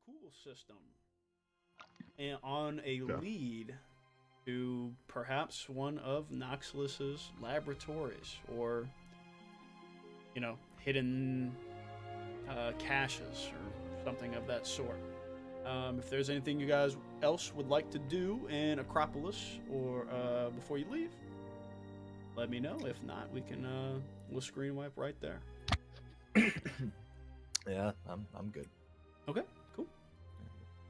cool system and on a lead to perhaps one of Noxalus's laboratories or, hidden caches or something of that sort. If there's anything you guys else would like to do in Acropolis or before you leave, let me know. If not, we'll screen wipe right there. Yeah, I'm good. Okay, cool.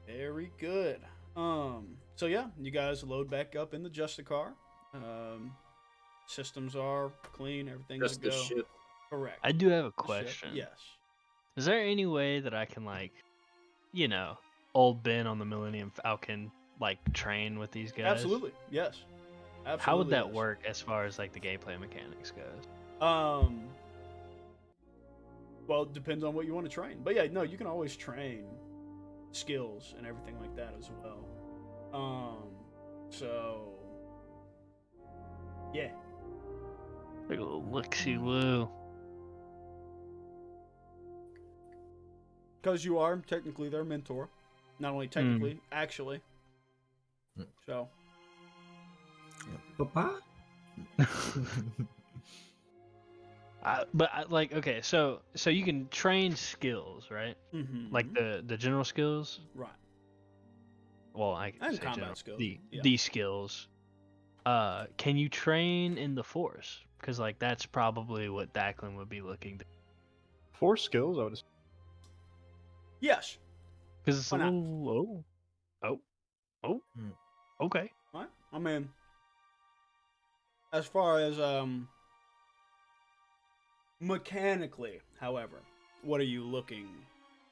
Very good. So yeah, you guys load back up in the Justicar. Systems are clean, everything's Just a go. the ship. Correct. I do have a The ship, question. yes. Is there any way that I can old Ben on the Millennium Falcon train with these guys? Absolutely. Yes. Absolutely. How would that yes. work as far as the gameplay mechanics goes? Well, it depends on what you want to train. But yeah, no, you can always train skills and everything like that as well. So yeah. Like a little look-see-loo. Because you are technically their mentor. Not only technically, actually. So. Papa? Okay, so you can train skills, right? Mm-hmm. Like the general skills? Right. Well, I can And say combat general. skills. The skills. Can you train in the Force? Because that's probably what Declan would be looking to. Force skills, I would assume. Yes. Because it's Why a not? little. Okay. Right? I mean, as far as mechanically, however, what are you looking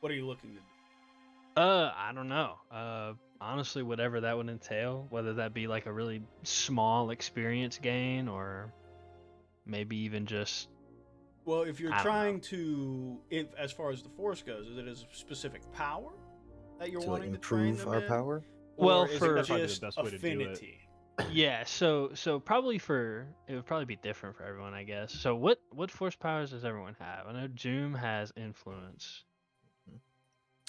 to do? I don't know. Honestly, whatever that would entail, whether that be a really small experience gain or maybe even just. Well, if you're trying to, as far as the Force goes, is it a specific power that you're wanting to train improve them our in? power? Well, Or is for it probably the just best way to do it. affinity? Yeah, so probably it would probably be different for everyone, I guess. So what Force powers does everyone have? I know Joom has influence.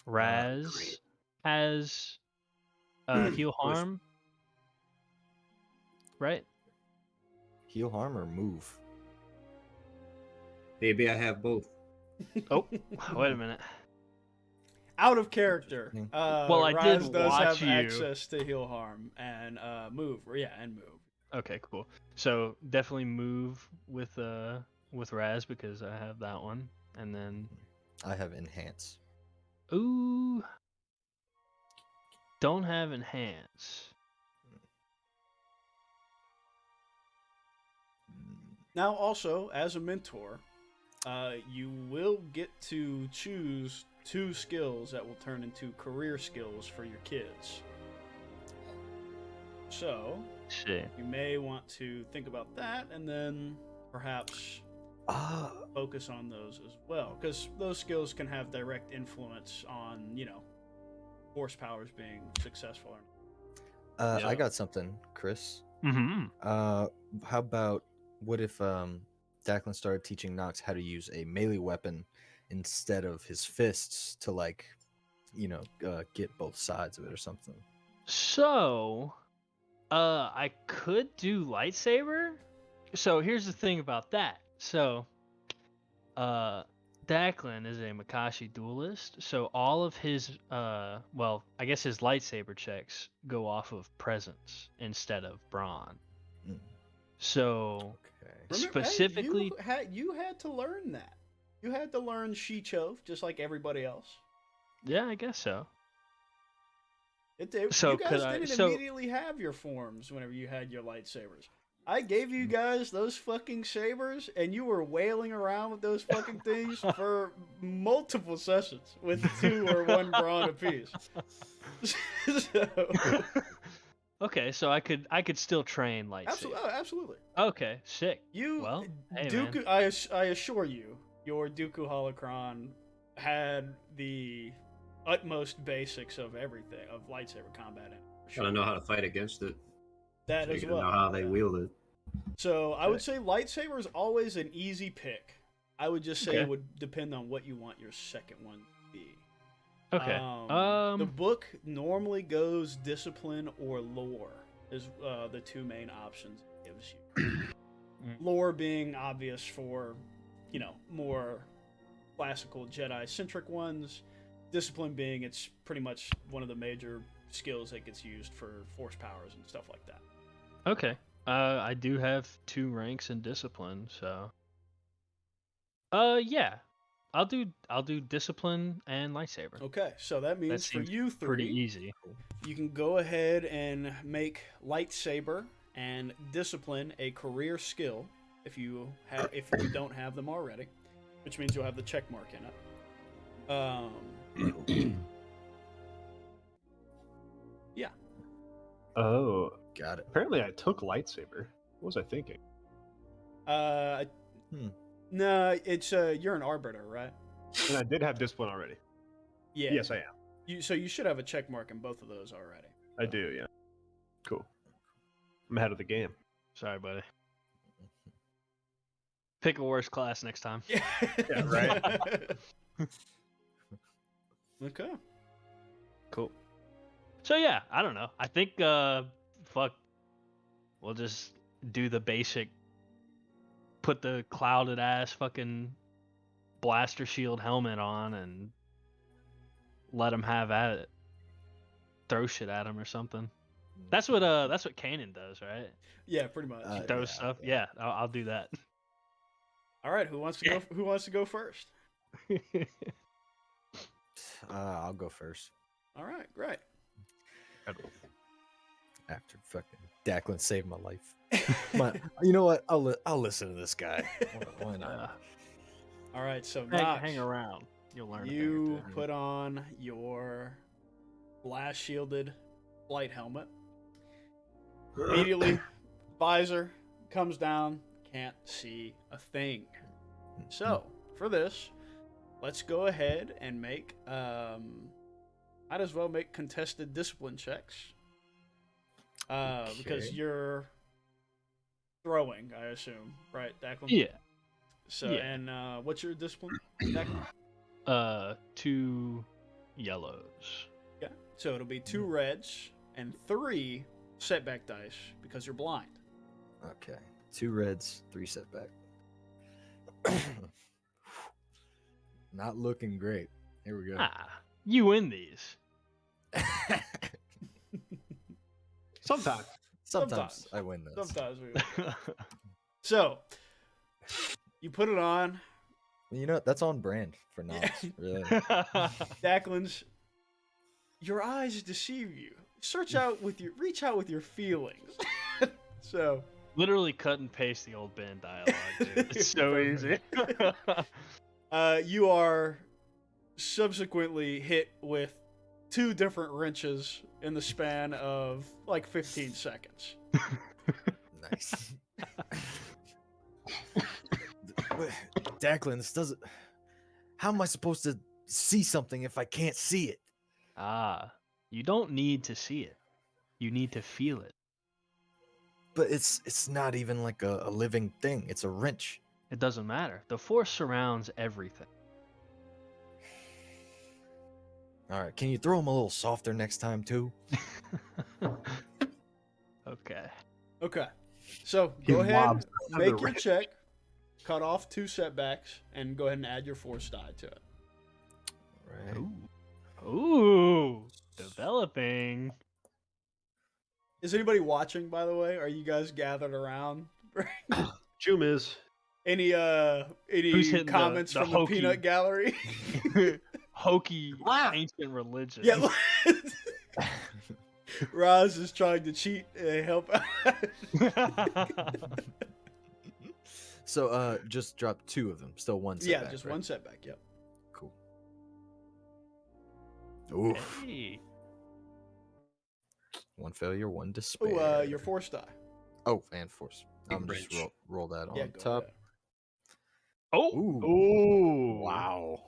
Raz has heal harm, right? Heal harm or move? Maybe I have both. Oh, wait a minute. Out of character. Well, I Raz did does watch have you. access to heal harm and move. Yeah, and move. Okay, cool. So definitely move with Raz because I have that one, and then I have enhance. ooh, don't have enhance. Now, also, as a mentor, you will get to choose 2 skills that will turn into career skills for your kids. So, Shit. you may want to think about that and then perhaps focus on those as well. Because those skills can have direct influence on, Force powers being successful or not. I got something, Chris. Mm-hmm. How about what if Declan started teaching Nox how to use a melee weapon instead of his fists to get both sides of it or something? So, I could do lightsaber. So here's the thing about that. So, Declan is a Makashi duelist, so all of his, I guess his lightsaber checks go off of presence instead of brawn. Mm. So, Okay. specifically, you had to learn that. You had to learn Shichov just like everybody else. yeah, I guess so. So you guys didn't immediately have your forms whenever you had your lightsabers. I gave you guys those fucking sabers, and you were wailing around with those fucking things for multiple sessions with 2 or 1 brawn apiece. Okay, so I could still train lightsaber. Absolutely. Okay, sick. You, well, hey, Dooku, I assure you, your Dooku holocron had the utmost basics of everything, of lightsaber combat in it. I don't know how to fight against it. That So as you well. know how they wield it. So I would say lightsaber is always an easy pick. I would just say it would depend on what you want your second one to be. Okay. The book normally goes discipline or lore is the two main options it gives you. Lore being obvious for, more classical Jedi-centric ones. Discipline being it's pretty much one of the major skills that gets used for force powers and stuff like that. Okay. I do have 2 ranks in discipline, so. Yeah. I'll do discipline and lightsaber. Okay, so that means for seems you three, Pretty easy. you can go ahead and make lightsaber and discipline a career skill if you don't have them already, which means you'll have the check mark in it. Yeah. Oh, Got it. apparently I took lightsaber. What was I thinking? No, it's you're an arbiter, right? And I did have discipline already. Yeah. Yes, I am. So you should have a check mark in both of those already. I do, yeah. Cool. I'm ahead of the game. Sorry, buddy. Pick a worse class next time. Yeah, right. Okay. Cool. So yeah, I don't know. I think we'll just do the basic. Put the clouded ass fucking blaster shield helmet on and let him have at it. Throw shit at him or something. That's what Kanan does, right? Yeah, pretty much. He throws stuff. Yeah, I'll do that. All right, who wants to go? Who wants to go first? I'll go first. All right, great. After fucking Declan saved my life. You know what? I'll listen to this guy. Why not? All right, so hang around. You'll learn. You put on your blast shielded flight helmet. Immediately, visor comes down. Can't see a thing. So for this, let's go ahead and make. Might as well make contested discipline checks. Because you're throwing, I assume, right, Declan? Yeah. So, Yeah. and what's your discipline, Declan? 2 yellows. Yeah. So it'll be 2 reds and 3 setback dice because you're blind. Okay. 2 reds, 3 setback. Not looking great. Here we go. You win these. Sometimes I win this. Sometimes we win. So, you put it on. You know, that's on brand for Nox, really. Declan's, your eyes deceive you. Reach out with your feelings. So, Literally cut and paste the old Ben dialogue, dude. It's so easy. you are subsequently hit with 2 different wrenches in the span of like 15 seconds. Nice. Declan, this doesn't. How am I supposed to see something if I can't see it? You don't need to see it. You need to feel it. But it's not even like a living thing. It's a wrench. It doesn't matter. The Force surrounds everything. All right, can you throw him a little softer next time too? Okay. Okay. So go ahead, make your check, cut off 2 setbacks, and go ahead and add your force die to it. Right. Ooh. Developing. Is anybody watching, by the way? Are you guys gathered around? Jum is. Any Who's hitting comments the from the hokey- peanut gallery? Hokey ancient religion. Yeah. Roz is trying to cheat and help out. So just drop 2 of them. Still 1 setback. Yeah, just right? 1 setback. Yep. Cool. Oof. Hey. 1 failure, 1 despair. Oh, your force die. Oh, and force. I'm Big just roll that on Yeah, go top. ahead. Oh. Ooh. Wow.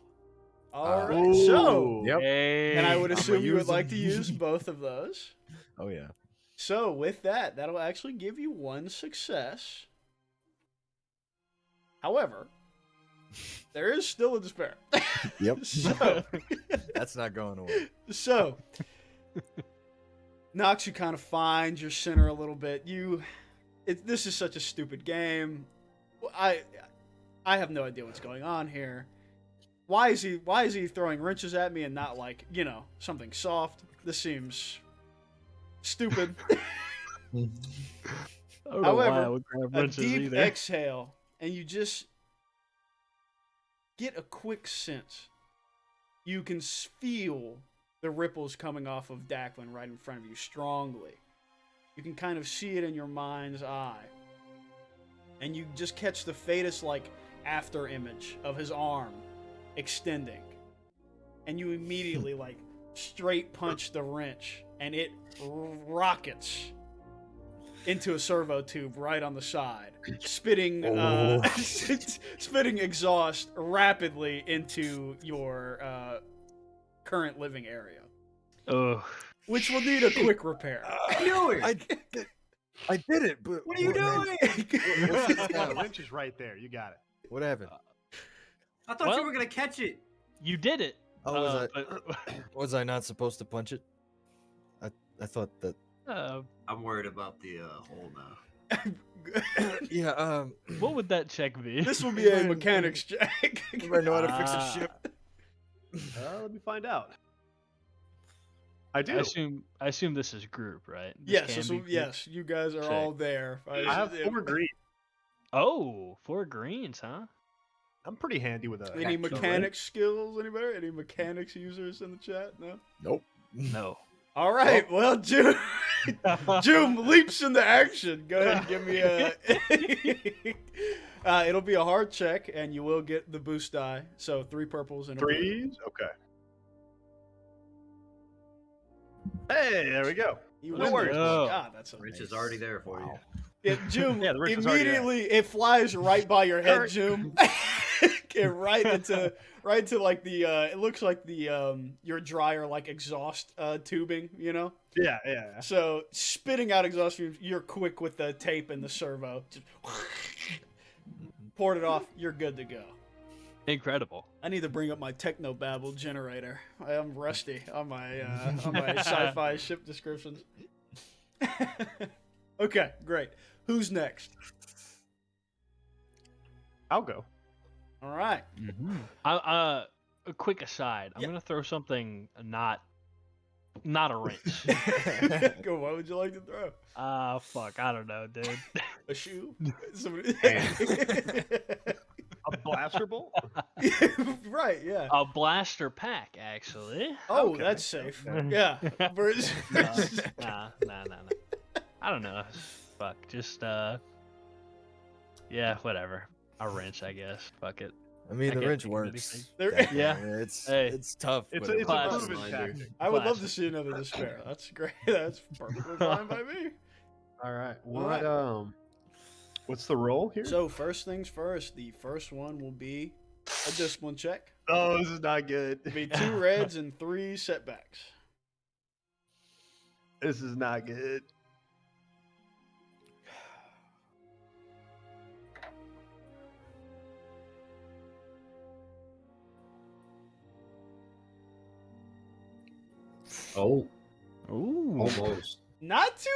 All right. So, Yep. Hey. and I would I'ma assume you would use like them. to use both of those. Oh yeah. So with that, that'll actually give you 1 success. However, there is still a despair. Yep. So, That's not going away. so Nox, you kind of find your center a little bit. This is such a stupid game. I have no idea what's going on here. Why is he throwing wrenches at me and not like, something soft? This seems stupid. I don't know why I However, would grab a wrenches deep either. exhale, and you just get a quick sense. You can feel the ripples coming off of Declan right in front of you strongly. You can kind of see it in your mind's eye. And you just catch the faintest, after image of his arm extending. And you immediately, straight punch the wrench, and it rockets into a servo tube right on the side, spitting spitting exhaust rapidly into your current living area, Ugh. which will need a quick repair. What are you doing? I did it, but What are you doing? The wrench is right there. You got it. What happened? I thought Well- you were gonna catch it. You did it. Oh, but, was I not supposed to punch it? I thought that. I'm worried about the hole now. Yeah. what would that check be? This will be a mechanics check. If I know how to fix Ah. a ship. Let me find out. I do. I assume this is group, right? This Yes, can this be will, group? yes, you guys are Check. all there. I have 4 green. Oh, 4 greens, huh? I'm pretty handy with a. Any hack key. mechanics skills? Anybody? Any mechanics users in the chat? No. Nope. No. All right. Well, June leaps into action. Go ahead and give me a. It'll be a hard check, and you will get the boost die. So 3 purples and a blue. 3s? Okay. Hey, there we go. You No win worries. this. Oh. God, that's Wrench amazing. is already there for you. June, Yeah, the wrench is already there. immediately it flies right by your head, Hurt. June. right into like the it looks like the your dryer exhaust tubing, Yeah. So spitting out exhaust fumes, you're quick with the tape and the servo. Just poured it off, you're good to go. Incredible. I need to bring up my technobabble generator. I am rusty on my sci-fi ship descriptions. Okay, great. Who's next? I'll go. All right. A quick aside. I'm Yeah. gonna throw something not a wrench. Go. What would you like to throw? Fuck. I don't know, dude. A shoe? Somebody... A blaster bolt? Right. Yeah. A blaster pack, actually. Oh, okay, that's safe. okay. Yeah. Nah. I don't know. Fuck. Just yeah, whatever. A wrench, I guess. Fuck it. I mean, I the can't wrench think of works. anything. There- Yeah. It's tough. It's but a it class. works. proven tactic. I would love to Classic. see another despair. That's great. That's perfectly fine by me. All right. right. What's the roll here? So first things first. The first one will be a discipline check. Oh, this is not good. It'll be 2 reds and 3 setbacks. This is not good. Oh, Ooh. almost. Not too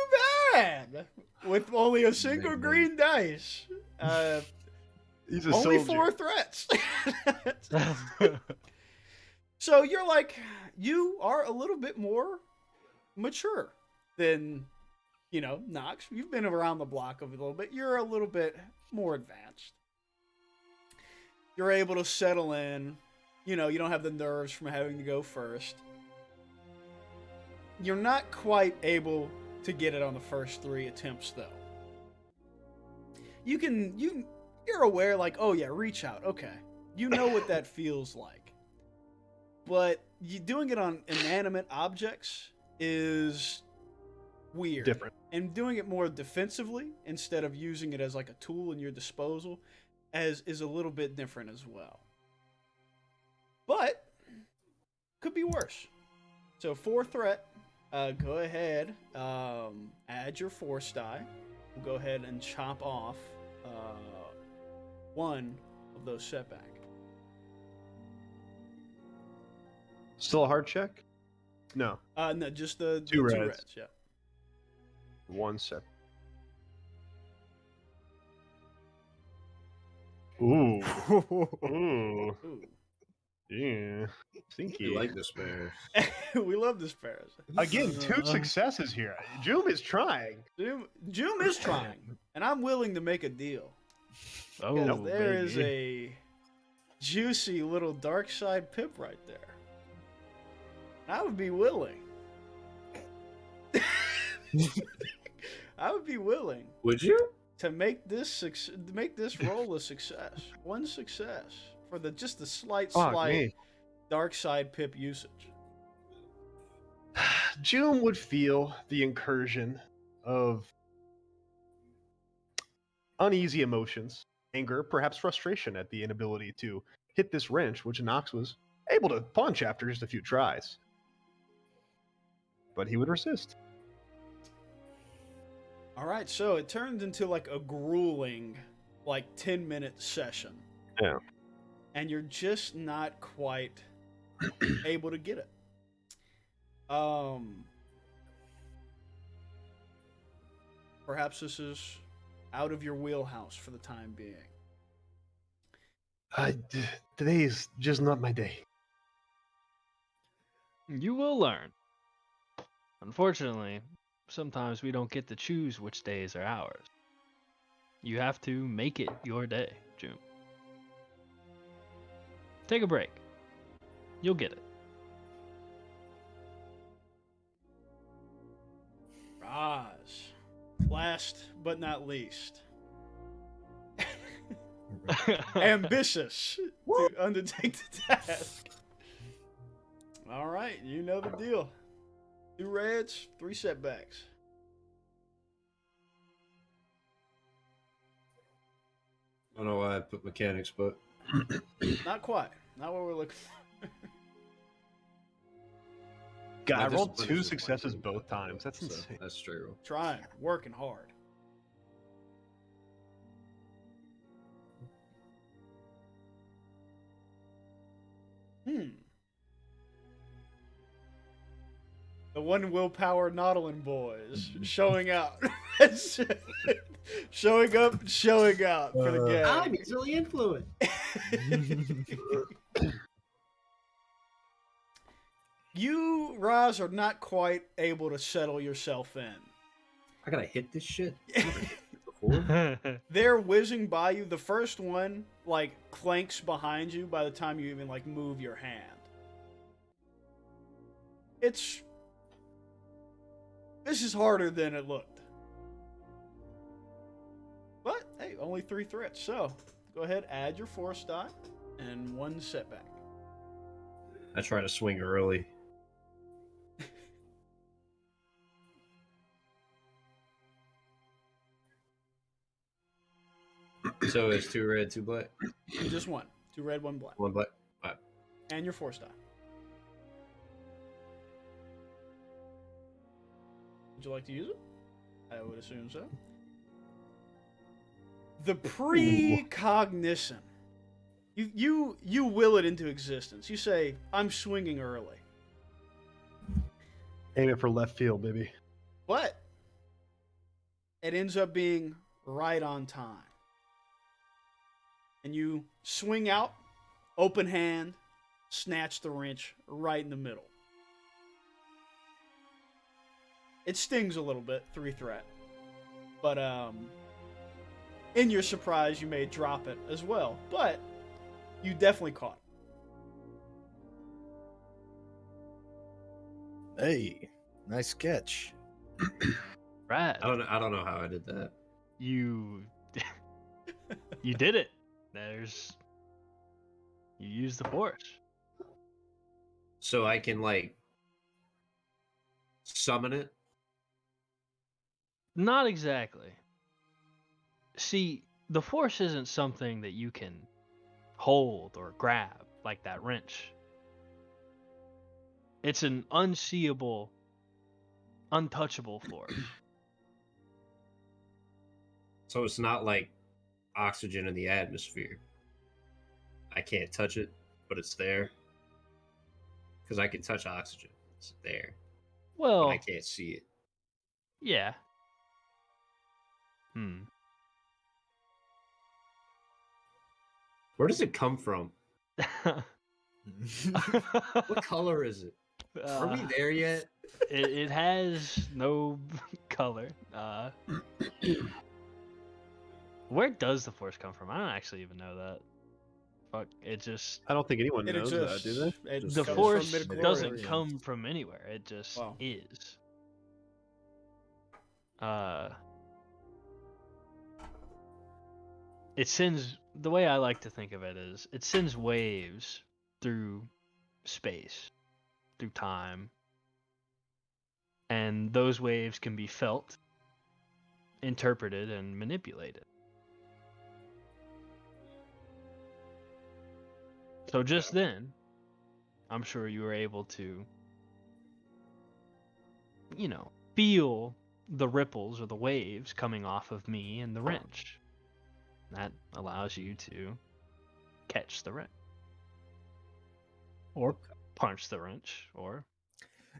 bad. With only a single green dice. He's a Only soldier. 4 threats. So you are a little bit more mature than, Nox. You've been around the block a little bit. You're a little bit more advanced. You're able to settle in. You don't have the nerves from having to go first. You're not quite able to get it on the first 3 attempts, though. You're aware, oh yeah, reach out. Okay. You know what that feels like. But doing it on inanimate objects is weird. Different. And doing it more defensively instead of using it as a tool in your disposal is a little bit different as well. But could be worse. So 4 threat, go ahead, add your force die. We'll go ahead and chop off 1 of those setback. Still a hard check? No. No, just the Two two reds. reds. Yeah. 1 sec. Ooh. Ooh. Ooh. Yeah. Stinky. You like despair. We love the sparrows. Again, 2 successes here. Joom is trying. Joom is trying, and I'm willing to make a deal. Oh, Because there is baby. a juicy little dark side pip right there. I would be willing. I would be willing Would you? to make this roll a success. One success for just the slight me. dark side pip usage. Joom would feel the incursion of uneasy emotions, anger, perhaps frustration at the inability to hit this wrench, which Nox was able to punch after just a few tries. But he would resist. All right, so it turned into like a grueling, 10-minute session. Yeah. And you're just not quite able to get it. Perhaps this is out of your wheelhouse for the time being. Today is just not my day. You will learn. Unfortunately, sometimes we don't get to choose which days are ours. You have to make it your day, June. Take a break. You'll get it. Raz, last but not least, ambitious to undertake the task. All right, you know the deal. 2 reds, 3 setbacks. I don't know why I put mechanics, but Not quite. Not what we're looking for. God, I My rolled discipline 2 is just successes like- both times. That's so insane. that's true. Trying, working hard. The one willpower Nautilin boys showing out. Showing up and showing out for the game. I'm easily influenced. You, Raz, are not quite able to settle yourself in. I gotta hit this shit. I've never hit it before. They're whizzing by you. The first one, clanks behind you by the time you even, move your hand. This is harder than it looked. But, hey, only 3 threats. So, go ahead, add your force die and 1 setback. I try to swing early. So it's 2 red, 2 black. Just 1. 2 red, 1 black. 1 black. Alright. And your force die. Would you like to use it? I would assume so. The precognition. You will it into existence. You say, I'm swinging early. Aim it for left field, baby. But it ends up being right on time. And you swing out, open hand, snatch the wrench right in the middle. It stings a little bit, 3 threat. But in your surprise, you may drop it as well. But you definitely caught it. Hey, nice catch. Right. I don't know how I did that. You did it. You used the force. So I can summon it? Not exactly. See, the force isn't something that you can hold or grab like that wrench. It's an unseeable, untouchable force. So it's not like oxygen in the atmosphere. I can't touch it, but it's there. Because I can touch oxygen. It's there. Well, But I can't see it. yeah. Where does it come from? What color is it? Are we there yet? It has no color. Where does the force come from? I don't actually even know that. Fuck, it just I don't think anyone It knows exists. that, do they? It Just the comes force from midichlorians. doesn't come from anywhere. It just Wow. is. It sends, the way I like to think of it is it sends waves through space, through time, and those waves can be felt, interpreted, and manipulated. So just then, I'm sure you were able to, feel the ripples or the waves coming off of me and the wrench. That allows you to catch the wrench. Or punch the wrench, or...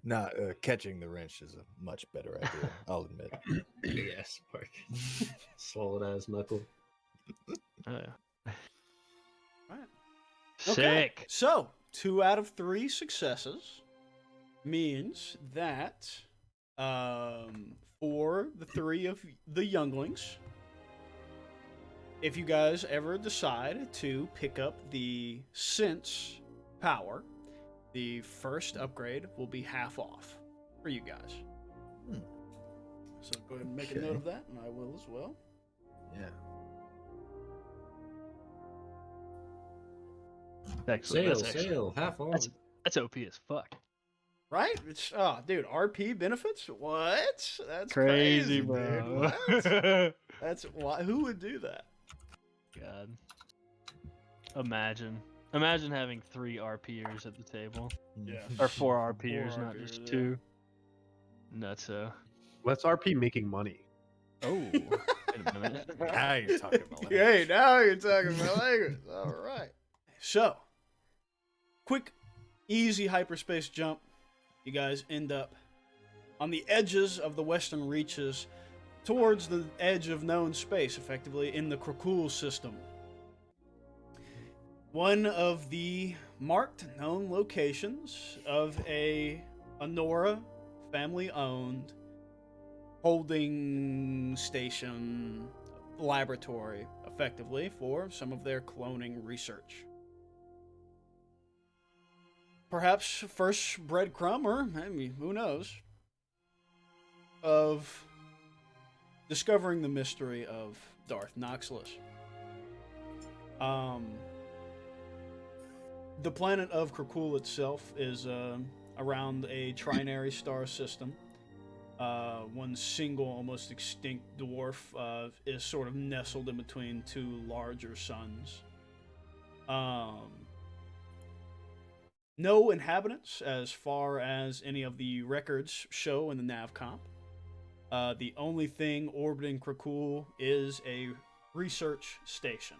Nah, catching the wrench is a much better idea, I'll admit. Big ass spark. Solid ass knuckle. Oh, yeah. Right. Sick! Okay. So, 2 out of 3 successes means that for the 3 of the younglings, if you guys ever decide to pick up the sense power, the first upgrade will be half off for you guys. So go ahead and make a note of that, and I will as well. Yeah. Excellent. Sail, half on. That's OP as fuck. Right? It's dude, RP benefits? What? That's Crazy, dude. bro. What? That's why. Who would do that? God. Imagine having 3 RPers at the table. Yeah. Or 4 RPers, 4 not RPers, just yeah. 2. Nutso. Let's RP making money. Oh, wait a minute. Now you're talking about language. Hey, now you're talking about language. All right. So, quick, easy hyperspace jump. You guys end up on the edges of the western reaches towards the edge of known space, effectively in the Crakull system. One of the marked known locations of a Honora family-owned holding station laboratory, effectively, for some of their cloning research. Perhaps first breadcrumb, or who knows, of discovering the mystery of Darth Noxalus. The planet of Crakull itself is around a trinary star system. One single, almost extinct dwarf is sort of nestled in between 2 larger suns. No inhabitants, as far as any of the records show in the nav comp. The only thing orbiting Crakull is a research station.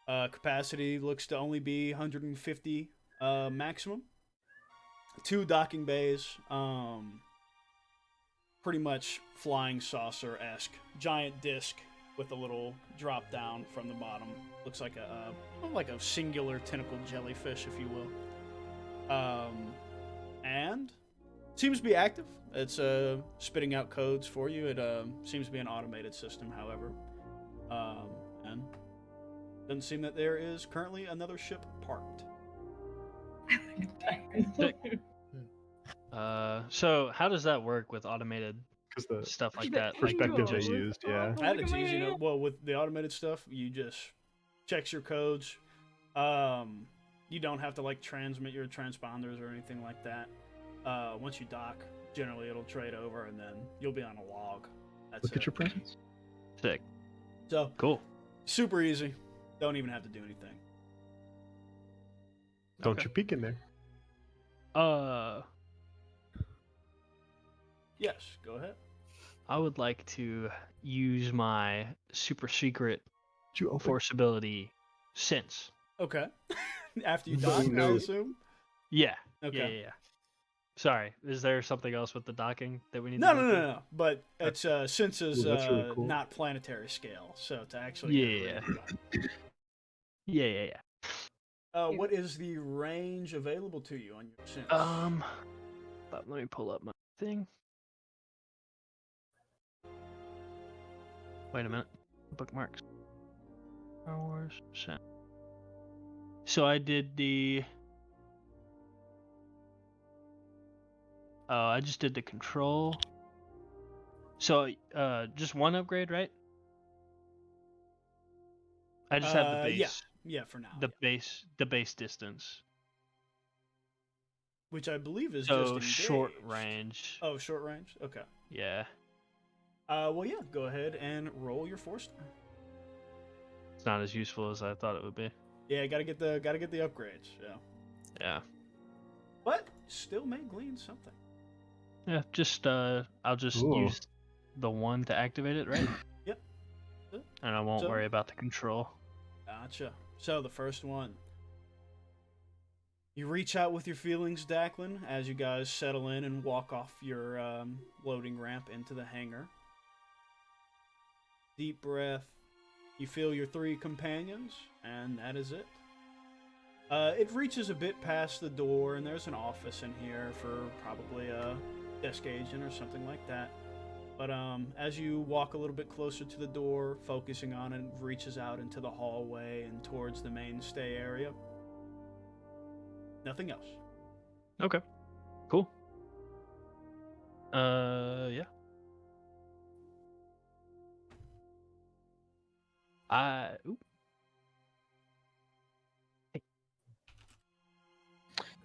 Capacity looks to only be 150 maximum. 2 docking bays. Pretty much flying saucer-esque. Giant disc with a little drop down from the bottom. Looks like a singular tentacle jellyfish, if you will. And seems to be active. It's spitting out codes for you. It seems to be an automated system, however. And doesn't seem that there is currently another ship parked. So how does that work with automated Because the stuff like that? perspectives Like, they used, yeah. That it's easy. Well, with the automated stuff, you just checks your codes. You don't have to transmit your transponders or anything like that. Once you dock, generally it'll trade over, and then you'll be on a log. That's Look it. at your presence. Sick. So Cool. super easy. Don't even have to do anything. Don't Okay. you peek in there. Yes, go ahead. I would like to use my super secret Did you open? force ability sense. Okay. After you dock, I No. assume. Yeah. Okay. Yeah. Sorry, is there something else with the docking that we need No, to no, go no, through? no. But it's since is Ooh, that's really cool. not planetary scale, so to actually get Yeah. it ready. Yeah. What is the range available to you on your sense? Let me pull up my thing. Wait a minute. Bookmarks. Star Wars. So I did the. I just did the control. So, just one upgrade, right? I just have the base. Yeah, for now. The base distance. Which I believe is So just short engaged. range. Oh, short range. Okay. Yeah. Well, yeah. Go ahead and roll your Force die. It's not as useful as I thought it would be. Yeah, gotta get the upgrades. Yeah. Yeah. But still may glean something. Yeah. Just I'll just Ooh. use the one to activate it, right? Yep. And I won't So- worry about the control. Gotcha. So the first one. You reach out with your feelings, Declan, as you guys settle in and walk off your loading ramp into the hangar. Deep breath. You feel your 3 companions, and that is it. It reaches a bit past the door, and there's an office in here for probably a desk agent or something like that. But as you walk a little bit closer to the door, focusing on it, reaches out into the hallway and towards the mainstay area. Nothing else. Okay. Cool. Yeah. Ooh.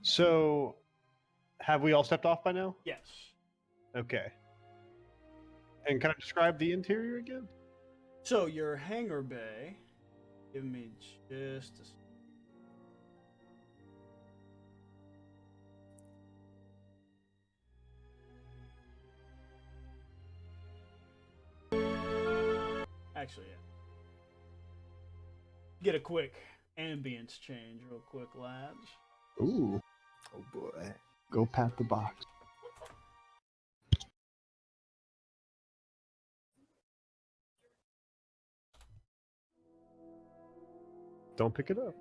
So, have we all stepped off by now? Yes. Okay. And can I describe the interior again? So your hangar bay. Give me just a second. Actually, yeah. Get a quick ambience change real quick, lads. Ooh. Oh boy. Go pat the box. Don't pick it up.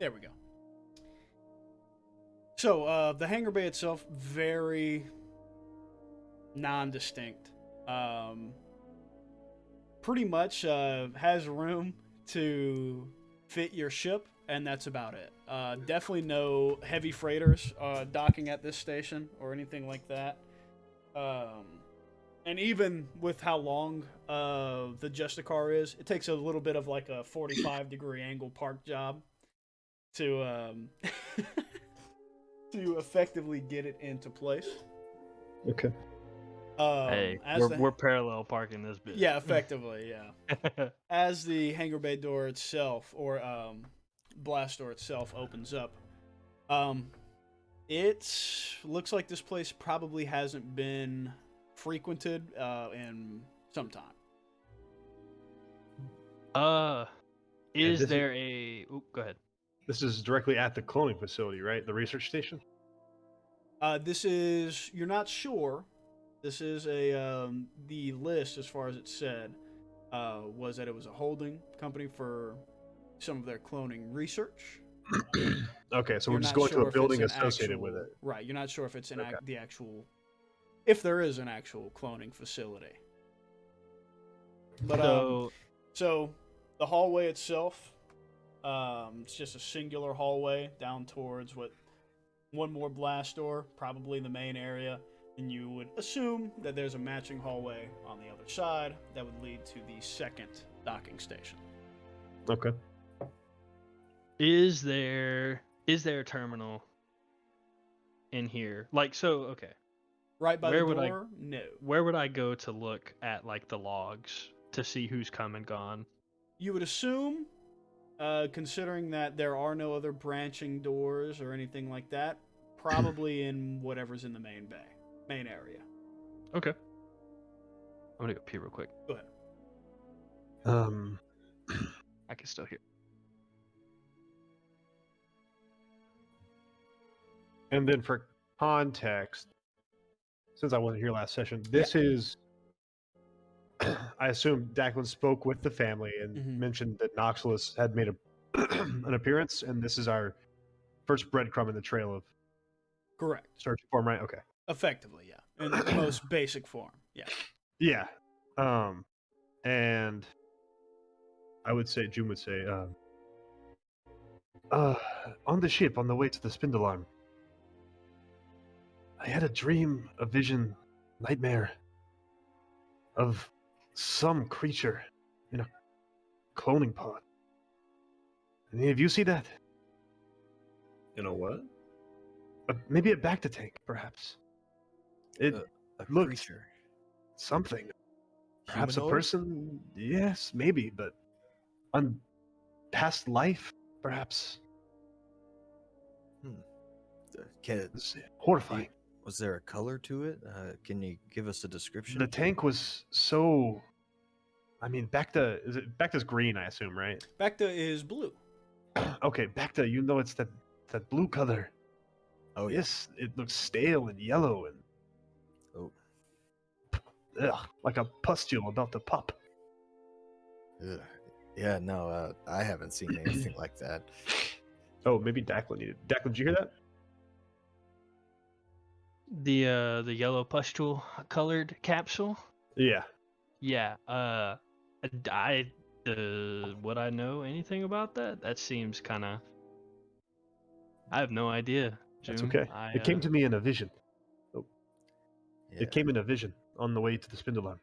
There we go. So, the hangar bay itself, very non-distinct. Pretty much has room to fit your ship, and that's about it. Definitely no heavy freighters docking at this station or anything like that. And even with how long the Justicar is, it takes a little bit of like a 45-degree angle park job to to effectively get it into place. Okay. Hey, we're parallel parking this bit. Yeah, effectively, yeah. As the hangar bay door itself, or blast door itself, opens up, it looks like this place probably hasn't been frequented in some time. Is this there a? Oop, go ahead. This is directly at the cloning facility, right? The research station? This is, you're not sure. This is the list, as far as it said, was that it was a holding company for some of their cloning research. Okay, so You're we're just not going sure to a if building it's an associated with actual- it. Right, you're not sure if it's Okay. the actual, if there is an actual cloning facility. But so the hallway itself, it's just a singular hallway down towards one more blast door, probably the main area, and you would assume that there's a matching hallway on the other side that would lead to the second docking station. Okay. Is there a terminal in here? Like, so, okay. Right by Where the would I- door? No. Where would I go to look at like the logs to see who's come and gone? You would assume, considering that there are no other branching doors or anything like that, probably in whatever's in the main area. Okay. I'm gonna go pee real quick. Go ahead. I can still hear. And then for context, since I wasn't here last session, this is. I assume Declan spoke with the family and mentioned that Noxalus had made an appearance, and this is our first breadcrumb in the trail of Correct. searching for him, right? Okay. Effectively, yeah. In the most basic form, yeah. Yeah. And I would say, June would say, on the ship, on the way to the spindle arm, I had a dream, a vision, nightmare of some creature in a cloning pod. Any of you see that? You know what? Maybe a Bacta tank, perhaps. It A looked creature. something. Perhaps Humanoid? a person? Yes, maybe, but on past life, perhaps. It's horrifying. Was there a color to it? Can you give us a description? The tank was so. I mean, Bacta's green, I assume, right? Bacta is blue. Okay, Bacta, you know it's that blue color. Oh Yes, it looks stale and yellow and like a pustule about to pop. Ugh. Yeah, no, I haven't seen anything like that. Oh, maybe Declan needed. Declan, did you hear that? The yellow pustule colored capsule. Yeah. Yeah. Would I know anything about that? That seems kind of. I have no idea. That's June. okay. It came to me in a vision. Oh. Yeah. It came in a vision on the way to the spindle arm.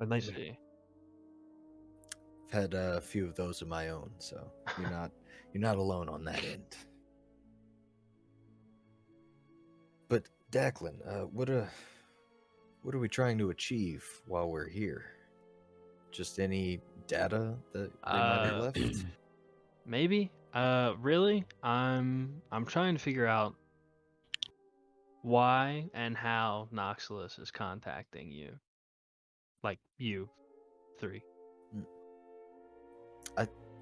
A Let's nightmare. see. I've had a few of those of my own, so you're not alone on that end. But Declan, what are we trying to achieve while we're here? Just any data that they might have left? Maybe. Really? I'm trying to figure out why and how Noxalus is contacting you. Like you, 3.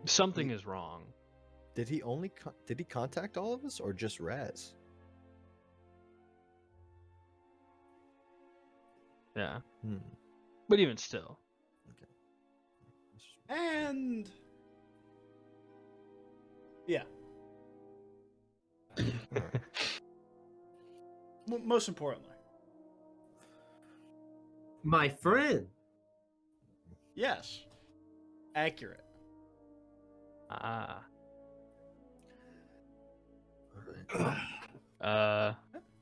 Something is wrong. Did he contact all of us or just Raz? Yeah. Hmm. But even still. And yeah. Most importantly, My friend. yes, accurate. Ah.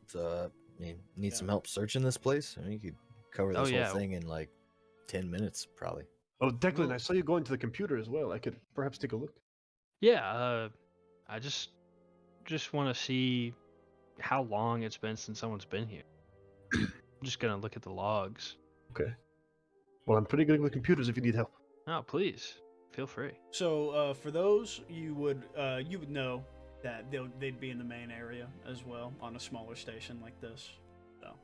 So, I mean, need some help searching this place? I mean, you could cover this yeah. whole thing in like 10 minutes, probably. Oh, Declan, I saw you go into the computer as well. I could perhaps take a look. Yeah, I just want to see how long it's been since someone's been here. I'm just gonna look at the logs. Okay. Well, I'm pretty good with computers if you need help. Oh, please, feel free. So for those, you would know that they'd be in the main area as well on a smaller station like this. So,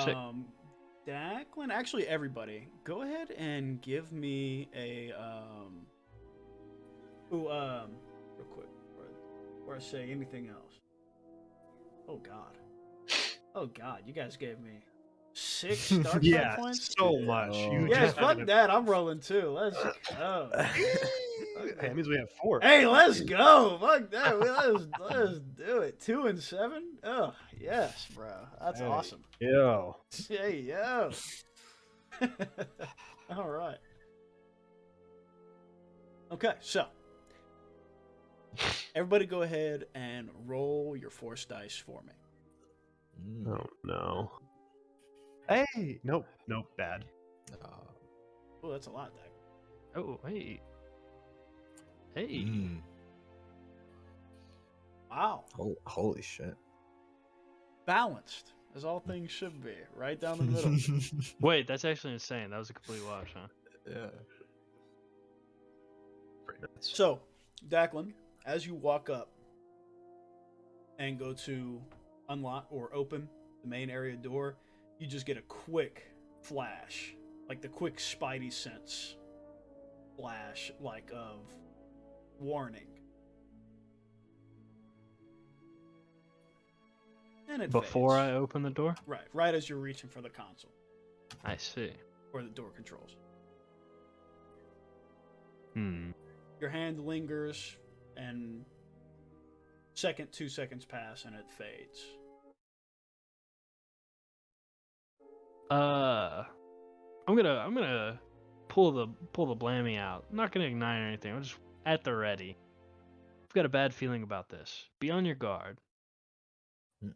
Sick. Declan, actually everybody, go ahead and give me a real quick before I say anything else. Oh God, you guys gave me 6 start Yeah, points. so much. You Yeah, just fuck that. I'm rolling 2. Let's go. Hey, that means we have 4. Hey, let's go. Fuck that. Let's do it. 2 and 7. Oh yes, bro. That's Hey, awesome. Yo. Hey yo. All right. Okay, so everybody, go ahead and roll your force dice for me. Oh no. Hey. Nope. Bad. Oh, that's a lot, Dak. Oh, hey. Hey. Mm. Wow. Holy shit. Balanced, as all things should be, right down the middle. Wait, that's actually insane. That was a complete wash, huh? Yeah. Pretty nuts. So, Declan, as you walk up and go to unlock or open the main area door, you just get a quick flash, like the quick Spidey sense flash, like of warning. And it Before fades. I open the door? Right as you're reaching for the console I see. or the door controls. Your hand lingers, and 2 seconds pass, and it fades. I'm gonna pull the blammy out. I'm not gonna ignite or anything. I'm just at the ready. I've got a bad feeling about this. Be on your guard.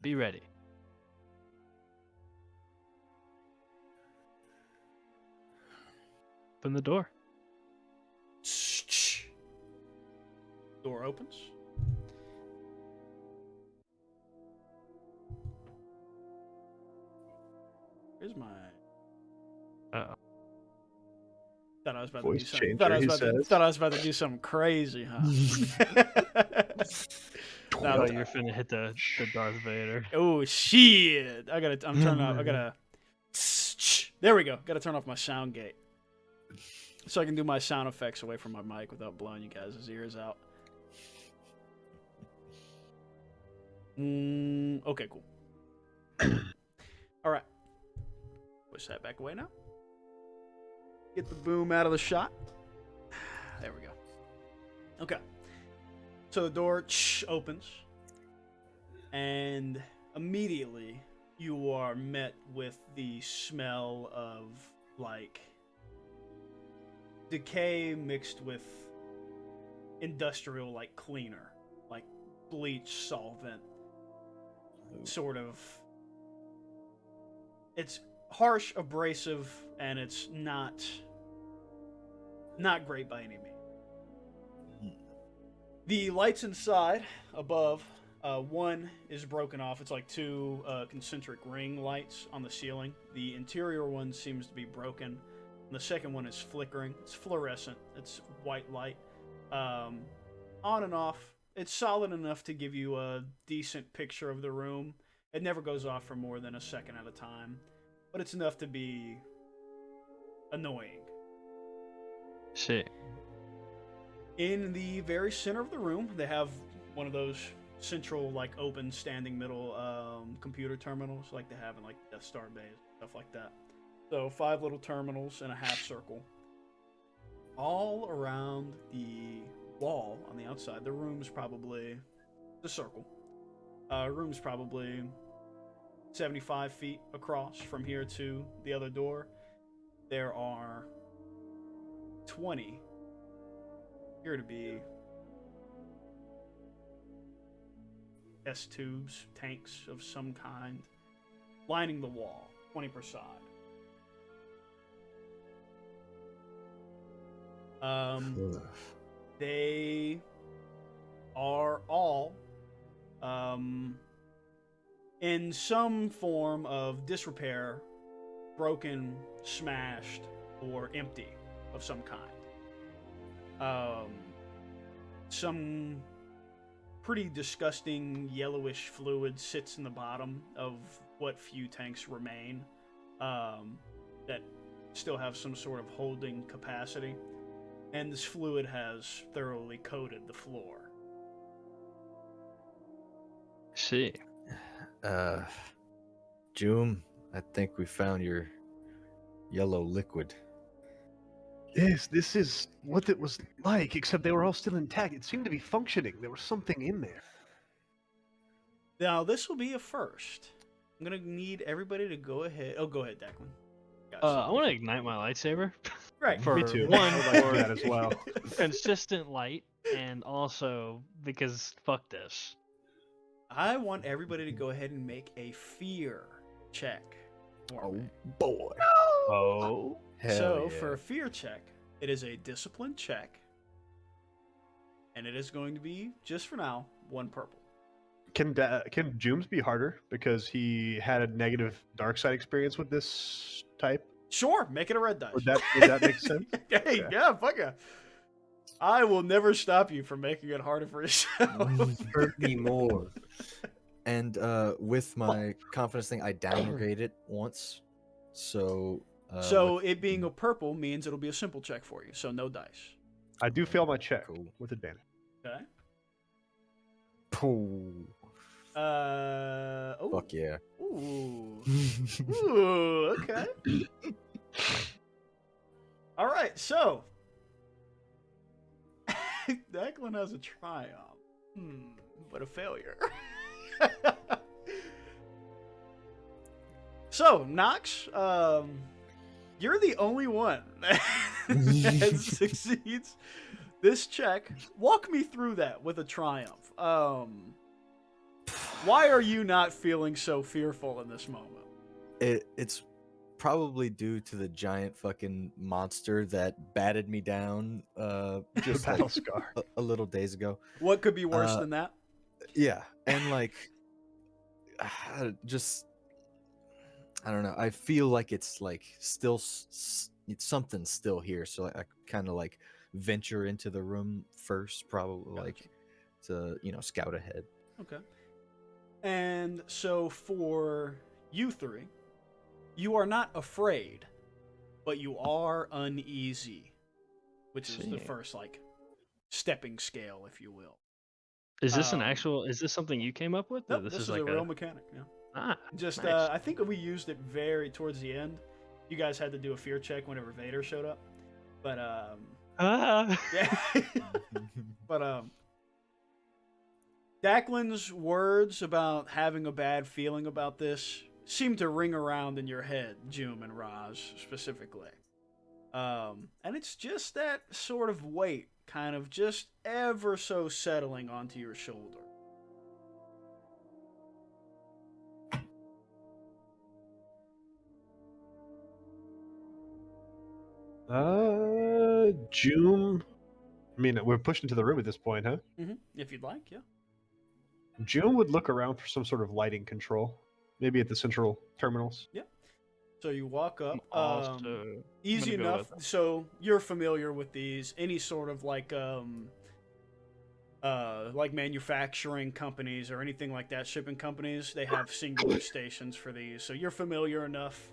Be ready. Open the door. Door opens. Here's my. Uh-oh. Thought I was about Voice to do something. changer, Thought I was about to do something crazy, huh? Oh, you're finna hit the Darth Vader. Oh shit! I'm turning off. I gotta. There we go. Gotta turn off my sound gate, so I can do my sound effects away from my mic without blowing you guys' ears out. Okay, cool. All right. Push that back away now. Get the boom out of the shot. There we go. Okay. So the door opens, and immediately you are met with the smell of, like, decay mixed with industrial, like, cleaner, like bleach solvent, sort of. It's harsh, abrasive, and it's not great by any means. The lights inside above, one is broken off. It's like two concentric ring lights on the ceiling. The interior one seems to be broken. And the second one is flickering. It's fluorescent. It's white light. On and off. It's solid enough to give you a decent picture of the room. It never goes off for more than a second at a time. But it's enough to be annoying. Shit. In the very center of the room, they have one of those central, like, open, standing middle computer terminals like they have in, like, Death Star bays, stuff like that. So 5 little terminals in a half circle. All around the wall on the outside. The room's probably the circle. Room's probably 75 feet across from here to the other door. There are 20 appear to be S-tubes, tanks of some kind, lining the wall, 20 per side. They are all in some form of disrepair, broken, smashed, or empty of some kind. Some pretty disgusting yellowish fluid sits in the bottom of what few tanks remain that still have some sort of holding capacity. And this fluid has thoroughly coated the floor. See. Joom, I think we found your yellow liquid. Yes, this is what it was like, except they were all still intact. It seemed to be functioning. There was something in there. Now, this will be a first. I'm going to need everybody to go ahead. Oh, go ahead, Declan. I want to ignite my lightsaber. Right. For Me too. one, I would like to do for that as well. consistent light, and also because fuck this. I want everybody to go ahead and make a fear check. For me. Boy. Oh. Hell So, yeah. for a fear check, it is a discipline check. And it is going to be, just for now, 1 purple. Can Jooms be harder because he had a negative dark side experience with this type? Sure, make it a red dice. Would that make sense? Hey, Okay. yeah, fuck yeah. I will never stop you from making it harder for yourself. Hurt me more. And with my confidence thing, I downgraded it once. So. So it being a purple means it'll be a simple check for you, so no dice. I do fail my check Cool. with advantage. Okay. Pooh. Oh. Fuck yeah. Ooh. Ooh, okay. All right, so Declan has a triumph, but a failure. So, Nox, you're the only one that succeeds this check. Walk me through that with a triumph. Why are you not feeling so fearful in this moment? It's probably due to the giant fucking monster that batted me down just Battle like scar. a little days ago. What could be worse than that? Yeah, and like just I don't know. I feel like it's like still something's still here, so I kind of like venture into the room first, probably like to scout ahead. Okay. And so for you three, you are not afraid, but you are uneasy, which is the first like stepping scale, if you will. Is this is this something you came up with? Or Nope, this is like a real mechanic. Yeah. Nice. I think we used it very towards the end. You guys had to do a fear check whenever Vader showed up, but yeah. But Declan's words about having a bad feeling about this seem to ring around in your head, Jum and Raj specifically. And it's just that sort of weight kind of just ever so settling onto your shoulder. June. I mean, we're pushed into the room at this point, huh? Mm-hmm. If you'd like, yeah. June would look around for some sort of lighting control, maybe at the central terminals. Yeah. So you walk up. Also, Easy enough. So you're familiar with these. Any sort of like manufacturing companies or anything like that, shipping companies, they have singular stations for these. So you're familiar enough.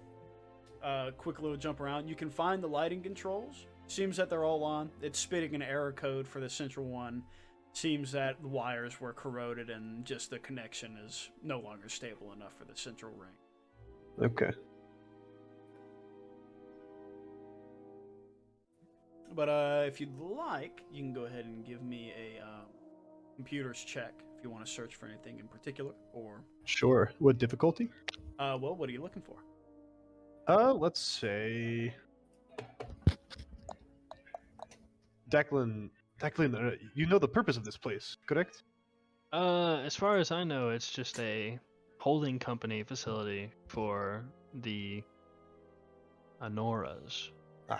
Quick little jump around. You can find the lighting controls. Seems that they're all on. It's spitting an error code for the central one. Seems that the wires were corroded and just the connection is no longer stable enough for the central ring. Okay. But if you'd like, you can go ahead and give me a computer's check if you want to search for anything in particular. Or Sure. What difficulty? well, what are you looking for? Let's say Declan, you know the purpose of this place, correct? As far as I know, it's just a holding company facility for the Anoras.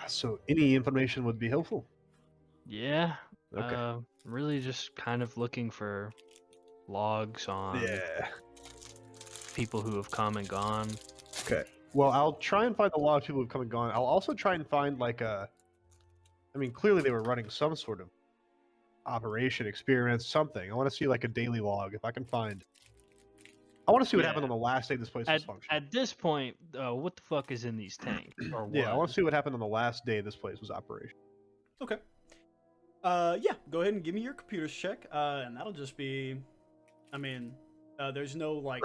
So any information would be helpful. Yeah. Okay. Really just kind of looking for logs on people who have come and gone. Okay. Well, I'll try and find the log of people who've come and gone. I'll also try and find clearly they were running some sort of operation, experiment, something. I want to see like a daily log if I can find. I want to see what happened on the last day this place was functioning. At this point, what the fuck is in these tanks? Or Yeah, I want to see what happened on the last day this place was operational. Okay. Yeah, go ahead and give me your computer's check, and that'll just be, there's no like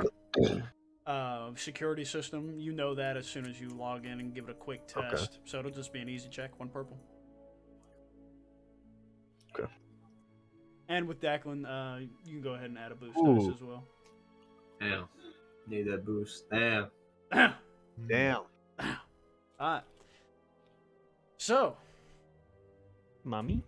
security system. You know that as soon as you log in and give it a quick test. Okay. So it'll just be an easy check, 1 purple. Okay. And with Declan, you can go ahead and add a boost dice as well. Damn. Need that boost. Damn. Damn. Alright. So, Mommy?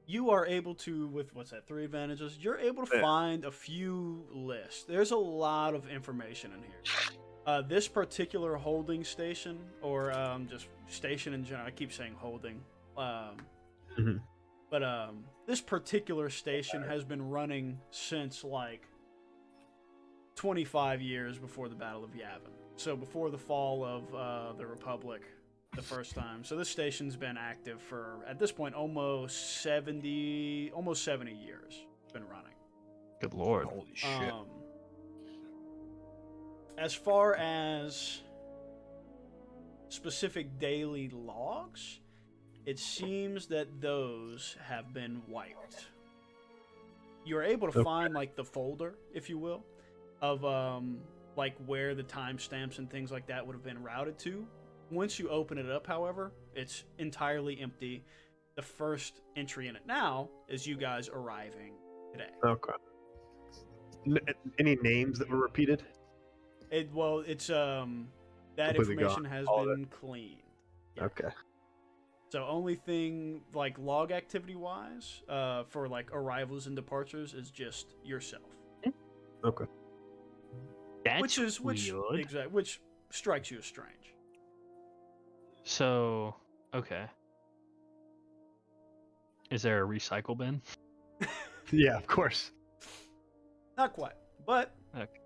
you are able to, with what's that, 3 advantages, you're able to find a few lists. There's a lot of information in here. This particular holding station, or just station in general, I keep saying holding, but this particular station has been running since like 25 years before the Battle of Yavin. So before the fall of the Republic the first time. So this station's been active for, at this point, almost 70 years. It's been running. Good lord. Holy shit. As far as specific daily logs, it seems that those have been wiped. You're able to find like the folder, if you will, of like where the timestamps and things like that would have been routed to. Once you open it up, however, it's entirely empty. The first entry in it now is you guys arriving today. Okay. Any names that were repeated? It's that Completely information gone, has all of been cleaned. Yeah. Okay. So only thing like log activity wise, for like arrivals and departures is just yourself. Okay. That's which weird. which strikes you as strange. So, okay. Is there a recycle bin? Yeah, of course. Not quite, but Okay.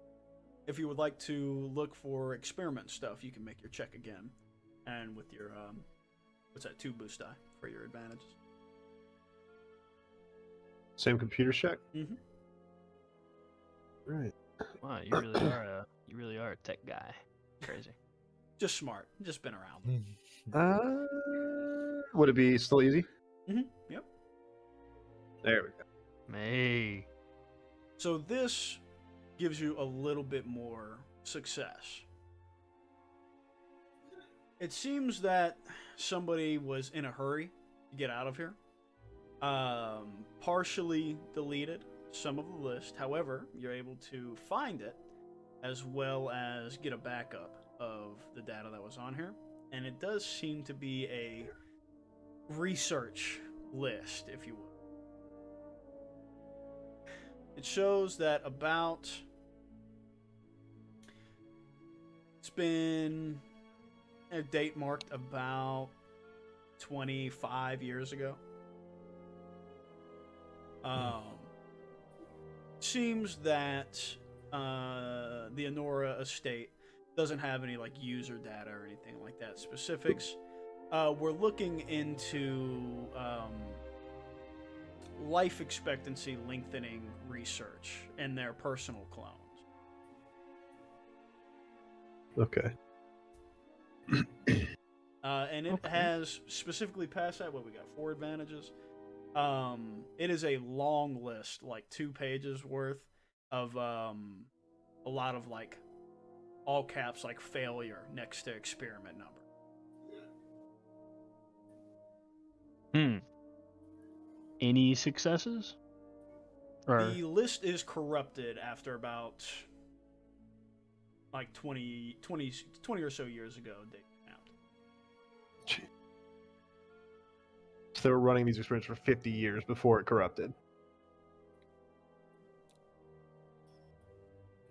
if you would like to look for experiment stuff, you can make your check again, and with your what's that, 2 boost die for your advantages. Same computer check. Mm-hmm. Right. Wow, you really are a tech guy. Crazy. Just smart, just been around. Would it be still easy? Mm-hmm. Yep. There we go. May. So this gives you a little bit more success. It seems that somebody was in a hurry to get out of here. Partially deleted some of the list. However, you're able to find it as well as get a backup of the data that was on here. And it does seem to be a research list, if you will. It shows that it's been a date marked about 25 years ago. Seems that the Honora estate doesn't have any like user data or anything like that specifics. We're looking into life expectancy lengthening research in their personal clones. Okay. And it has specifically past that, what we got, 4 advantages. It is a long list, like 2 pages worth of a lot of like all caps like failure next to experiment number. Any successes? Or... The list is corrupted after about like 20 or so years ago. So they were running these experiments for 50 years before it corrupted.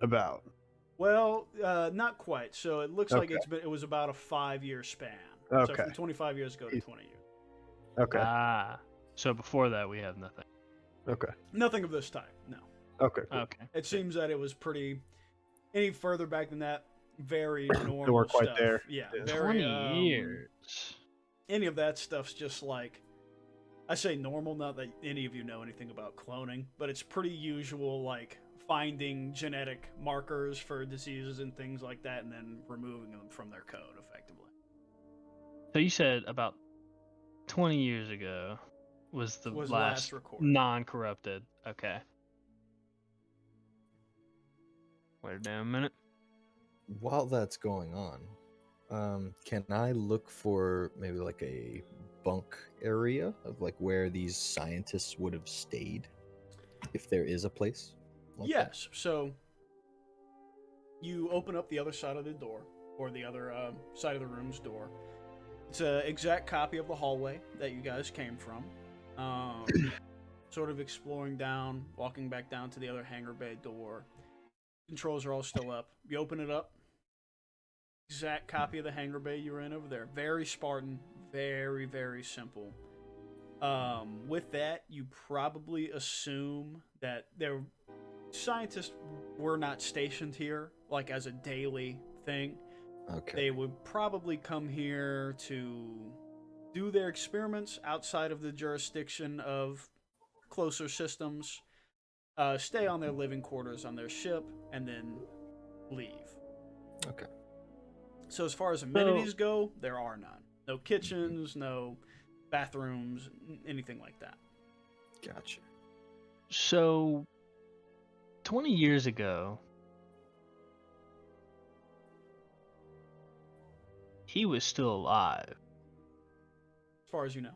About. Well, not quite. So it looks like Okay. it was about a 5-year span. Okay. So from 25 years ago to 20 years. Okay. So before that we have nothing. Okay. Nothing of this type. No. Okay. Cool. Okay. It seems that it was pretty. Any further back than that, very normal. They weren't quite stuff. there. Yeah. Yeah. Very, 20 years. Any of that stuff's just like, I say normal, not that any of you know anything about cloning, but it's pretty usual, like finding genetic markers for diseases and things like that, and then removing them from their code effectively. So you said about 20 years ago was the last recorded. non-corrupted. Okay. Wait a minute. While that's going on, can I look for maybe like a bunk area of like where these scientists would have stayed, if there is a place? Like Yes. So you open up the other side of the door, or the other side of the room's door. It's an exact copy of the hallway that you guys came from. Sort of exploring down, walking back down to the other hangar bay door. Controls are all still up. You open it up. Exact copy of the hangar bay you were in over there. Very Spartan, very, very simple. With that, you probably assume that scientists were not stationed here, like as a daily thing. Okay. They would probably come here to do their experiments outside of the jurisdiction of closer systems, stay on their living quarters on their ship, and then leave. Okay. So as far as amenities go, there are none. No kitchens, no bathrooms, anything like that. Gotcha. So 20 years ago, he was still alive. as far as you know.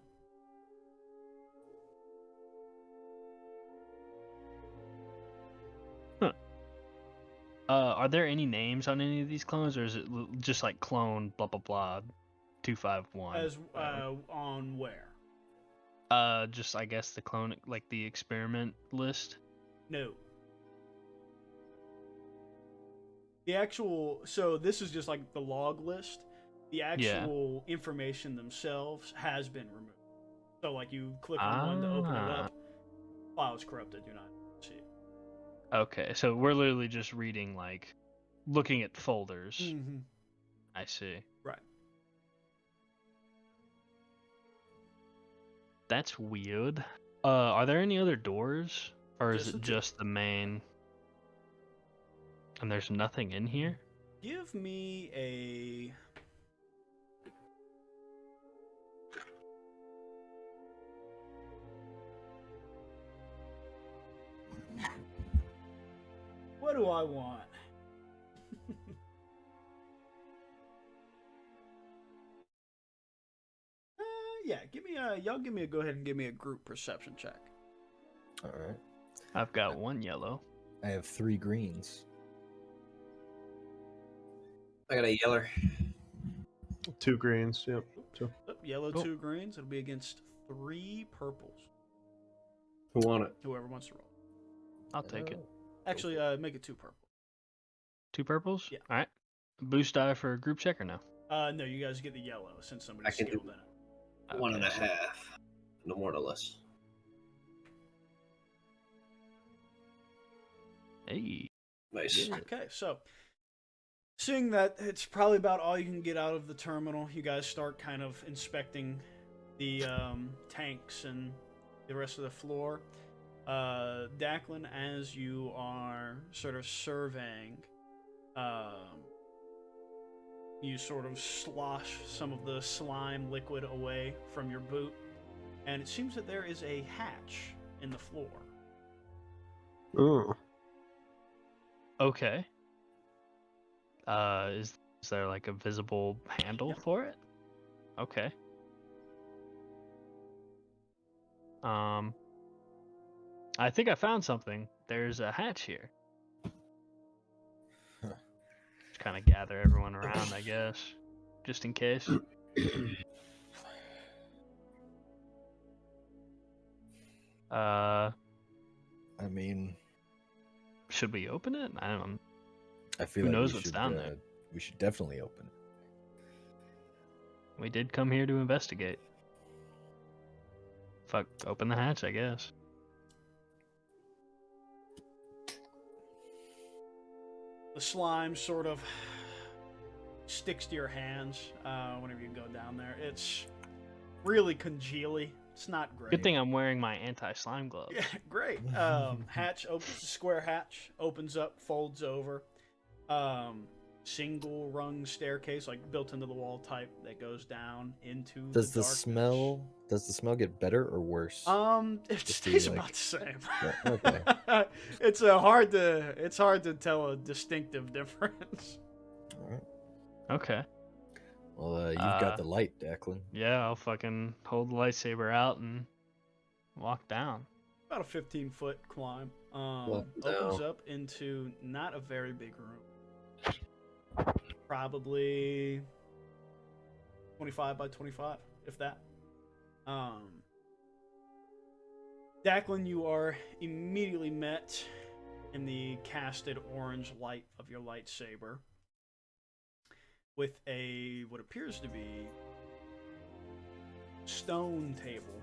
Are there any names on any of these clones, or is it just like clone blah blah blah 251? As on where? Just I guess the clone, like the experiment list. No. The actual, so this is just like the log list. The actual information themselves has been removed. So like you click on one to open it up, file's corrupted, you're not see it. Okay, so we're literally just reading, like, looking at folders. Mm-hmm. I see. Right. That's weird. Are there any other doors, or is Just it the two. just the main? And there's nothing in here? Give me a... What do I want? Yeah, y'all give me a go ahead and give me a group perception check. All right. I've got one yellow. I have 3 greens. I got a yeller. 2 greens. Yep. So Yellow, Cool. 2 greens. It'll be against 3 purples. Who won it? Whoever wants to roll. I'll take it. Actually, make it 2 purple. 2 purples? Yeah. Alright. Boost die for a group check or no? No, you guys get the yellow since somebody I can do skilled in it. 1.5. No more, no less. Hey. Nice. Yeah. Okay, so seeing that it's probably about all you can get out of the terminal, you guys start kind of inspecting the tanks and the rest of the floor. Declan, as you are sort of surveying, you sort of slosh some of the slime liquid away from your boot, and it seems that there is a hatch in the floor. Ooh. Okay. Is there like a visible handle Yeah. for it? Okay. I think I found something. There's a hatch here. Huh. Just kind of gather everyone around, I guess, just in case. I mean, Should we open it? I don't. I feel Who like knows we what's should, down there? we should definitely open it. We did come here to investigate. Fuck, open the hatch, I guess. The slime sort of sticks to your hands whenever you go down there. It's really congealy. It's not great. Good thing I'm wearing my anti-slime gloves. Yeah, great. Hatch opens, square hatch opens up, folds over. Single rung staircase, like built into the wall type, that goes down into Does the the smell get better or worse? It Just stays be, about like- the same. Yeah, okay. It's hard to tell a distinctive difference. All right. Okay. Well, you've got the light, Declan. Yeah, I'll fucking hold the lightsaber out and walk down. About a 15-foot climb. Walk Opens down. up into not a very big room. Probably 25 by 25, if that. Declan, you are immediately met in the casted orange light of your lightsaber with a what appears to be stone table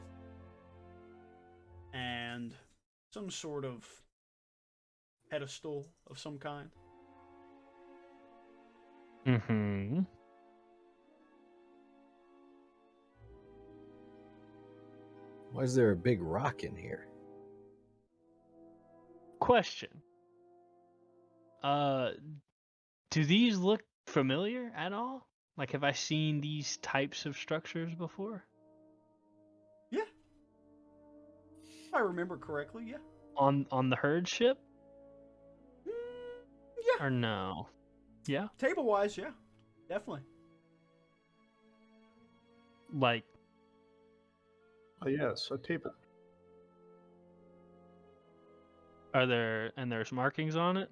and some sort of pedestal of some kind. Mm-hmm. Why is there a big rock in here? Question. Do these look familiar at all? Like, have I seen these types of structures before? Yeah. If I remember correctly, yeah. On the herd ship? Yeah. Or no? Yeah? Table-wise, yeah. Definitely. Like, Oh, yes, a table. there's markings on it,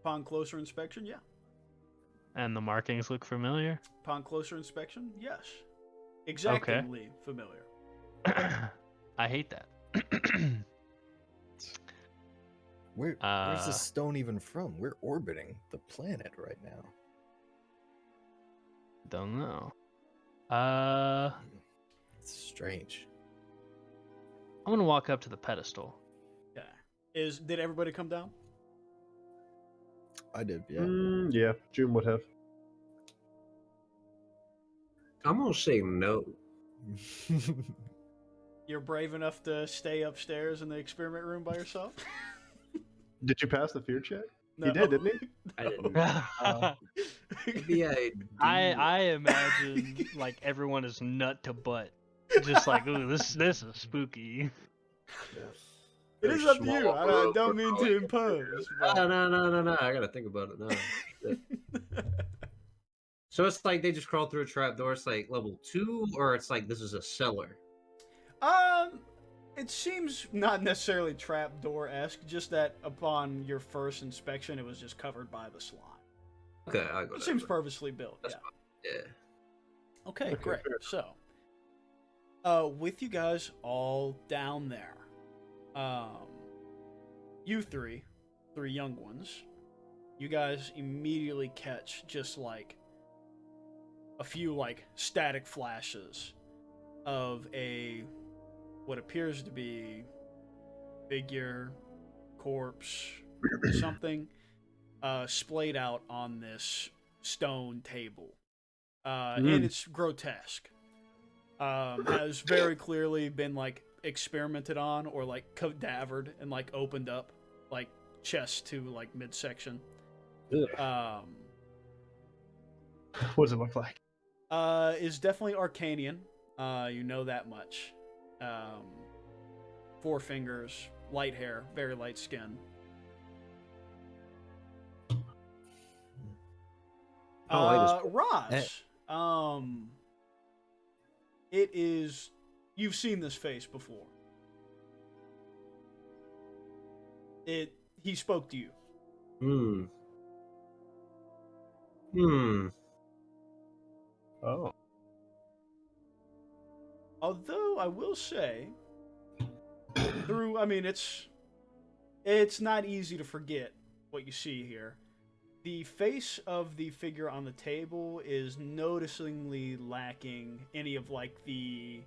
Upon closer inspection, yeah. and the markings look familiar. Upon closer inspection, yes. Exactingly familiar. I hate that. Where's this stone even from? We're orbiting the planet right now. Don't know. It's strange. I'm gonna walk up to the pedestal. Yeah. Did everybody come down? I did, yeah. Yeah, June would have. I'm gonna say no. You're brave enough to stay upstairs in the experiment room by yourself? Did you pass the fear check? No. He did, didn't he? I didn't. I Maybe I. imagine like everyone is nut to butt, just like, ooh, this is spooky. It is up to you. I don't mean to impose. but- No. I gotta think about it now. Shit. So it's like they just crawl through a trapdoor. It's like level 2, or it's like this is a cellar. It seems not necessarily trapdoor-esque, just that upon your first inspection, it was just covered by the slime. Okay, I go. It seems purposely built. That's Yeah. Yeah. Okay, great. fair. So, with you guys all down there, you three young ones, you guys immediately catch just like a few like static flashes of what appears to be figure, corpse, something splayed out on this stone table. And it's grotesque. Has very clearly been like experimented on or like cadavered and like opened up like chest to like midsection. Ugh. What does it look like? Is definitely Arcanian. You know that much. 4 fingers, light hair, very light skin. How light is Roz, it is. You've seen this face before. He spoke to you. Oh. Although I will say, it's not easy to forget what you see here. The face of the figure on the table is noticeably lacking any of like the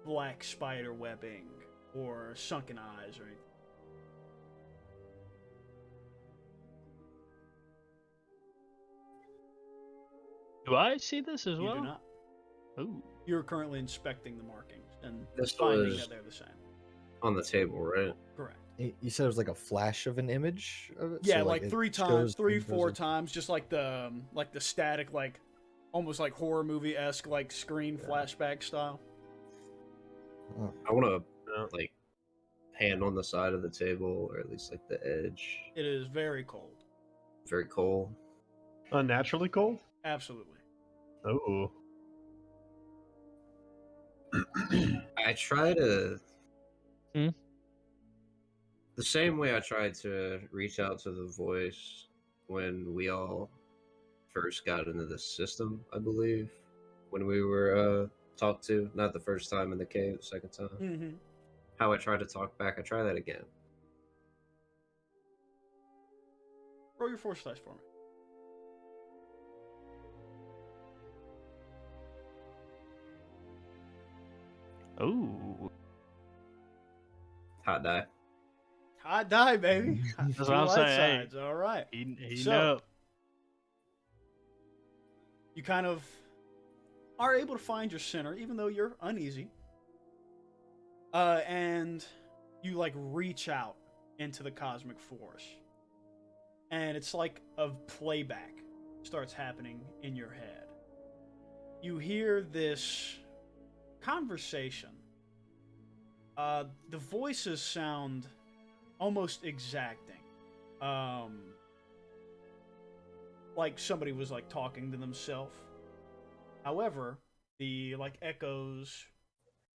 black spider webbing or sunken eyes or anything. Do I see this as You well? do not. Ooh. You're currently inspecting the markings and This finding was- that they're the same. On the table, right? Correct. You said it was like a flash of an image of it? Yeah, So, like it 3 times, shows 3, things 4 as a- times, just like the static, like almost like horror movie-esque, like screen flashback style. Oh. I want to like hand on the side of the table, or at least like the edge. It is very cold. Very cold. Unnaturally cold? Absolutely. Oh. I try to. Hmm? The same way I tried to reach out to the voice when we all first got into the system, I believe. When we were talked to, not the first time in the cave, the second time. Mm-hmm. How I tried to talk back, I try that again. Roll your force dice for me. Ooh. Hot die. Hot die, baby. That's Two what I'm light saying. sides. All right. He So- know. You kind of are able to find your center, even though you're uneasy. And you like reach out into the cosmic force, and it's like a playback starts happening in your head. You hear this conversation. The voices sound almost exacting. Like somebody was like talking to themselves. However, The echoes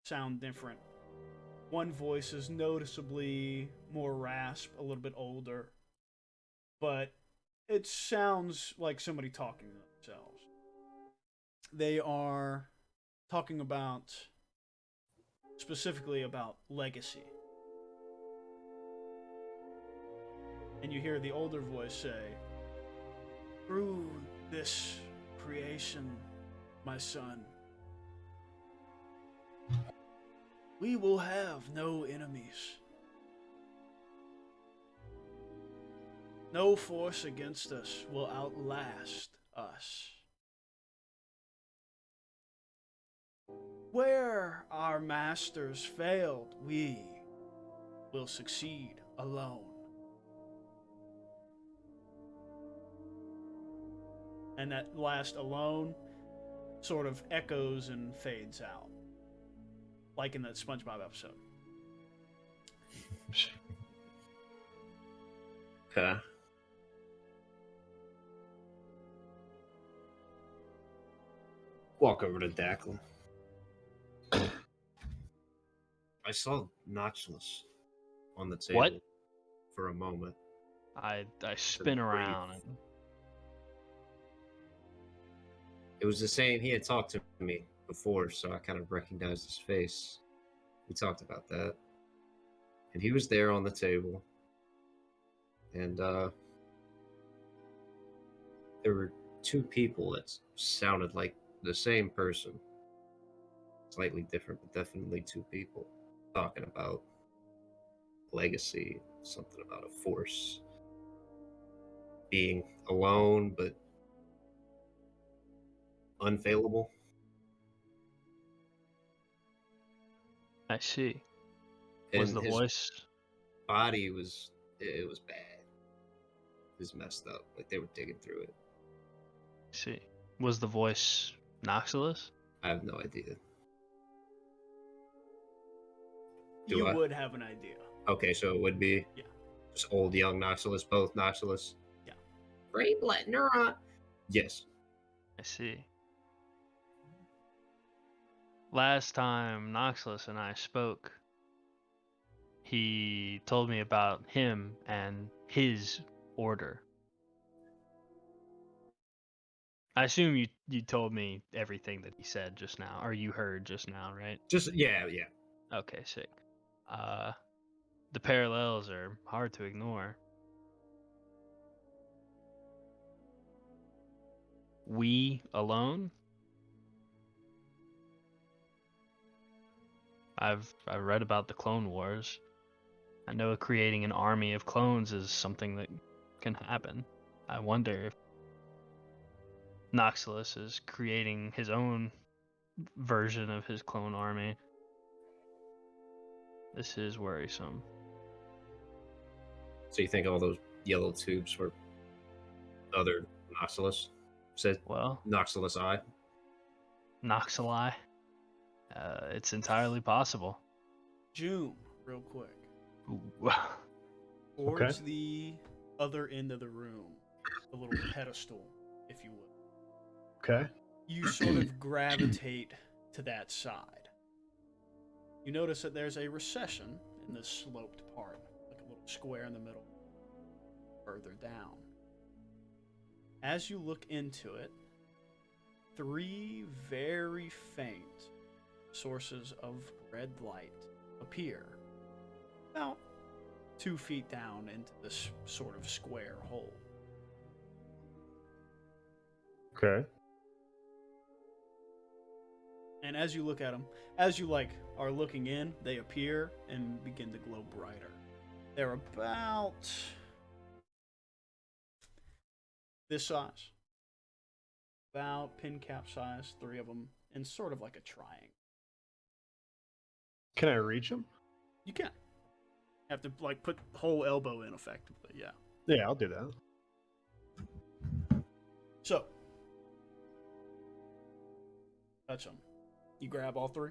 sound different. One voice is noticeably more rasp, a little bit older, but it sounds like somebody talking to themselves. They are talking specifically about legacy. And you hear the older voice say, "Through this creation, my son, we will have no enemies. No force against us will outlast us. Where our masters failed, we will succeed alone." And that last "alone" sort of echoes and fades out, like in that SpongeBob episode. Okay. Walk over to Dackle. I saw Noxalus on the table What? for a moment. I spin around. And... It was the same. He had talked to me before, so I kind of recognized his face. We talked about that. And he was there on the table. And there were two people that sounded like the same person. Slightly different, but definitely two people talking about legacy, something about a force. Being alone, but unfailable. I see. Was And the his voice? body was, it was bad. It was messed up. Like they were digging through it. I see. Was the voice Noxalus? I have no idea. You would have an idea. Okay, so it would be Yeah. just old, young Noxalus, both Noxalus. Yeah. Brain blood neuron. Yes. I see. Last time Noxalus and I spoke, he told me about him and his order. I assume you told me everything that he said just now, or you heard just now, right? Just yeah. Okay, sick. The parallels are hard to ignore. We alone? I've read about the Clone Wars. I know creating an army of clones is something that can happen. I wonder if Noxalus is creating his own version of his clone army. This is worrisome. So you think all those yellow tubes were other Noxalus? Said Well, Noxalus Eye. Noxali. It's entirely possible. June, real quick. Ooh. Towards the other end of the room, the little pedestal, if you would. Okay. You sort of gravitate to that side. You notice that there's a recession in this sloped part, like a little square in the middle, further down. As you look into it, 3 very faint sources of red light appear about 2 feet down into this sort of square hole. Okay. And as you look at them, as you are looking in, they appear and begin to glow brighter. They're about this size, about pin cap size, 3 of them, and sort of like a triangle. Can I reach him? You can. You have to put the whole elbow in effectively, yeah. Yeah, I'll do that. So, touch them. You grab all 3?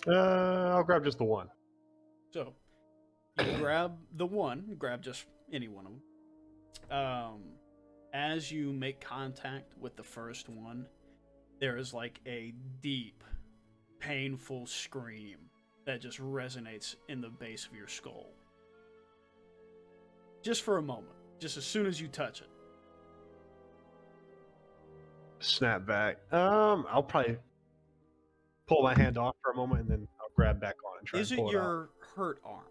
I'll grab just the one. So, you grab the one, grab just any one of them. As you make contact with the first one, there is like a deep, painful scream that just resonates in the base of your skull. Just for a moment. Just as soon as you touch it. Snap back. I'll probably pull my hand off for a moment and then I'll grab back on and try Is and it pull it out. your hurt arm?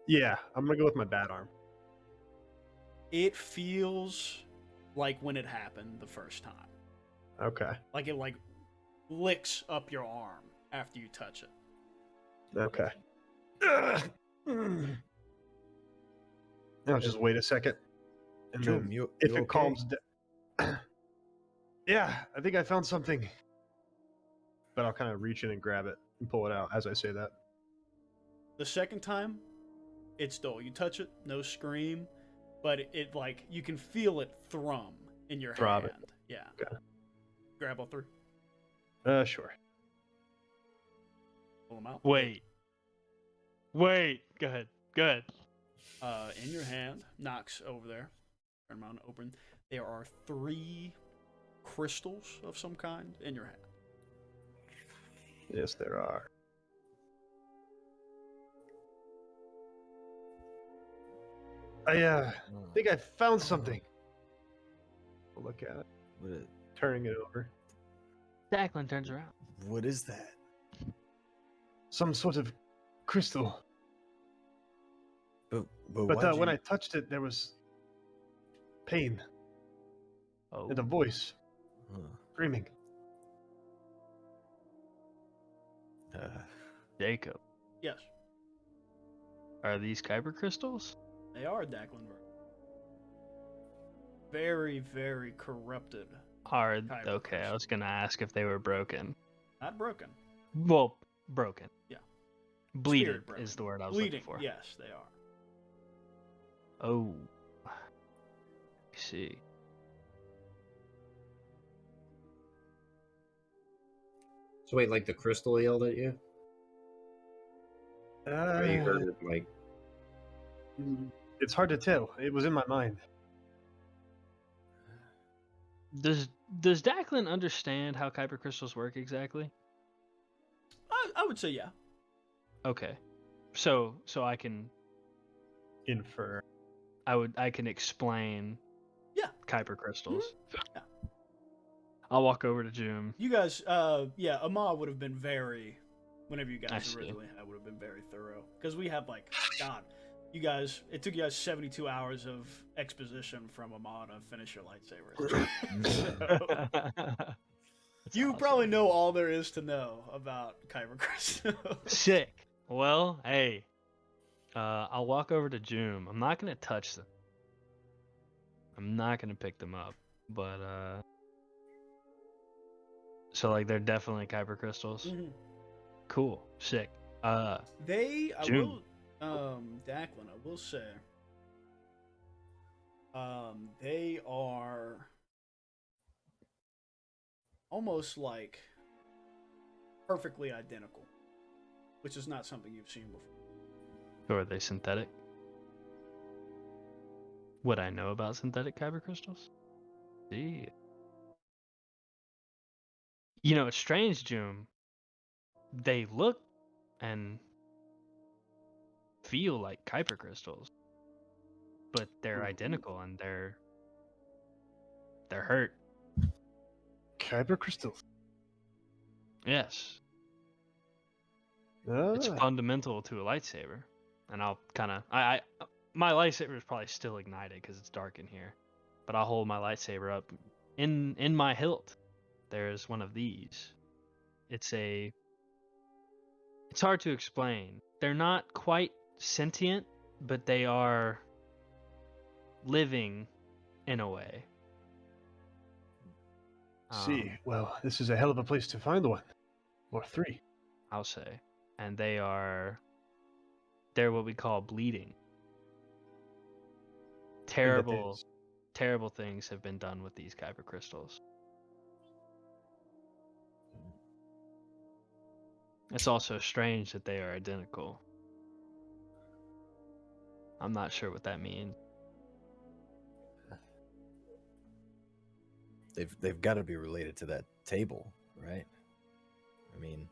Yeah, I'm gonna go with my bad arm. It feels like when it happened the first time. Okay. Like it licks up your arm after you touch it. Okay. Now just wait a second. And Jim, then you if you it okay? calms down. Yeah, I think I found something. But I'll kind of reach in and grab it and pull it out as I say that. The second time, it's dull. You touch it, no scream, but it like you can feel it thrum in your Throb hand. it. Yeah. Okay. Grab all three. Sure. Pull them out. Wait. Go ahead. In your hand, Nox over there. Turn them on, open. There are 3 crystals of some kind in your hand. Yes, there are. I think I found something. I'll look at it, turning it over. Declan turns around. What is that? Some sort of crystal. But But when I touched it, there was pain Oh. and a voice screaming. Jacob. Yes, Are these kyber crystals? they are Dacklenberg. Very, very corrupted. Are Kyber okay. I crystals. was gonna ask if they were broken. Not broken. Well, broken. Yeah. Bleeding Spirit broken. is the word I was Bleeding. looking for. Yes, they are. Oh. I see. So wait, like the crystal yelled at you? Or you heard it like It's hard to tell. It was in my mind. Does Declan understand how kyber crystals work exactly? I would say yeah. Okay. So I can Infer. I can explain Yeah. kyber crystals. Yeah. I'll walk over to Jim. You guys, yeah, Ahmad would have been very, whenever you I guys see. originally had, would have been very thorough. Because we have, like, God, you guys, it took you guys 72 hours of exposition from Ahmad to finish your lightsabers. That's You awesome. probably know all there is to know about Kyber Crystal. Sick. Well, hey, I'll walk over to Jim. I'm not gonna touch them. I'm not gonna pick them up, but so like they're definitely kyber crystals. Mhm. Cool. Sick. They, I June. will, Declan, I will say, they are almost like perfectly identical, which is not something you've seen before. Or are they synthetic? Would I know about synthetic kyber crystals? See. You know, it's strange, June. They look and feel like kyber crystals, but they're identical and they're hurt. Kyber crystals. Yes, it's fundamental to a lightsaber, and I'll kind of my lightsaber is probably still ignited because it's dark in here, but I'll hold my lightsaber up in my hilt. There's one of these. It's hard to explain. They're not quite sentient, but they are living in a way. See, well, this is a hell of a place to find one. Or 3. I'll say. And they're what we call bleeding. Terrible things have been done with these kyber crystals. It's also strange that they are identical. I'm not sure what that means. They've got to be related to that table, right? I mean,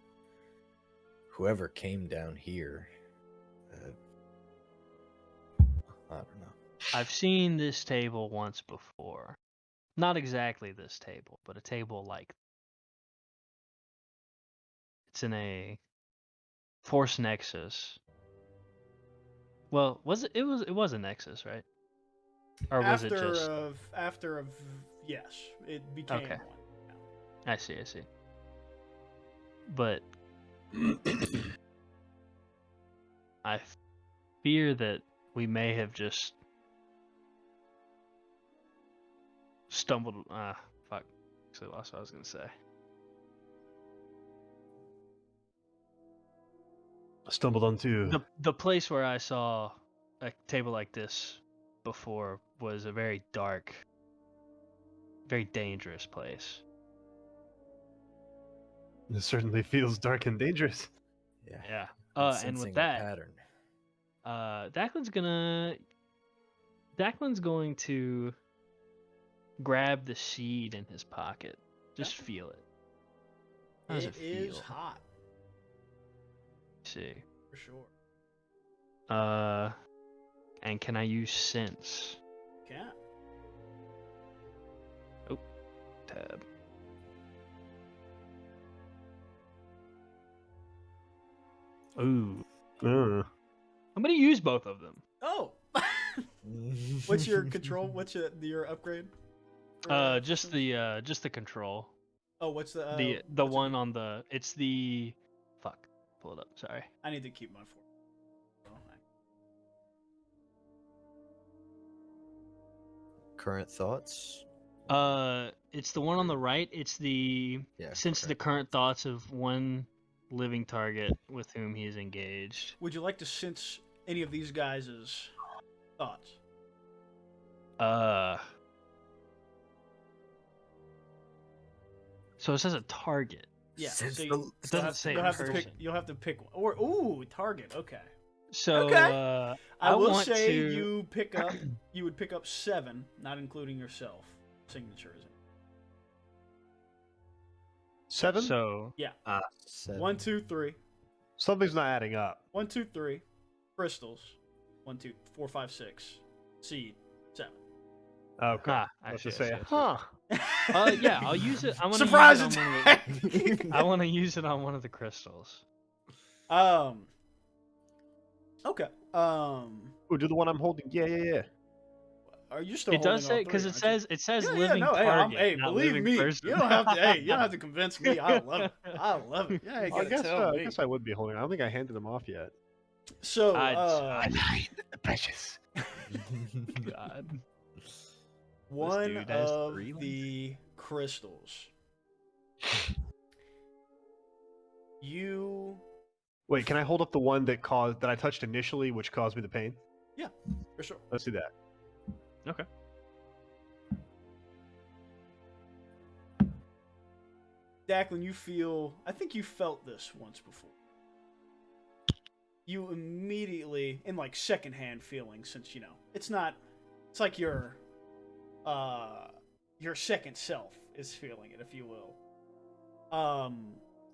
whoever came down here, I don't know. I've seen this table once before. Not exactly this table, but a table like it's in a Force Nexus. Well, was it? It was a Nexus, right? Or was it just? After of yes, it became Okay. one. I see. But I fear that we may have just stumbled. Fuck. Actually, lost what I was gonna say. Stumbled onto. The place where I saw a table like this before was a very dark, very dangerous place. It certainly feels dark and dangerous. Yeah. Yeah. I'm And sensing with a that, pattern. Declan's going to grab the seed in his pocket. Just feel it. How does it is feel? hot Let's see. for sure. And can I use sense? Can't. Tab. Ooh. I'm gonna use both of them. Oh. What's your control? What's your upgrade? Just the control. Oh, what's the The what's it one do? on the it's the fuck. Pull it up. Sorry. I need to keep my 4. Current thoughts? It's the one on the right. It's the Yeah. since okay. the current thoughts of one living target with whom he is engaged. Would you like to sense any of these guys' thoughts? So it says a target. Yeah. Sense So the- It doesn't say you'll a have to pick. person. You'll have to pick one. Or ooh, target. Okay. So Okay. I will want say to... you pick up. You would pick up 7, not including yourself. Signatures. 7? So 7. 1, 2, 3. Something's not adding up. 1, 2, 3. Crystals. 1, 2, 4, 5, 6. Seed. 7. Okay. Ah, I was I to see, I say, see, I see. huh? Yeah, I'll use it. I want to Surprise use it on one of attack! the, I want to use it on one of the crystals. Okay. Oh, do the one I'm holding. Yeah. Are you still It holding does all say 3, because aren't you? it says Yeah, living no, target, hey, not believe living me, person. you don't have to. Hey, you don't have to convince me. I love it. I love it. Yeah, you I gotta tell me. guess I would be holding. I don't think I handed them off yet. So, I'd- The precious. God. one dude has of 3 ones? the crystals. You, Wait, can I hold up the one that I touched initially, which caused me the pain? yeah, for sure. Let's do that. Okay. Declan, you feel. I think you felt this once before. You immediately, in like secondhand feeling, since it's not. It's like your second self is feeling it, if you will.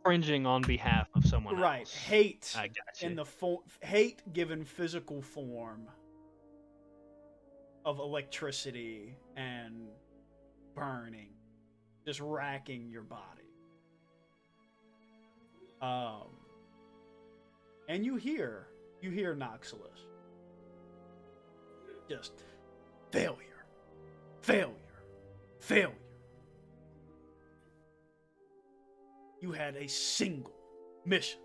Cringing on behalf of someone Right, else. hate I got you. in the hate given physical form of electricity and burning, just racking your body. And you hear Noxalus. Just failure, failure, failure. You had a single mission.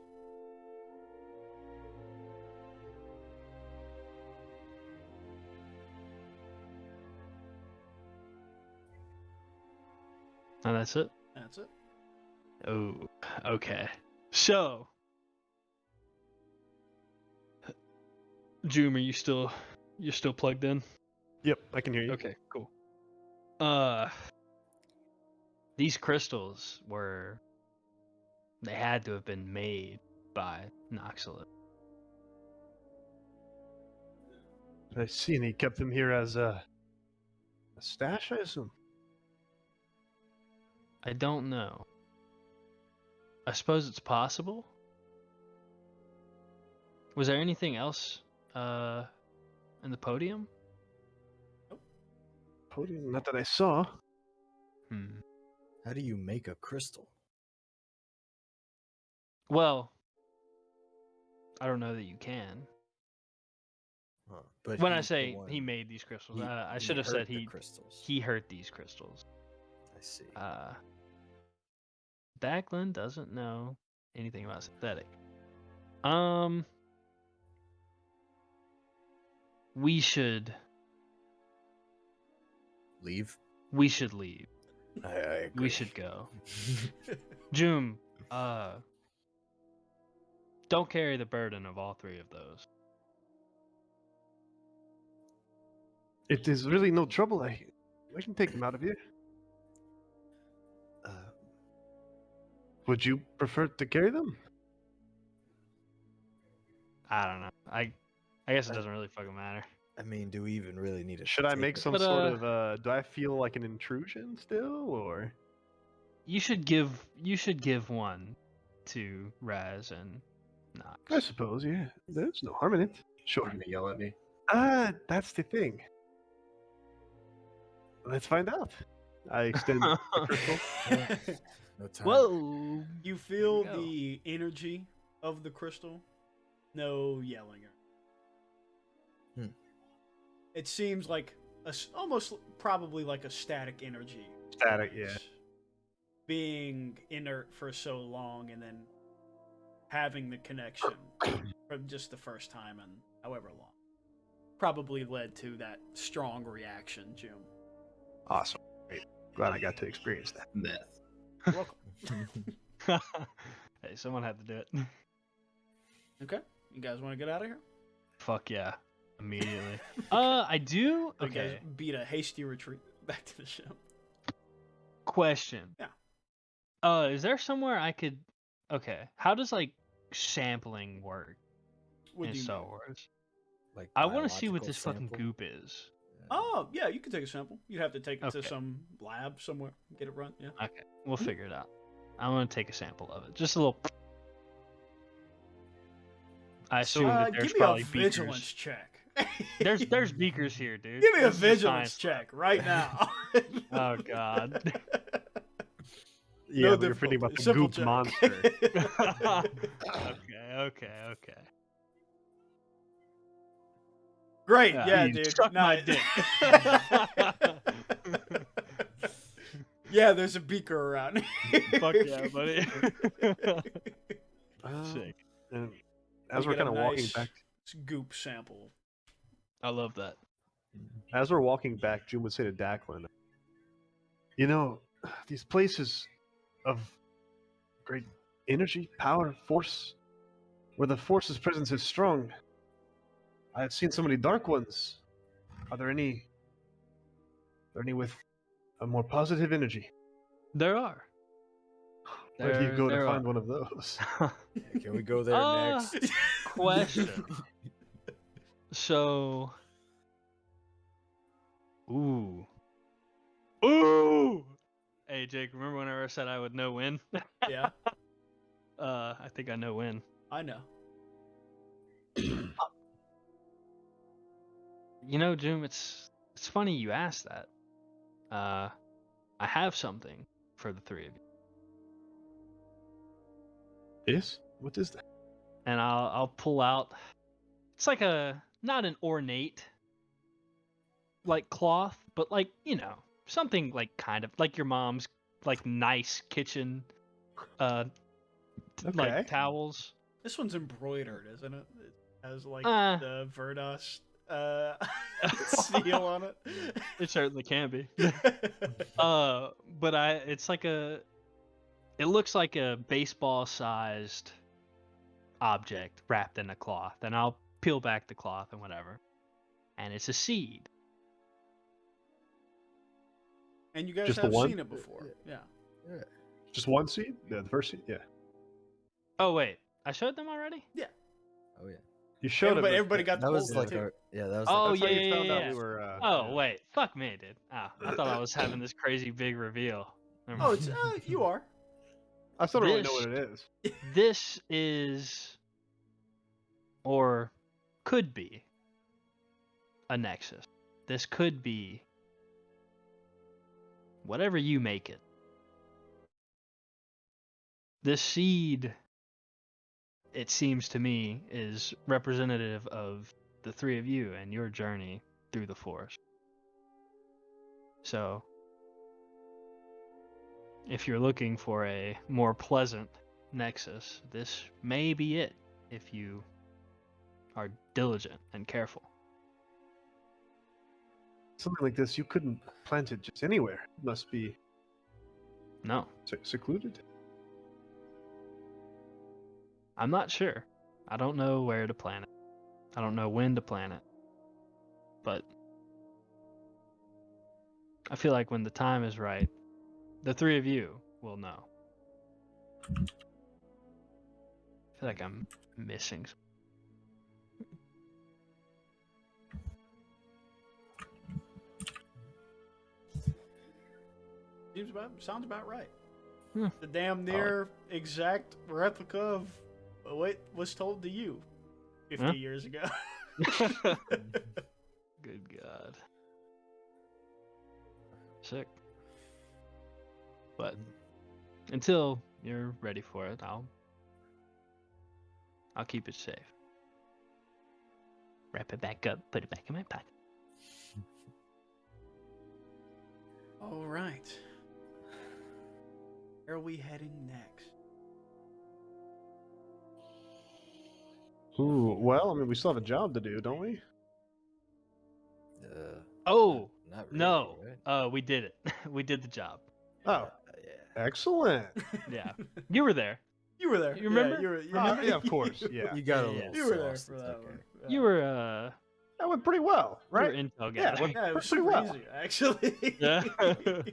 And that's it. That's it. Oh, okay. So, Joom, you're still plugged in? Yep, I can hear you. Okay, cool. These crystals they had to have been made by Noxalus. I see, and he kept them here as a stash, I assume. I don't know. I suppose it's possible. Was there anything else in the podium? Podium, not that I saw. How do you make a crystal? Well, I don't know that you can. Huh. But When I he's the say one- he made these crystals, he- I he should have hurt said the crystals. he hurt these crystals. I see. Declan doesn't know anything about synthetic. We should Leave. leave. I agree. We should go. Joom, don't carry the burden of all three of those. It is really no trouble. I can take them out of here. Would you prefer to carry them? I don't know. I guess it doesn't really fucking matter. I mean, do we even really need to? Should I take make it? some But, sort of? Do I feel like an intrusion still, or? You should give one to Raz and Nox. I suppose, yeah. There's no harm in it. You're Sure. gonna yell at me. That's the thing. Let's find out. I extend the crystal. No time. Whoa! You feel Here we go. the energy of the crystal. No yelling. It seems like almost probably like a static energy. Static, yeah. Being inert for so long and then having the connection from just the first time and however long probably led to that strong reaction, Jim. Awesome. Great. Glad I got to experience that. Meth. You're welcome. Hey, someone had to do it. Okay, you guys want to get out of here? Fuck yeah. Immediately. I do? You guys Okay. beat a hasty retreat back to the ship. Question. Yeah. Is there somewhere I could... Okay. How does, like, sampling work What in do you Star mean? Wars? Like I want to see what biological this fucking sample? goop is. Oh, yeah, you can take a sample. You'd have to take it to Okay. some lab somewhere, get it run, yeah. Okay. We'll figure it out. I want to take a sample of it. Just a little... I assume that there's give me a probably vigilance beakers. check. There's beakers here, dude. Give me a This is a vigilance science check right now. lab. Oh, God. Yeah, No but you're feeling about difficulty. the Simple goop check. monster. Okay. Great, yeah, You dude. suck my Nice. dick. Yeah, there's a beaker around. Fuck yeah, buddy. Sick. And as We we're get a kind of walking nice back, goop sample. I love that. as we're walking back, June would say to Declan, "You know, these places of great energy, power, force, where the force's presence is strong. I've seen so many dark ones. Are there any with a more positive energy? There are. Where do you go to There find are. one of those?" Yeah, can we go there next? Question. So. Ooh. Hey, Jake, remember whenever I said I would know when? Yeah, I think I know when. I know. You know, Jim, it's funny you asked that. I have something for the three of you. Yes. What is that? And I'll pull out. It's like not an ornate like cloth, but like, you know, something like kind of like your mom's like nice kitchen Okay. like towels. This one's embroidered, isn't it? It has like Uh. the Verdos seal on it. It certainly can be. But it's like it looks like a baseball sized object wrapped in a cloth, and I'll peel back the cloth and whatever. And it's a seed. And you guys Just the have one? seen it before. Yeah. Just one seed? Yeah, the first seed. Yeah. Oh wait, I showed them already? Oh yeah. You showed it. Everybody got the That was whole like thing. our that was Oh, like That's how yeah, you found yeah, out yeah. we were. Oh yeah. wait, fuck me, dude. I thought I was having this crazy big reveal. Never Oh, mind. it's you are. I still don't really know what it is. This is, or could be, a nexus. This could be whatever you make it. This seed, it seems to me, is representative of the three of you and your journey through the forest. So, if you're looking for a more pleasant nexus, this may be it if you are diligent and careful. Something like this, you couldn't plant it just anywhere. It must be No, secluded. I'm not sure. I don't know where to plant it. I don't know when to plant it. But I feel like when the time is right, the three of you will know. I feel like I'm missing something. Sounds about right. Hmm. The damn near exact replica of what was told to you 50 years ago. Good God. Sick. But until you're ready for it, I'll keep it safe. Wrap it back up, put it back in my pocket. All right. Where are we heading next? Ooh, well, I mean, we still have a job to do, don't we? Oh, Not really, no. right? We did it. We did the job. Oh, Yeah. excellent. Yeah. You were there. You were there. You remember? Yeah, you remember? Yeah, of course. Yeah, You got a Yeah, little You were there sauce, for it's that okay. one. You were that went pretty well, right? You were intel Yeah, guy. Yeah, it was pretty super well. easy, actually. Yeah.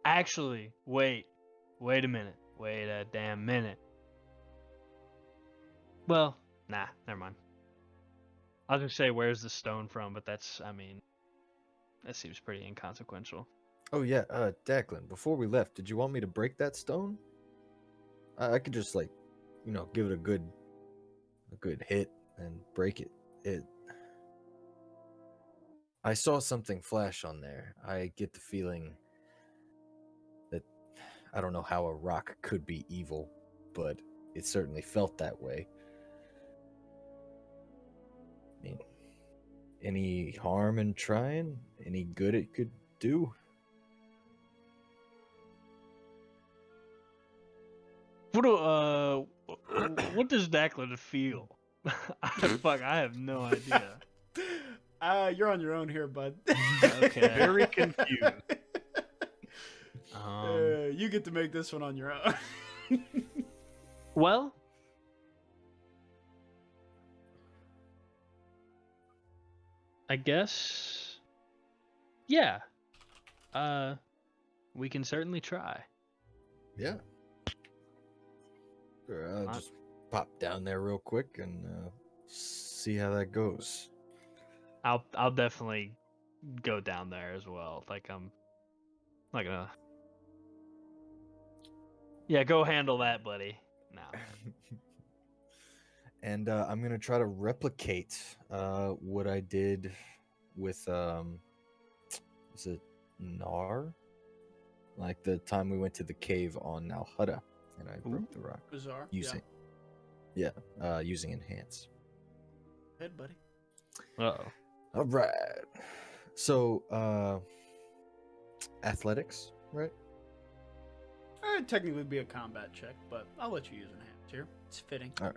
Actually, wait a minute. Wait a damn minute. Well, nah, never mind. I was gonna say, where's the stone from? But that's, I mean, that seems pretty inconsequential. Oh yeah, Declan, before we left, did you want me to break that stone? I could just like, give it a good hit and break it. I saw something flash on there. I get the feeling that I don't know how a rock could be evil, but it certainly felt that way. I mean, any harm in trying? Any good it could do? What does Declan feel? Fuck, I have no idea. You're on your own here, bud. Okay. Very confused. You get to make this one on your own. Well, I guess, yeah. We can certainly try. Yeah. Sure, I'll just pop down there real quick and see how that goes. I'll definitely go down there as well. Like, I'm not gonna. Yeah, go handle that, buddy. Now. And I'm gonna try to replicate what I did with was it Nar? Like the time we went to the cave on Nalhutta and I broke the rock Bizarre. using using enhance. Head, buddy. Uh-oh. All right. So athletics, right? It'd technically be a combat check, but I'll let you use enhance here. It's fitting. All right.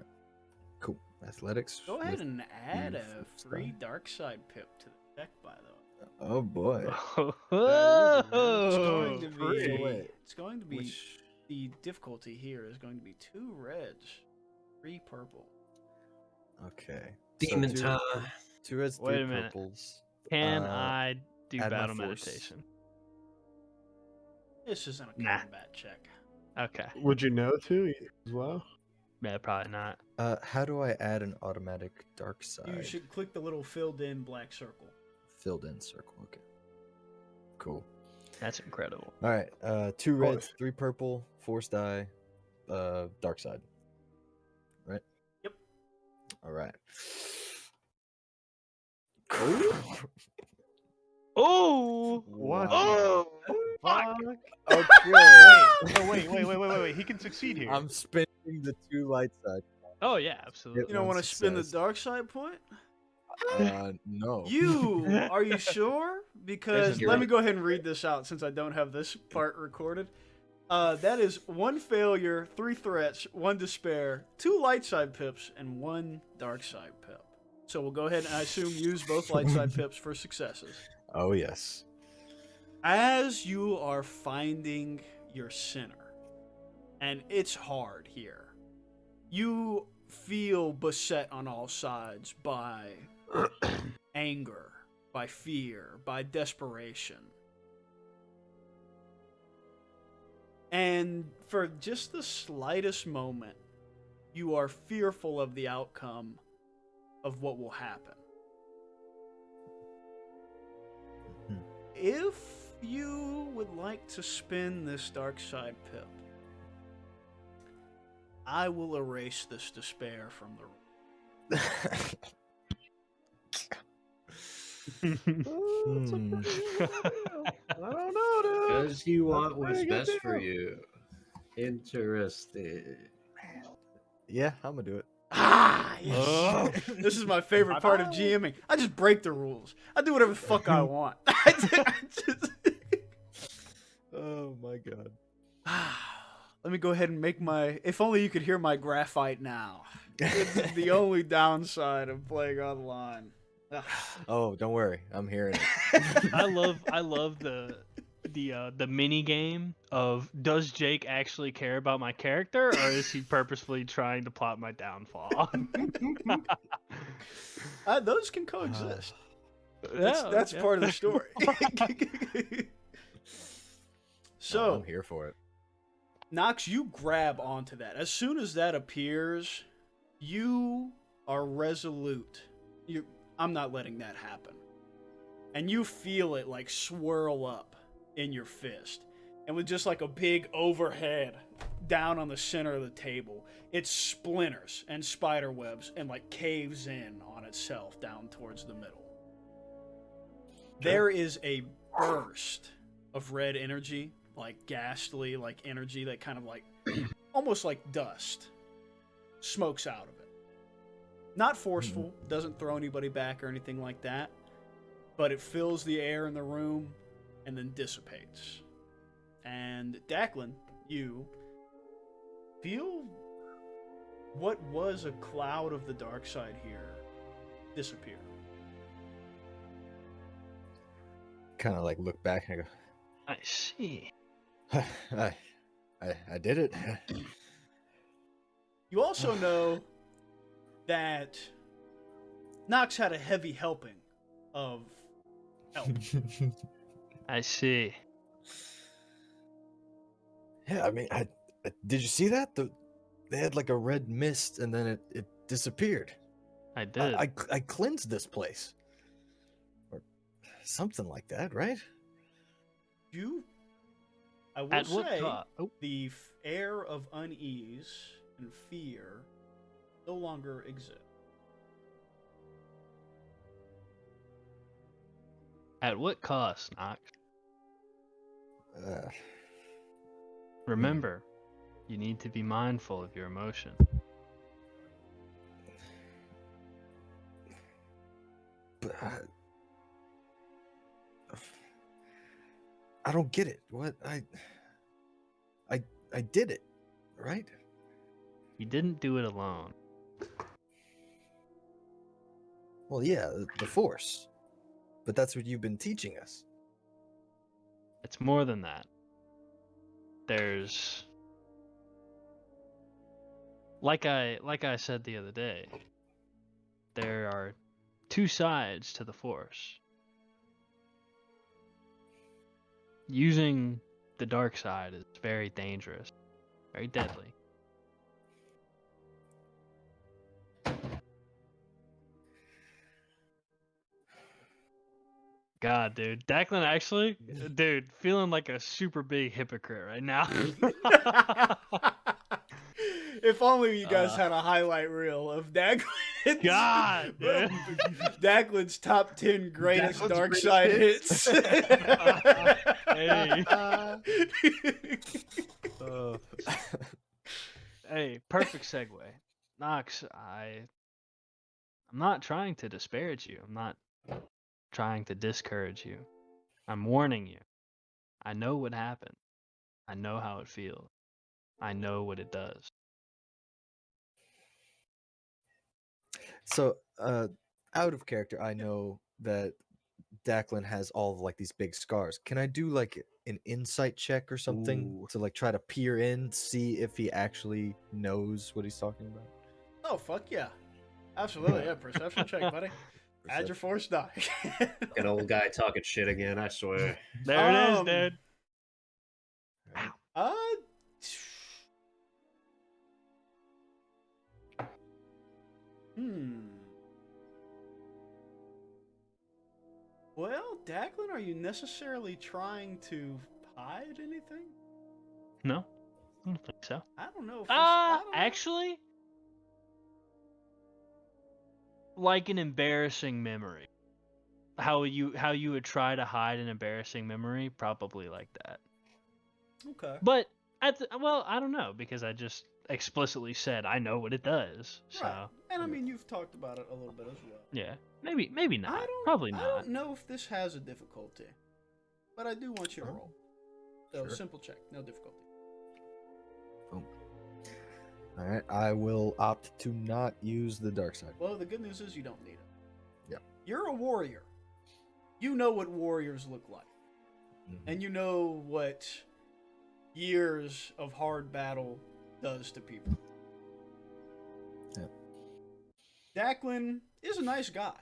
Cool. Athletics. Go ahead with and add the a first free time. dark side pip to the deck, by the way. Oh boy. It's going to be Which- the difficulty here is going to be 2 reds, 3 purple. Okay. Demon two, time. 2 reds, Wait 3 a minute. purples. Can Uh, I do add my battle force. meditation? This isn't a Nah. combat check. Okay. Would you know to as well? Yeah, probably not. How do I add an automatic dark side? You should click the little filled in black circle. filled in circle. Okay. Cool. That's incredible. All right. 2 reds, 3 purple, force die, dark side. Right? Yep. All right. Oh! What? Oh! Fuck! Okay. Wait. He can succeed here. I'm spinning the 2 light side. Oh yeah, absolutely. You don't One want to spin the success. dark side point? No. Are you sure? Because There's let a- me go ahead and read this out since I don't have this part recorded. That is 1 failure, 3 threats, 1 despair, 2 light side pips, and 1 dark side pip. So we'll go ahead and I assume use both light side pips for successes. Oh yes. As you are finding your center, and it's hard here, you feel beset on all sides by anger, by fear, by desperation. And for just the slightest moment, you are fearful of the outcome of what will happen. Mhm. If you would like to spin this dark side pip, I will erase this despair from the room. Hmm. I don't know, dude. Because you want That's what's pretty best good for deal. you. Interesting. Yeah, I'm gonna do it. Yes. This is my favorite part of GMing. I just break the rules. I do whatever the fuck I want. Oh my god. Let me go ahead and make my. If only you could hear my graphite now. It's the only downside of playing online. Oh, don't worry. I'm hearing it. I love the mini game of, does Jake actually care about my character, or is he purposefully trying to plot my downfall? Those can coexist. Yeah, That's yeah. part of the story. So I'm here for it. Nox, you grab onto that. As soon as that appears, you are resolute. I'm not letting that happen. And you feel it like swirl up in your fist. And with just like a big overhead down on the center of the table, it splinters and spider webs and like caves in on itself down towards the middle. There is a burst of red energy, like ghastly, like energy that kind of like, almost like dust, smokes out of it. Not forceful, doesn't throw anybody back or anything like that, but it fills the air in the room and then dissipates. And Declan, you feel what was a cloud of the dark side here disappear. Kind of like look back and I see. I go, I did it. You also know that Nox had a heavy helping of help. I see. Yeah, I mean, I did you see that? They had like a red mist and then it disappeared. I did. I cleansed this place. Or something like that, right? I will At what say, cost? Oh, the air of unease and fear no longer exists. at what cost, Nox? Uh, Remember, you need to be mindful of your emotion. but I don't get it. What I did it, right? You didn't do it alone. Well, yeah, the Force. But that's what you've been teaching us. It's more than that. There's, like I said the other day, there are 2 sides to the Force. Using the dark side is very dangerous, very deadly. God, dude. Declan actually, dude, feeling like a super big hypocrite right now. If only you guys had a highlight reel of Declan's. God, dude. Declan's top 10 greatest Declan's dark greatest side hits. hits. Hey. Hey, perfect segue. Nox, I'm not trying to disparage you. I'm not trying to discourage you. I'm warning you. I know what happened. I know how it feels. I know what it does. So, out of character, I know that Declan has all of like these big scars. Can I do like an insight check or something Ooh. to like try to peer in, see if he actually knows what he's talking about? Oh, fuck yeah. Absolutely, yeah. Perception check, buddy. Add your force die. An old guy talking shit again, I swear. There it is, dude. Uh, Well, Declan, are you necessarily trying to hide anything? No, I don't think so. I don't know. If I don't know. Actually, like an embarrassing memory. How you would try to hide an embarrassing memory, probably like that. Okay. But I don't know because I just explicitly said I know what it does. So Right. And I mean, you've talked about it a little bit as well. yeah, maybe not. Probably not. I don't know if this has a difficulty, but I do want you to roll. So Sure. simple check, no difficulty. Boom. All right, I will opt to not use the dark side. Well, the good news is you don't need it. Yep. You're a warrior. You know what warriors look like, and you know what years of hard battle does to people. Yep. Declan is a nice guy.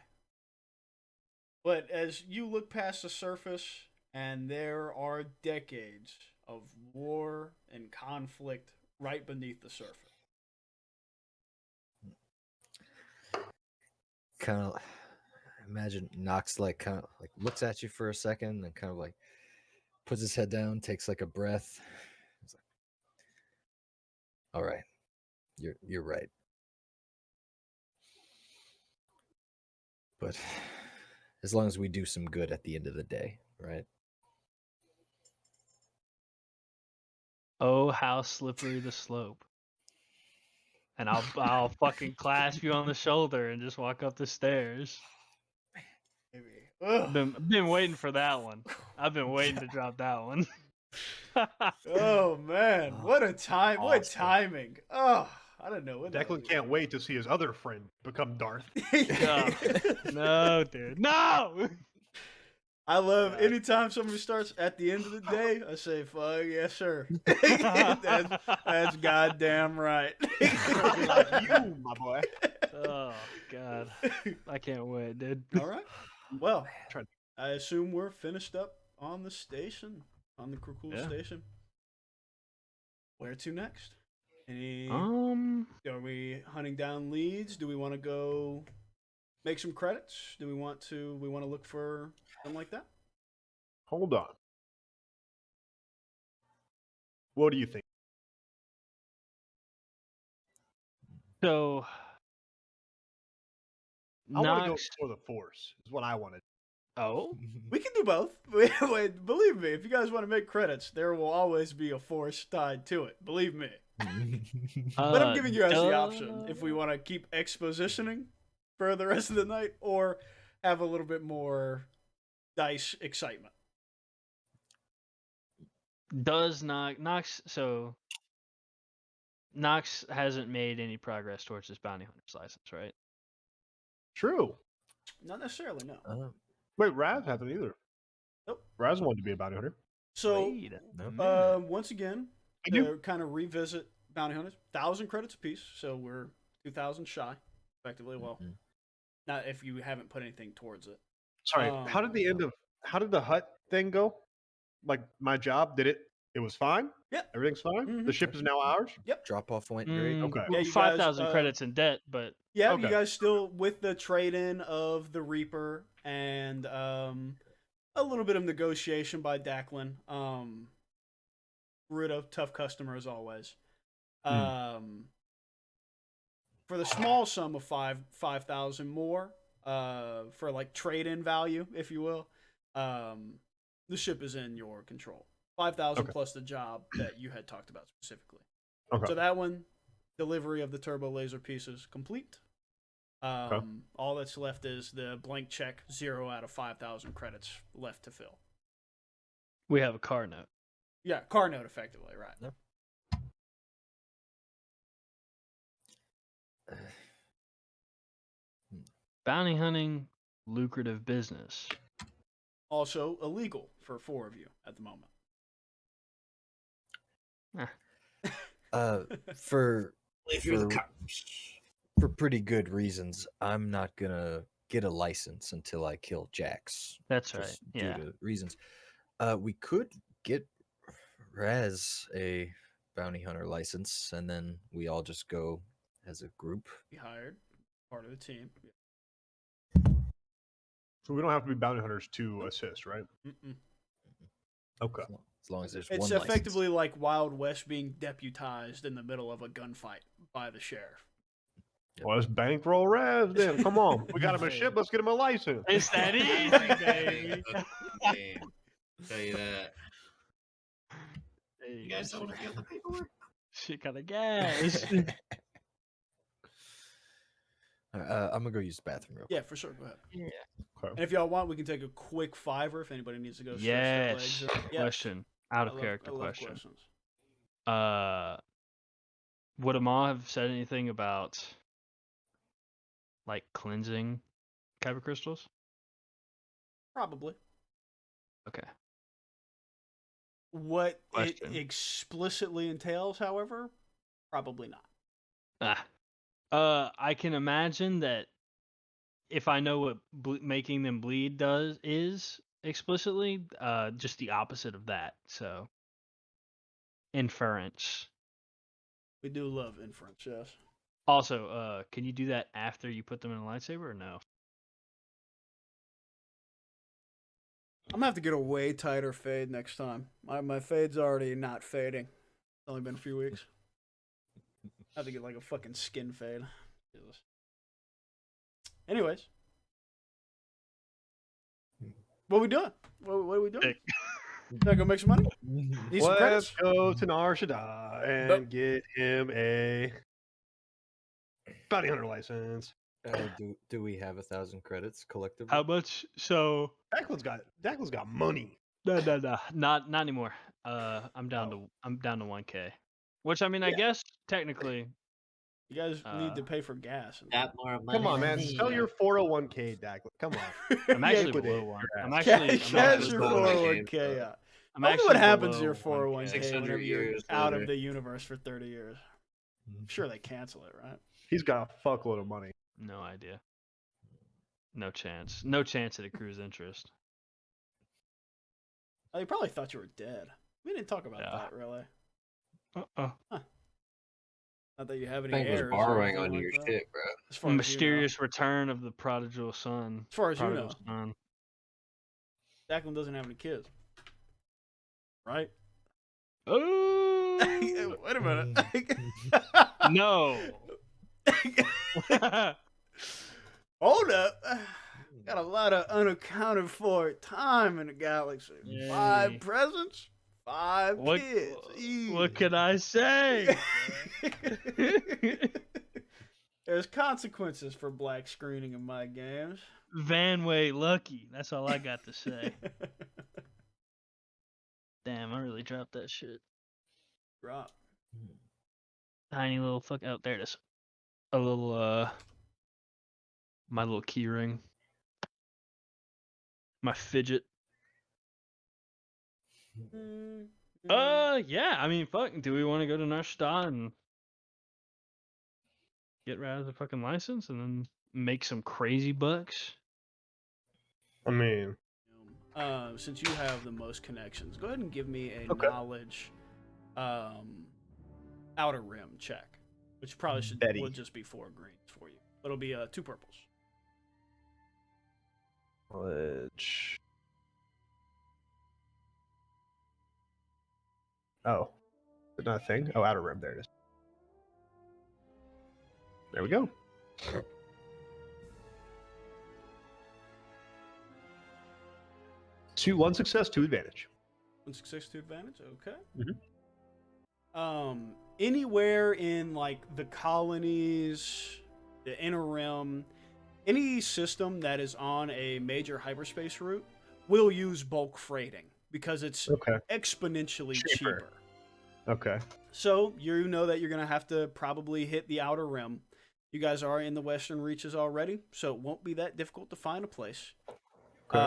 But as you look past the surface, and there are decades of war and conflict right beneath the surface. Kind of imagine Nox like kind of like looks at you for a second and kind of like puts his head down, takes like a breath. He's like, all right, you're right. But as long as we do some good at the end of the day, right? Oh, how slippery the slope. And I'll fucking clasp you on the shoulder and just walk up the stairs. Been waiting for that one. I've been waiting to drop that one. Oh man, what a time! What Awesome. timing! Oh, I don't know what. Declan can't wait to see his other friend become Darth. No, dude, no. I love anytime somebody starts at the end of the day. I say, "Fuck yes, sir." that's goddamn right. Like you, my boy. Oh god, I can't wait, dude. All right. Well, I assume we're finished up on the station, on the Crakull station. Where to next? Are we hunting down leads? Do we want to go make some credits? Do we want to look for something like that? Hold on. What do you think? So, I want to go Nox. for the Force. Is what I wanted. Oh, We can do both. Wait, believe me, if you guys want to make credits, there will always be a force tied to it. Believe me. But I'm giving you guys the option if we want to keep expositioning for the rest of the night or have a little bit more dice excitement. Does Nox? So, Nox hasn't made any progress towards his bounty hunter's license, right? True. Not necessarily, no. Wait, Raz hasn't either. Nope. Raz wanted to be a bounty hunter. So, Wait a minute. once again, I do. to kind of revisit bounty hunters, 1,000 credits apiece, so we're 2,000 shy, effectively. Well, not if you haven't put anything towards it. Sorry. How did the hut thing go? Like my job, did it? It was fine. Yeah. Everything's fine. Mhm. The ship is now ours. Drop off went great. Okay. Yeah, you 5,000 guys, credits in debt, but Yeah, Okay. you guys still with the trade-in of the Reaper and a little bit of negotiation by Declan. Rudo, tough customer as always. For the small sum of 5,000 more, for like trade-in value, if you will, the ship is in your control. 5,000 plus the job that you had talked about specifically. Okay. So that one, delivery of the turbo laser pieces complete. All that's left is the blank check, 0 out of 5,000 credits left to fill. We have a car note. Yeah, car note effectively, right. Yep. Bounty hunting, lucrative business. Also illegal for 4 of you at the moment. For If you're the cop. for pretty good reasons, I'm not gonna get a license until I kill Jax. That's right. just Yeah. Due to reasons. We could get Raz a bounty hunter license, and then we all just go as a group. Be hired, part of the team. So we don't have to be bounty hunters to assist, right? Mm-mm. Okay. As long as there's It's one effectively like Wild West being deputized in the middle of a gunfight by the sheriff. Well, let's bankroll Raz then. Come on. We got him a ship. Let's get him a license. It's that easy, baby. Man, tell you that. Hey, You guys don't want to get the paperwork? shit kind of gas. I'm gonna go use the bathroom real quick. Yeah, for sure. Go ahead. Yeah. Okay. And if y'all want, we can take a quick $5 if anybody needs to go. stretch their Yes. legs or- Yes. Question. Out I of love- character I love question. questions. Would Amal have said anything about like cleansing kyber crystals? Probably. Okay. What Question. it explicitly entails, however, probably not. I can imagine that if I know what making them bleed is explicitly, just the opposite of that. So inference. We do love inference, yes. Also, can you do that after you put them in a lightsaber or no? I'm gonna have to get a way tighter fade next time. My fade's already not fading. It's only been a few weeks. I have to get like a fucking skin fade. Jesus. Anyways. What we doing? What are we doing? Hey. Gonna go make some money? Need some Let's credits? go to Nar Shaddaa and get him a bounty hunter license. Do we have 1,000 credits collectively? How much? So Declan's got money. no, not anymore. I'm down to 1K. Which I mean, I guess technically, You guys need to pay for gas. Got more money. Come on, than man. me. Sell your 401k, Declan. Come on. I'm actually Liquidate below your one. ass. I'm actually Cash your below 401k out. I'm I wonder actually what happens to your below 1K. 401k 600 whenever you're years out later. of the universe for 30 years. I'm sure they cancel it, right? He's got a fuckload of money. No idea. No chance. No chance it accrues interest. Oh, they probably thought you were dead. We didn't talk about Yeah. that, really. Not that you have any Bank was heirs or borrowing anything on like your that. shit, bro. As far as Mysterious return of the prodigal son. As far as you Prodigal know, son. Declan doesn't have any kids, right? Oh Wait a minute. no! Hold up. Got a lot of unaccounted for time in the galaxy. Yay. 5 presents, 5 What- kids. What can I say? There's consequences for black screening in my games. Vanway lucky. That's all I got to say. Damn, I really dropped that shit. Drop. Tiny little fuck out there. This a little my little key ring. My fidget. Yeah, I mean fuck, do we want to go to Nashta and get rid of the fucking license and then make some crazy bucks? I mean, Since you have the most connections, go ahead and give me a Okay. knowledge outer rim check, which probably Betty. would just be 4 greens for you. But it'll be 2 purples. which Oh, is it not a thing? Oh, outer rim. There it is. There we go. One success, 2 advantage. 1 success, 2 advantage. Okay. Mhm. Anywhere in like the colonies, the inner rim, any system that is on a major hyperspace route will use bulk freighting because it's Okay. exponentially Cheaper. cheaper. Okay. So you know that you're going to have to probably hit the outer rim. You guys are in the western reaches already, so it won't be that difficult to find a place. Okay.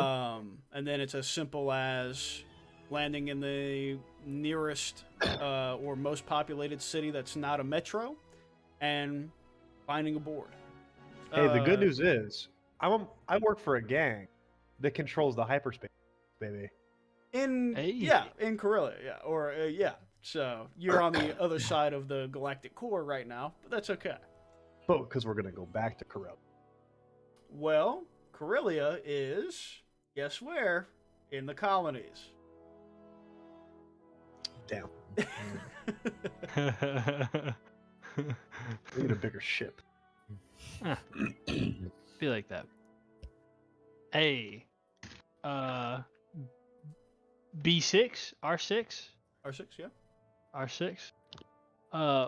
And then it's as simple as landing in the nearest or most populated city that's not a metro and finding a board. Hey, the good news is I work for a gang that controls the hyperspace, baby. in Corellia, yeah. So you're on the other side of the galactic core right now, but that's okay. But because we're gonna go back to Corel. Well, Corellia is, guess where? In the colonies. Damn. We need a bigger ship. Be like that. Hey, B6, R6, R6, yeah. R6.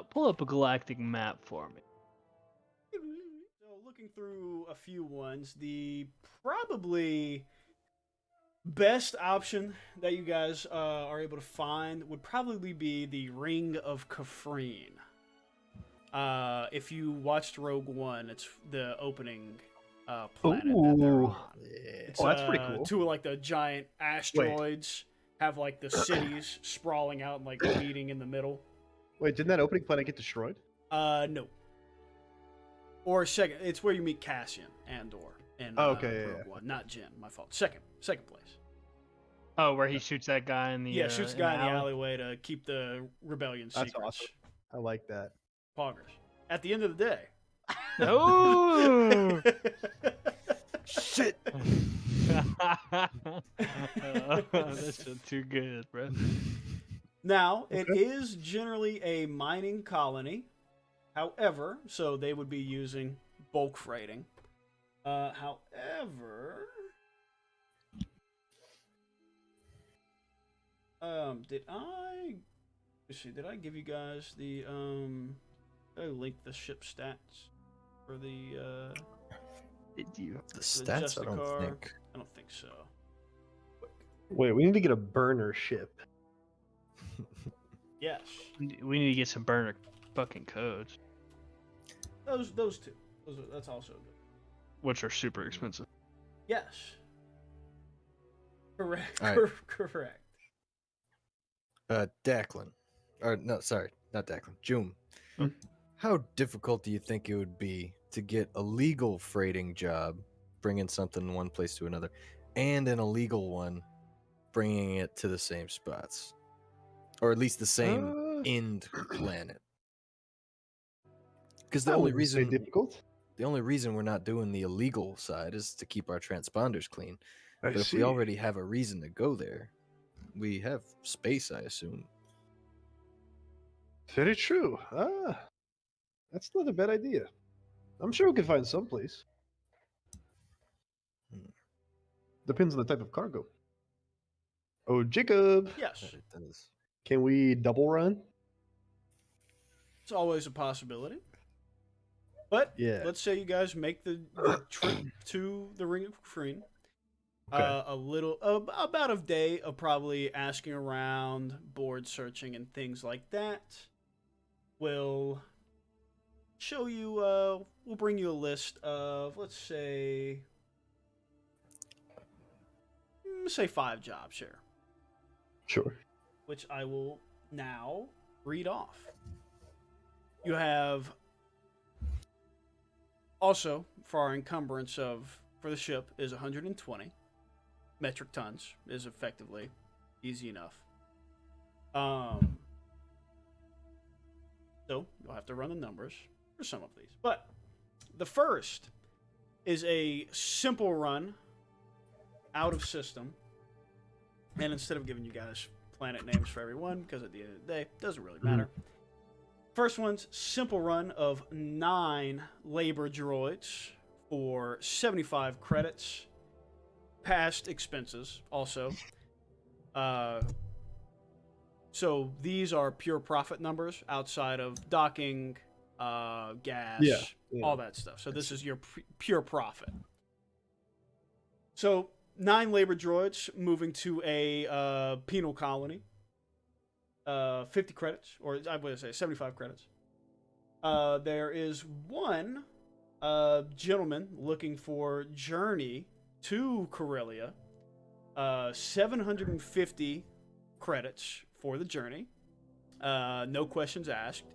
Pull up a galactic map for me. So looking through a few ones, the probably best option that you guys are able to find would probably be the Ring of Kafrene. If you watched Rogue One, it's the opening planet that they're Ooh. on. It's, Oh, that's pretty cool. Two like the giant asteroids have like the cities sprawling out and like meeting in the middle. Wait, didn't that opening planet get destroyed? No. Or second, it's where you meet Cassian Andor in Okay, Rogue yeah. One, not Jin. My fault. Second place. Oh, where he shoots that guy in the Yeah, shoots the guy in the alley? alleyway to keep the rebellion That's secrets. awesome. I like that. Poggers. At the end of the day. Oh! Shit. That's just too good, bro. Now, it is generally a mining colony. However, so they would be using bulk freighting. However, did I give you guys the did I link the ship stats for the Did you? The stats, I don't Justicar? think. I don't think so. Wait, we need to get a burner ship. Yes, We need to get some burner fucking codes, those two. That's also good. which are super expensive. Yes. Correct. All right. Correct. Declan. Or, no, sorry, not Declan. Jum. Hmm? How difficult do you think it would be to get a legal freighting job, bringing something one place to another, and an illegal one, bringing it to the same spots? Or at least the same end planet? Because the I only wouldn't say reason difficult. we're not doing the illegal side is to keep our transponders clean. I But if see. we already have a reason to go there, we have space, I assume. Very true. That's not a bad idea. I'm sure we can find some place. Depends on the type of cargo. Oh, Jacob, Yes. It does. can we double run? It's always a possibility. But Yeah. let's say you guys make the trip to the Ring of Kafrene. Okay. About a day of probably asking around, board searching, and things like that. We'll show you. We'll bring you a list of, let's say 5 jobs here, Sure. which I will now read off. You have also, for our encumbrance for the ship is 120 metric tons, is effectively easy enough. So you'll have to run the numbers for some of these. But the first is a simple run out of system. And instead of giving you guys planet names for everyone because at the end of the day, it doesn't really matter. First one's simple run of 9 labor droids for 75 credits. Past expenses also. So these are pure profit numbers outside of docking, gas, all that stuff. So this is your pure profit. So 9 labor droids moving to a penal colony. 50 credits, or I would say 75 credits. There is one gentleman looking for journey to Corellia. 750 credits for the journey. No questions asked.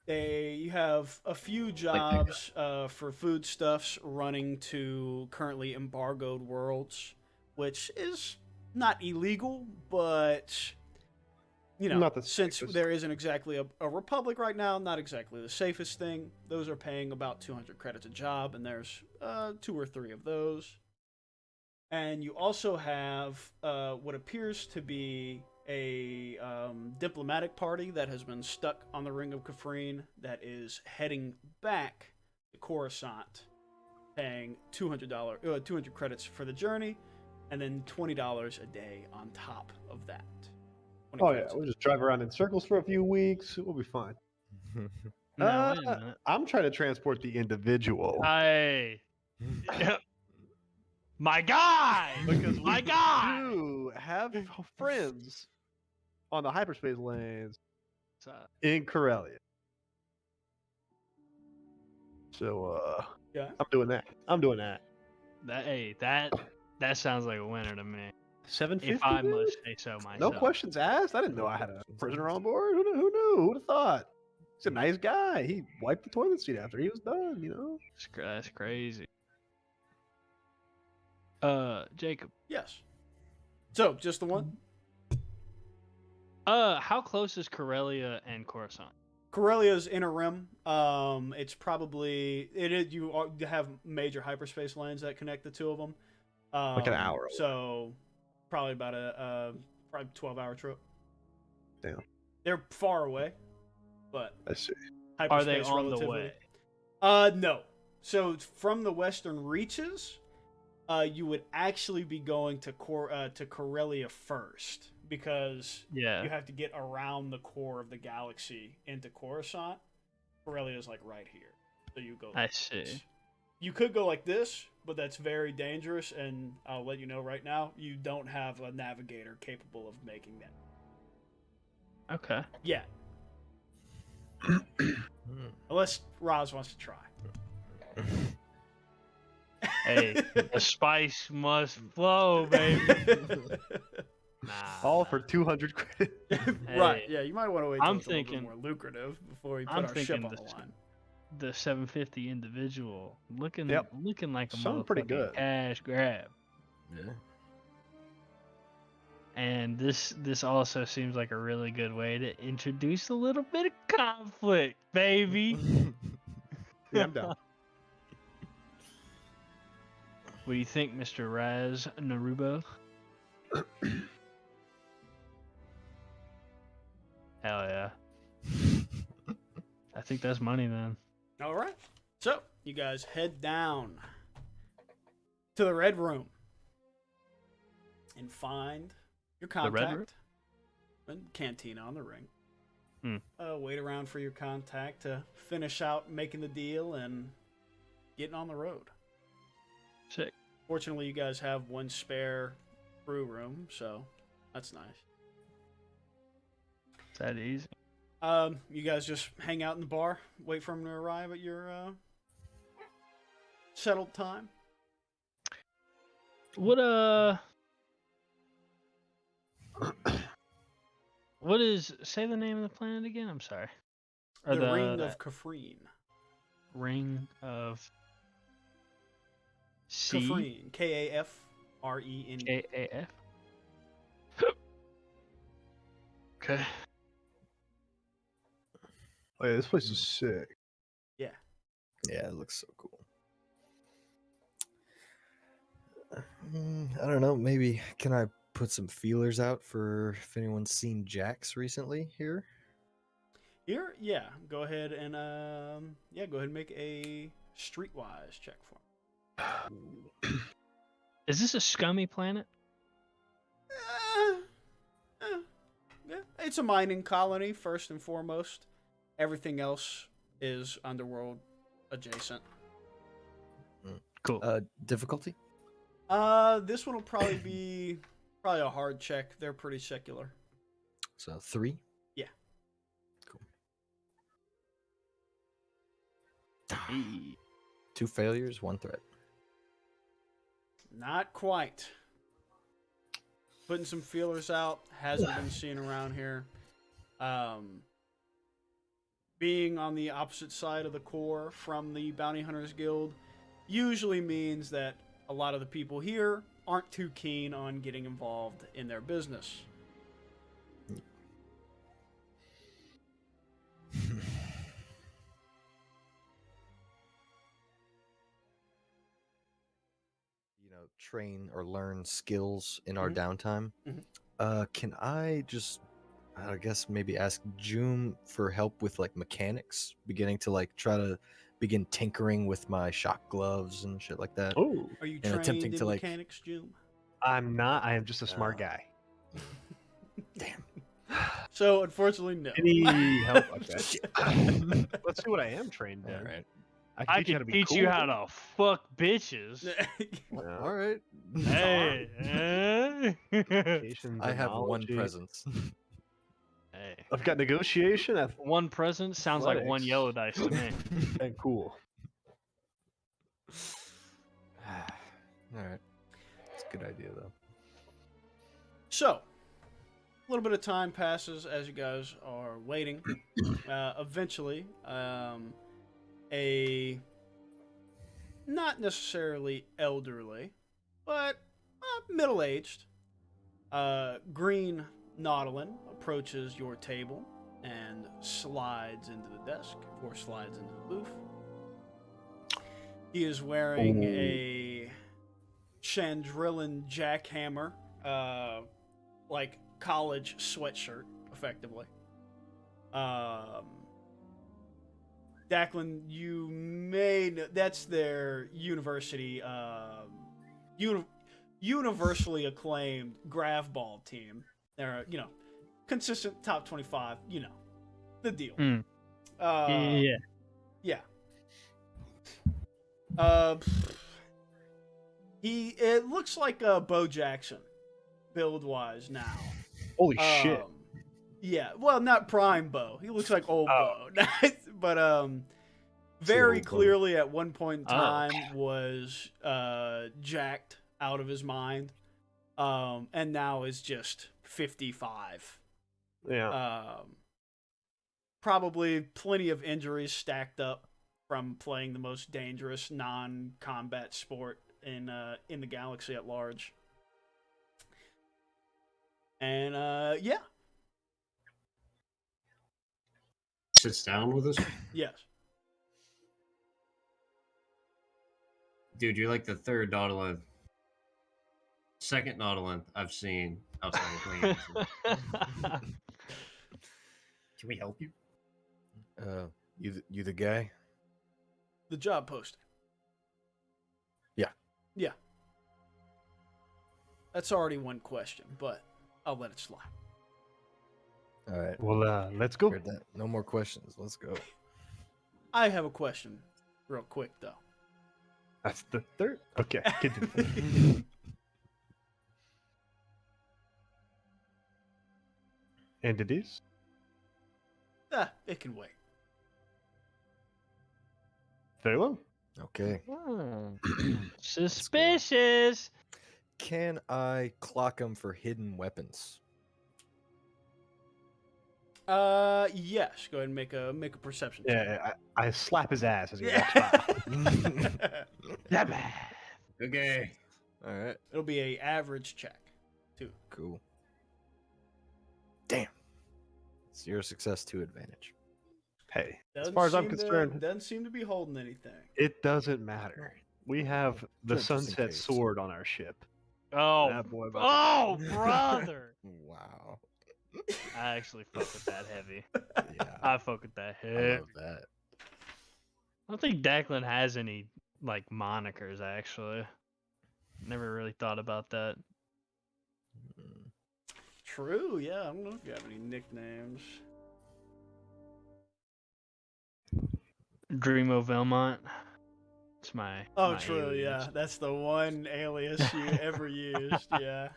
You have a few jobs for foodstuffs running to currently embargoed worlds, which is not illegal, but you know, since there isn't exactly a republic right now, not exactly the safest thing. Those are paying about 200 credits a job, and there's 2 or 3 of those. And you also have what appears to be a diplomatic party that has been stuck on the Ring of Kafrene that is heading back to Coruscant, paying $200 credits for the journey, and then $20 a day on top of that. Oh yeah, we'll just drive around in circles for a few weeks. We'll be fine. No, wait a minute. I'm trying to transport the individual. My guy! Because my we guy! do have friends on the hyperspace lanes So, in Corellia. So yeah, I'm doing that. that sounds like a winner to me. 750. If I must say so myself. No questions asked. I didn't know I had a prisoner on board. Who knew? Who'd have thought? He's a nice guy. He wiped the toilet seat after he was done. You know. That's crazy. Jacob. Yes. So just the one. How close is Corellia and Coruscant? Corellia's inner rim. It's probably you have major hyperspace lanes that connect the two of them. Like an hour away. So probably about a 12-hour trip. Damn. They're far away, but I see. Are they hyperspace on relatively. the way? No. So from the western reaches, you would actually be going to Corellia first, because you have to get around the core of the galaxy into Coruscant. Corellia is like right here, so you go. I see. You could go like this, but that's very dangerous, and I'll let you know right now, you don't have a navigator capable of making that. Okay. Yeah. Unless Roz wants to try. Hey, the spice must flow, baby. All for 200 credit. Right, yeah, you might want to wait till it's a little bit thinking more lucrative before you put our ship on the line. The 750 individual looking like a Sounds pretty good. cash grab. Yeah. And this also seems like a really good way to introduce a little bit of conflict, baby. Yeah, I'm down. What do you think, Mr. Raz Narubo? Hell yeah. I think that's money then. All right. So, you guys head down to the Red Room and find your contact. The Red Room? And Cantina on the ring. Wait around for your contact to finish out making the deal and getting on the road. Sick. Fortunately, you guys have one spare brew room, so that's nice. Is that easy? You guys just hang out in the bar, wait for him to arrive at your settled time. What is, say the name of the planet again? I'm sorry. Or the Ring of Kafrene. Ring of C? Kafrene. Kafrene. Kaf. Okay. Oh yeah, this place is sick. Yeah. Yeah, it looks so cool. I don't know. Maybe can I put some feelers out for if anyone's seen Jax recently here. Here, yeah. Go ahead and go ahead and make a streetwise check for him. Is this a scummy planet? Yeah, it's a mining colony first and foremost. Everything else is underworld adjacent. Cool. Difficulty? This one will probably be a hard check. They're pretty secular. So 3? Yeah. Cool. Hey. 2 failures, 1 threat. Not quite. Putting some feelers out. Hasn't been seen around here. Being on the opposite side of the core from the Bounty Hunters Guild usually means that a lot of the people here aren't too keen on getting involved in their business. Train or learn skills in our Mhm. downtime. Mhm. Can I just, I guess, maybe ask Joom for help with like mechanics, beginning to like try to begin tinkering with my shock gloves and shit like that? Oh, Are you And trained attempting in to, like- mechanics, June? I'm not. I am just a smart guy. Damn. So, unfortunately, no. Any help? Okay. Let's see what I am trained in. All right. I teach you how can to be teach you cool. how to fuck bitches. Yeah. All right. Hey. Communications I and have one knowledge. presence. Hey. I've got negotiation One present sounds like one Athletics. yellow dice to me. and cool. All right. It's a good idea though. So, a little bit of time passes as you guys are waiting. Eventually, a not necessarily elderly, but middle-aged green Nautilin approaches your table and slides into the desk or slides into the booth. He is wearing a Chandrillan jackhammer, like college sweatshirt, effectively. Declan, you may know, that's their university, universally acclaimed Gravball team. They're, consistent top 25, the deal. Hmm. Yeah. Yeah. It looks like Bo Jackson, build-wise now. Holy shit. Yeah, well, not prime Bo. He looks like old Bo. But very old Bo. clearly at one point in time was jacked out of his mind. And now is just 55. Yeah. Probably plenty of injuries stacked up from playing the most dangerous non-combat sport in the galaxy at large. And yeah. Sits down with us. Yes. Dude, you're like the third Nautilin. Second Nautilin I've seen outside of Queen. Can we help you? You the guy? The job posting. Yeah. Yeah. That's already one question, but I'll let it slide. All right. Well, let's go. Heard that. No more questions. Let's go. I have a question real quick, though. That's the third. Okay, continue. And it is? It can wait. Very well. Okay. Suspicious. Can I clock him for hidden weapons? Yes. Go ahead and make a perception check. Yeah, I slap his ass as he Yeah. walks by. Okay. All right. It'll be a average check, too. Cool. Damn. 0 success, 2 advantage. Hey, as Doesn't far as I'm seem to- concerned, doesn't seem to be holding anything. it doesn't matter. We have the Just in Sunset case. Sword on our ship. Oh, That boy about oh, brother! Wow. I actually fuck with that heavy. Yeah. I fuck with that I heavy. love that. I don't think Declan has any like monikers actually. Never really thought about that. Mm. True, yeah. I don't know if you have any nicknames. Dreamo Velmont. It's my. Oh, my true, alias. yeah. That's the one alias you ever used, yeah.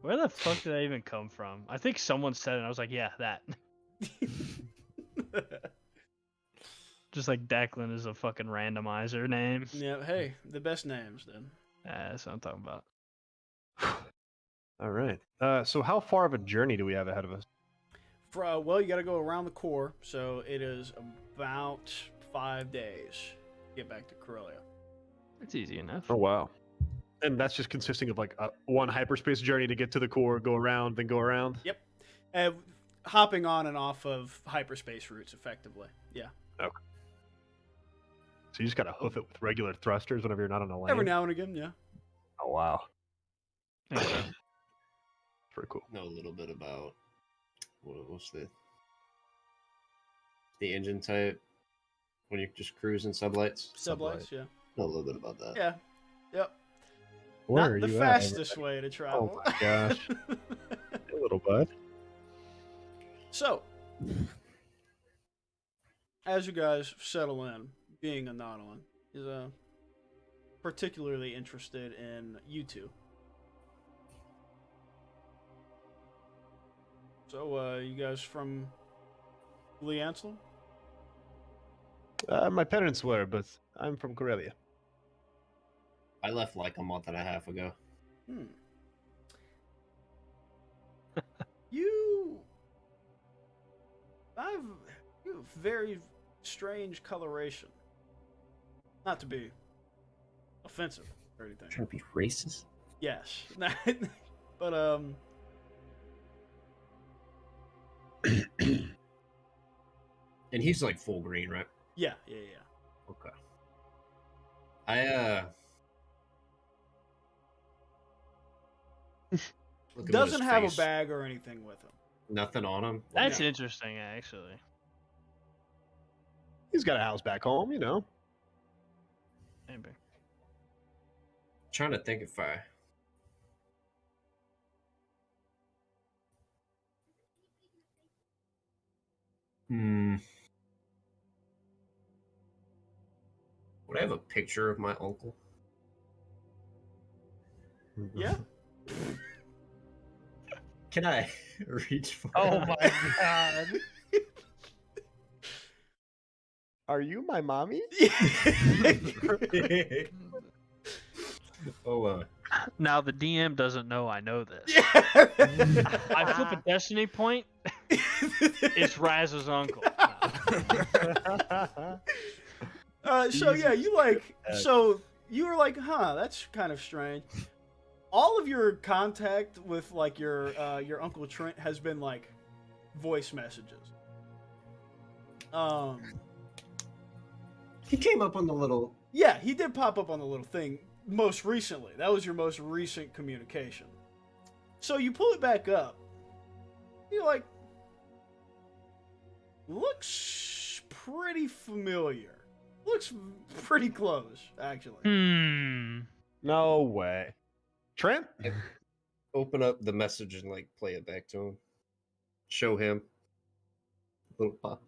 Where the fuck did that even come from? I think someone said it and I was like, yeah, that. Just like Declan is a fucking randomizer name. Yeah, hey, the best names then. That's what I'm talking about. All right. So how far of a journey do we have ahead of us? Well, you got to go around the core, so it is about 5 days to get back to Corellia. It's easy enough. Oh wow. And that's just consisting of like one hyperspace journey to get to the core, go around, then go around. Yep. Hopping on and off of hyperspace routes, effectively. Yeah. Okay. So you just gotta hoof it with regular thrusters whenever you're not on a lane. Every now and again, yeah. Oh wow. Yeah. Pretty cool. Know a little bit about what's the engine type when you just cruise in sublights. Sublights, yeah. Know a little bit about that. Yeah. Yep. Where Not are the you fastest way to travel. Oh my gosh. A little bud. So, as you guys settle in, being a Nautilin is particularly interested in you two. So, you guys from Lee Ansel? My parents were, but I'm from Corellia. I left like a month and a half ago. You have very strange coloration. Not to be offensive or anything. Trying to be racist. Yes. But, And he's like full green, right? yeah. Okay. I looking at Doesn't his have a face, bag or anything with him. Nothing on him. That's Yeah. interesting, actually. He's got a house back home, you know. Maybe. Trying to think if I. Would I have a picture of my uncle? Yeah. Can I reach for Oh my god. Are you my mommy? Oh, Now the DM doesn't know I know this. Yeah. I flip a destiny point. It's Raz's uncle. So yeah, so you were like, huh, that's kind of strange. All of your contact with like your Uncle Trent has been like voice messages. he came up on the little. Yeah, he did pop up on the little thing most recently. That was your most recent communication. So you pull it back up. You're like, looks pretty familiar. Looks pretty close, actually. No way. Trent? Open up the message and like play it back to him. Show him. Little pop.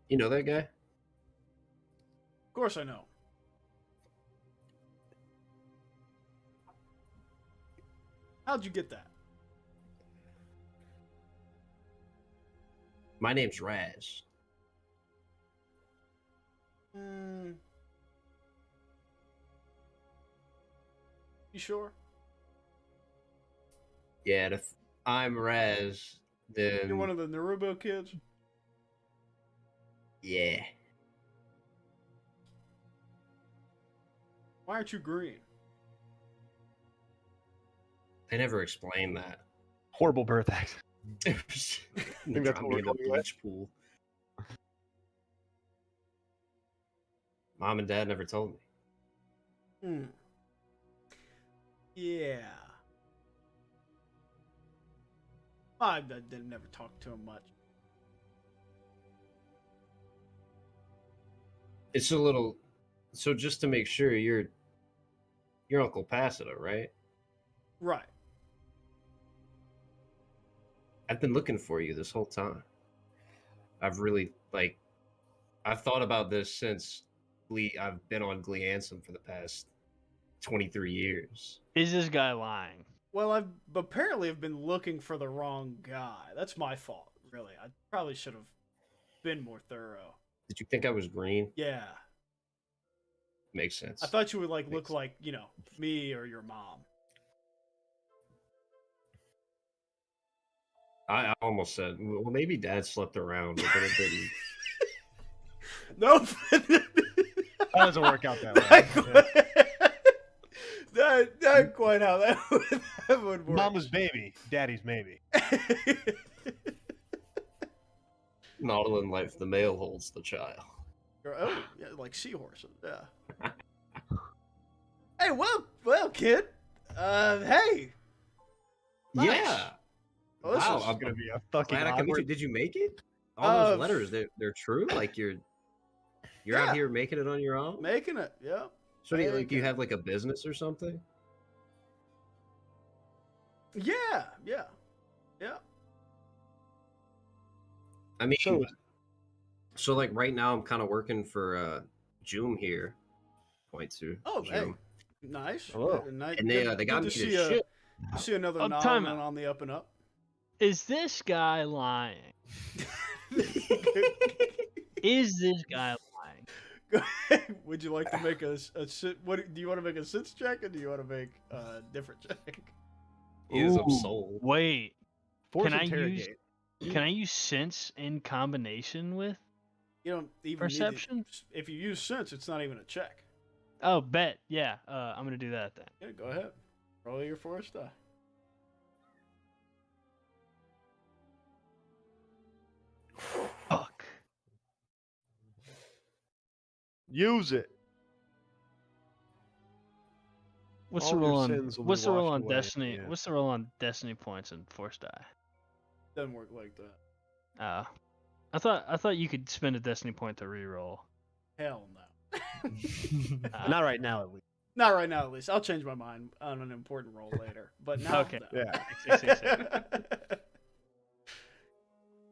You know that guy? Of course I know. How'd you get that? My name's Raz. You sure? Yeah, and if I'm Raz, then You're one of the Naruto kids? yeah. Why aren't you green? They never explained that. Horrible birth act. I think that's what we're in a going with. bleach pool. Mom and Dad never told me. Yeah. I didn't never talk to him much. It's a little. So just to make sure, you're Uncle Passida, right? Right. I've been looking for you this whole time. I've really I've thought about this since I've been on Glee Ansem for the past 23 years. Is this guy lying? Well, I've apparently have been looking for the wrong guy. That's my fault, really. I probably should have been more thorough. Did you think I was green? Yeah. Makes sense. I thought you would look like, me or your mom. I almost said, well, maybe Dad slept around, but then it didn't. Nope. That doesn't work out that way. Not quite how that would work. Mama's baby, daddy's maybe. Not all in life, the male holds the child. Oh, yeah, like seahorses. Yeah. Hey, well, kid. Hey. Nice. Yeah. Well, this Wow, is- I'm Gonna be a fucking glad I can meet you. awkward. Did you make it? All those Uh, letters, they're true? Like you're Yeah. out here making it on your own? Making it. Yeah. So do you, making you it. have like a business or something? Yeah. I mean, So- so like right now I'm kind of working for Joom here. Point to Oh, hey. Joom. Nice. Hello. Nice. And they got me to to see ship. see another Oh, nominal time out. on the up and up. Is this guy lying? Is this guy lying? Go ahead. Would you like to make a sit? What do you want to make a sense check, or do you want to make a different check? He is of Ooh, soul. Wait, Force Can I use- interrogate. can I use sense in combination with You don't even perception? Need to, if you use sense, it's not even a check. Oh, bet. Yeah, I'm gonna do that then. Yeah, go ahead. Roll your force die. Fuck. Use it. What's All the your roll on? sins will be What's the roll washed on away, destiny? yeah. What's the roll on destiny points and force die? Doesn't work like that. I thought you could spend a destiny point to re-roll. Hell no. Not right now, at least. Not right now, at least. I'll change my mind on an important roll later. But now, Okay. no. Yeah. Six.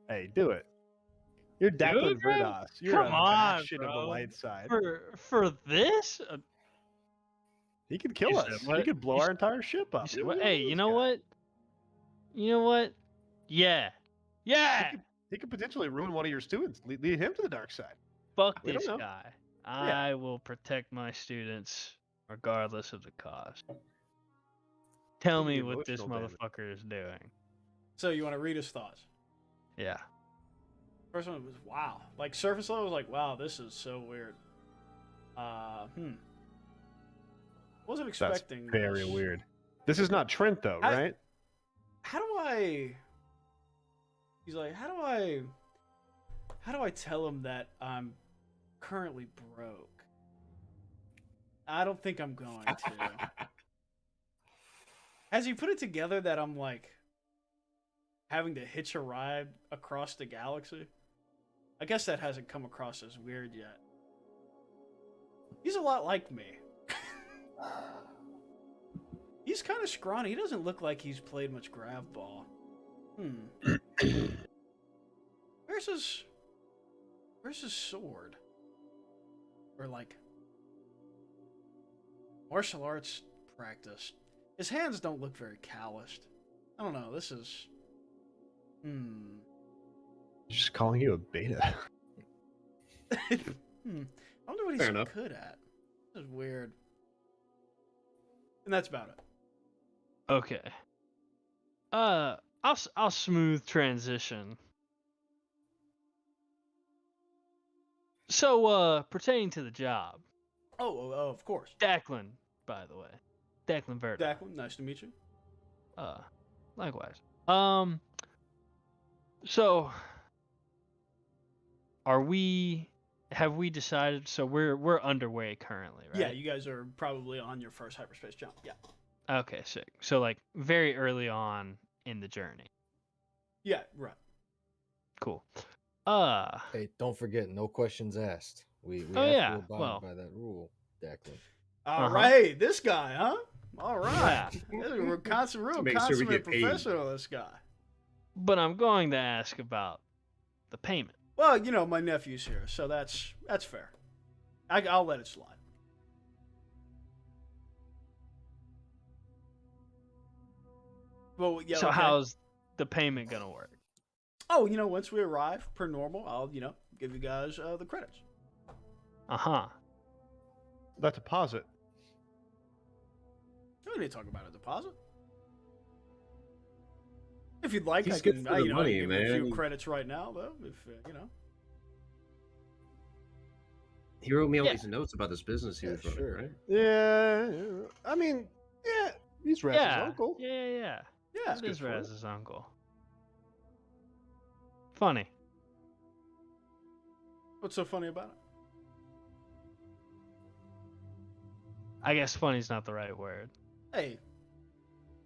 Hey, do it. You're Declan bro. Verdos. You're Come a on, bastion of bro. the light side. For this? He could kill You us. said He what? could blow You our entire ship You up. said what? Hey, you know what? You know what? Yeah. Yeah. He could potentially ruin one of your students. Lead him to the dark side. Fuck We don't this know. guy. I will protect my students regardless of the cost. Tell Give me me what this emotional damage. motherfucker is doing. So you want to read his thoughts? Yeah. First one was wow. Like surface level was like, wow, this is so weird. Wasn't That's expecting very this. weird. This is not Trent, though, right? How do I? He's like, how do I tell him that I'm currently broke? I don't think I'm going to. Has he put it together that I'm like having to hitch a ride across the galaxy? I guess that hasn't come across as weird yet. He's a lot like me. He's kind of scrawny. He doesn't look like he's played much grab ball. Where's his sword? Or like martial arts practice. His hands don't look very calloused. I don't know. This is He's just calling you a beta. I wonder what he's Fair enough. good at. This is weird. And that's about it. Okay. I'll smooth transition. So, pertaining to the job, Oh, of course. Declan, by the way, Declan Verda. Declan, nice to meet you. Likewise. So, are we have we decided? So we're underway currently, right? Yeah, you guys are probably on your first hyperspace jump. Yeah. Okay, sick. So like very early on in the journey. Yeah, right. Cool. Hey, don't forget, no questions asked. We Oh, have yeah, to abide well. by that rule, Declan. All Uh-huh. right, hey, this guy, huh? All right. Yeah. This is a real To make sure we consummate get paid. professional, this guy. But I'm going to ask about the payment. Well, you know, my nephew's here, so that's fair. I'll let it slide. Well, yeah. So okay. how's the payment gonna work? Oh, you know, once we arrive, per normal, I'll give you guys the credits. Uh-huh. That deposit. We don't need to talk about a deposit. If you'd like, He's I good can, for the money, give you a man. few credits right now, though. If you know. He wrote me all Yeah. these notes about this business he Yeah, was running, sure. right? Yeah, I mean, yeah, he's Raz's Yeah. uncle. Yeah. Yeah. It is good for it. Raz's uncle. Funny. What's so funny about it? I guess funny's not the right word. Hey,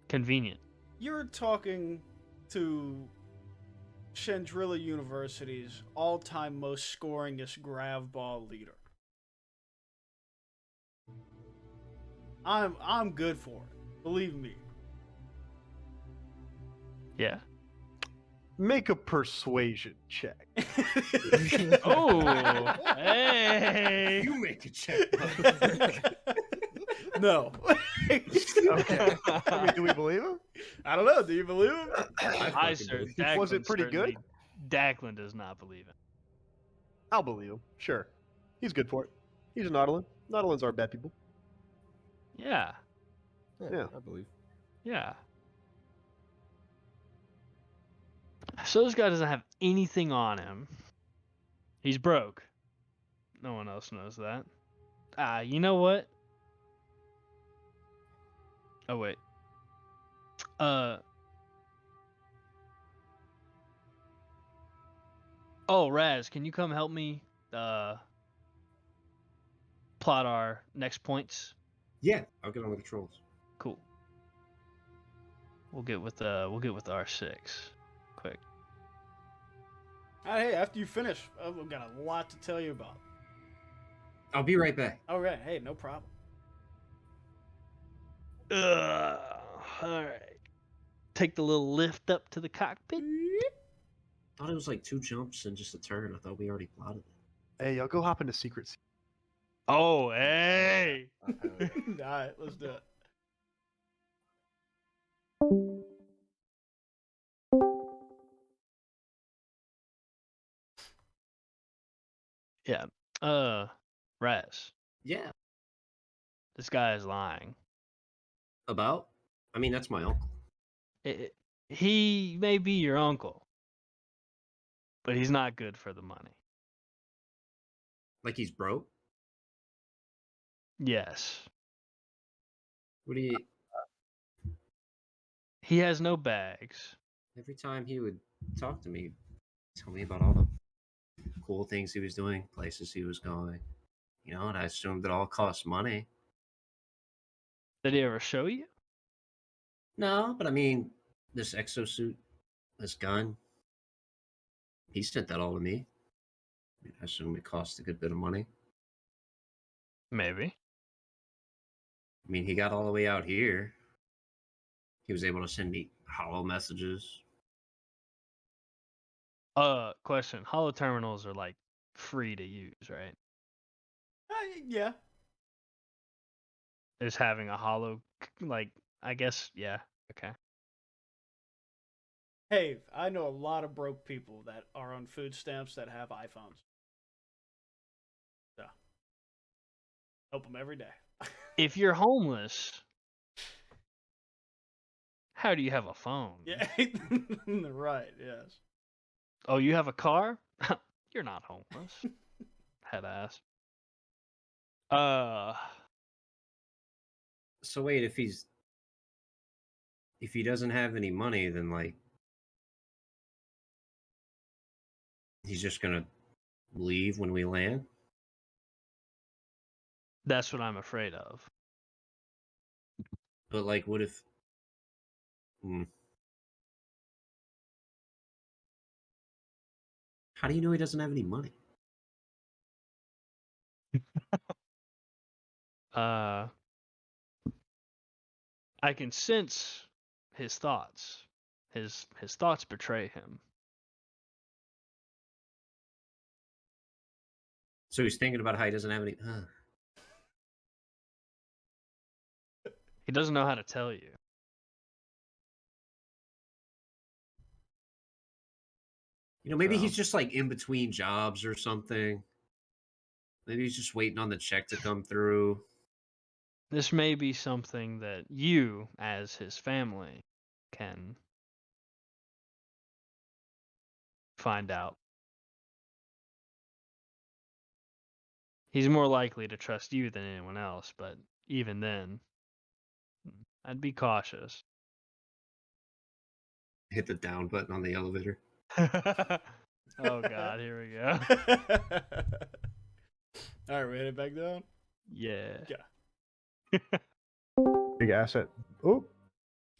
Convenient. you're talking to Chandrilla University's all-time most scoringest grav ball leader. I'm good for it. Believe me. Yeah. Make a persuasion check. Oh, hey. You make a check. No. Okay. I mean, do we believe him? I don't know. Do you believe him? I sir, Declan Was it pretty good? Declan does not believe it. I'll believe him. Sure. He's good for it. He's a Nautilin. Nautilins are bad people. Yeah. Yeah. I believe. Yeah. So this guy doesn't have anything on him. He's broke. No one else knows that. You know what? Oh wait. Oh, Raz, can you come help me plot our next points? Yeah, I'll get on the controls. Cool. We'll get with R6 quick. Hey, after you finish, I've got a lot to tell you about. I'll be right back. All right. Hey, no problem. All right. Take the little lift up to the cockpit. Thought it was like 2 jumps and just a turn. I thought we already plotted it. Hey, y'all go hop into secret. Oh, hey. All right, let's do it. Yeah. Raz, Yeah. this guy is lying. About? I mean, that's my uncle. He may be your uncle, but he's not good for the money. Like he's broke? Yes. What do you... He has no bags. Every time he would talk to me, tell me about all the cool things he was doing, places he was going. You know, and I assumed it all cost money. Did he ever show you? No, but I mean, this exosuit, this gun, he sent that all to me. I assume it cost a good bit of money. Maybe. I mean, he got all the way out here. He was able to send me hollow messages. Question. Holo terminals are like free to use, right? Yeah. Is having a holo, like, I guess, yeah. Okay. Hey, I know a lot of broke people that are on food stamps that have iPhones. So, help them every day. If you're homeless, how do you have a phone? Yeah, right. Yes. Oh, you have a car? You're not homeless. Head ass. So wait, if he doesn't have any money, then like he's just gonna leave when we land? That's what I'm afraid of. But like, what if? How do you know he doesn't have any money? I can sense his thoughts. His thoughts betray him. So he's thinking about how he doesn't have any. He doesn't know how to tell you. You know, maybe he's just like in between jobs or something. Maybe he's just waiting on the check to come through. This may be something that you, as his family, can find out. He's more likely to trust you than anyone else, but even then, I'd be cautious. Hit the down button on the elevator. Oh God, here we go. All right, we headed back down. Yeah. Big asset. Oh,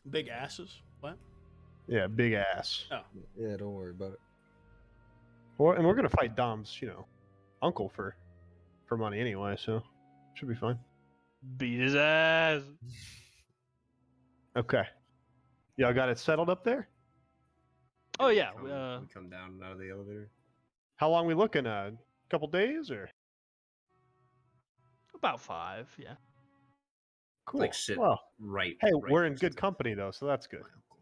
Big asses. What? yeah, big ass. Oh, Yeah, don't worry about it. Well, and we're gonna fight Dom's, uncle for money anyway, so should be fine. Beat his ass. Okay. Y'all got it settled up there? Oh yeah. We come down out of the elevator. How long we looking? A couple days or? About 5. Yeah. Cool. Like sit Well, right. hey, right we're in next to good company though, so that's good. my uncle.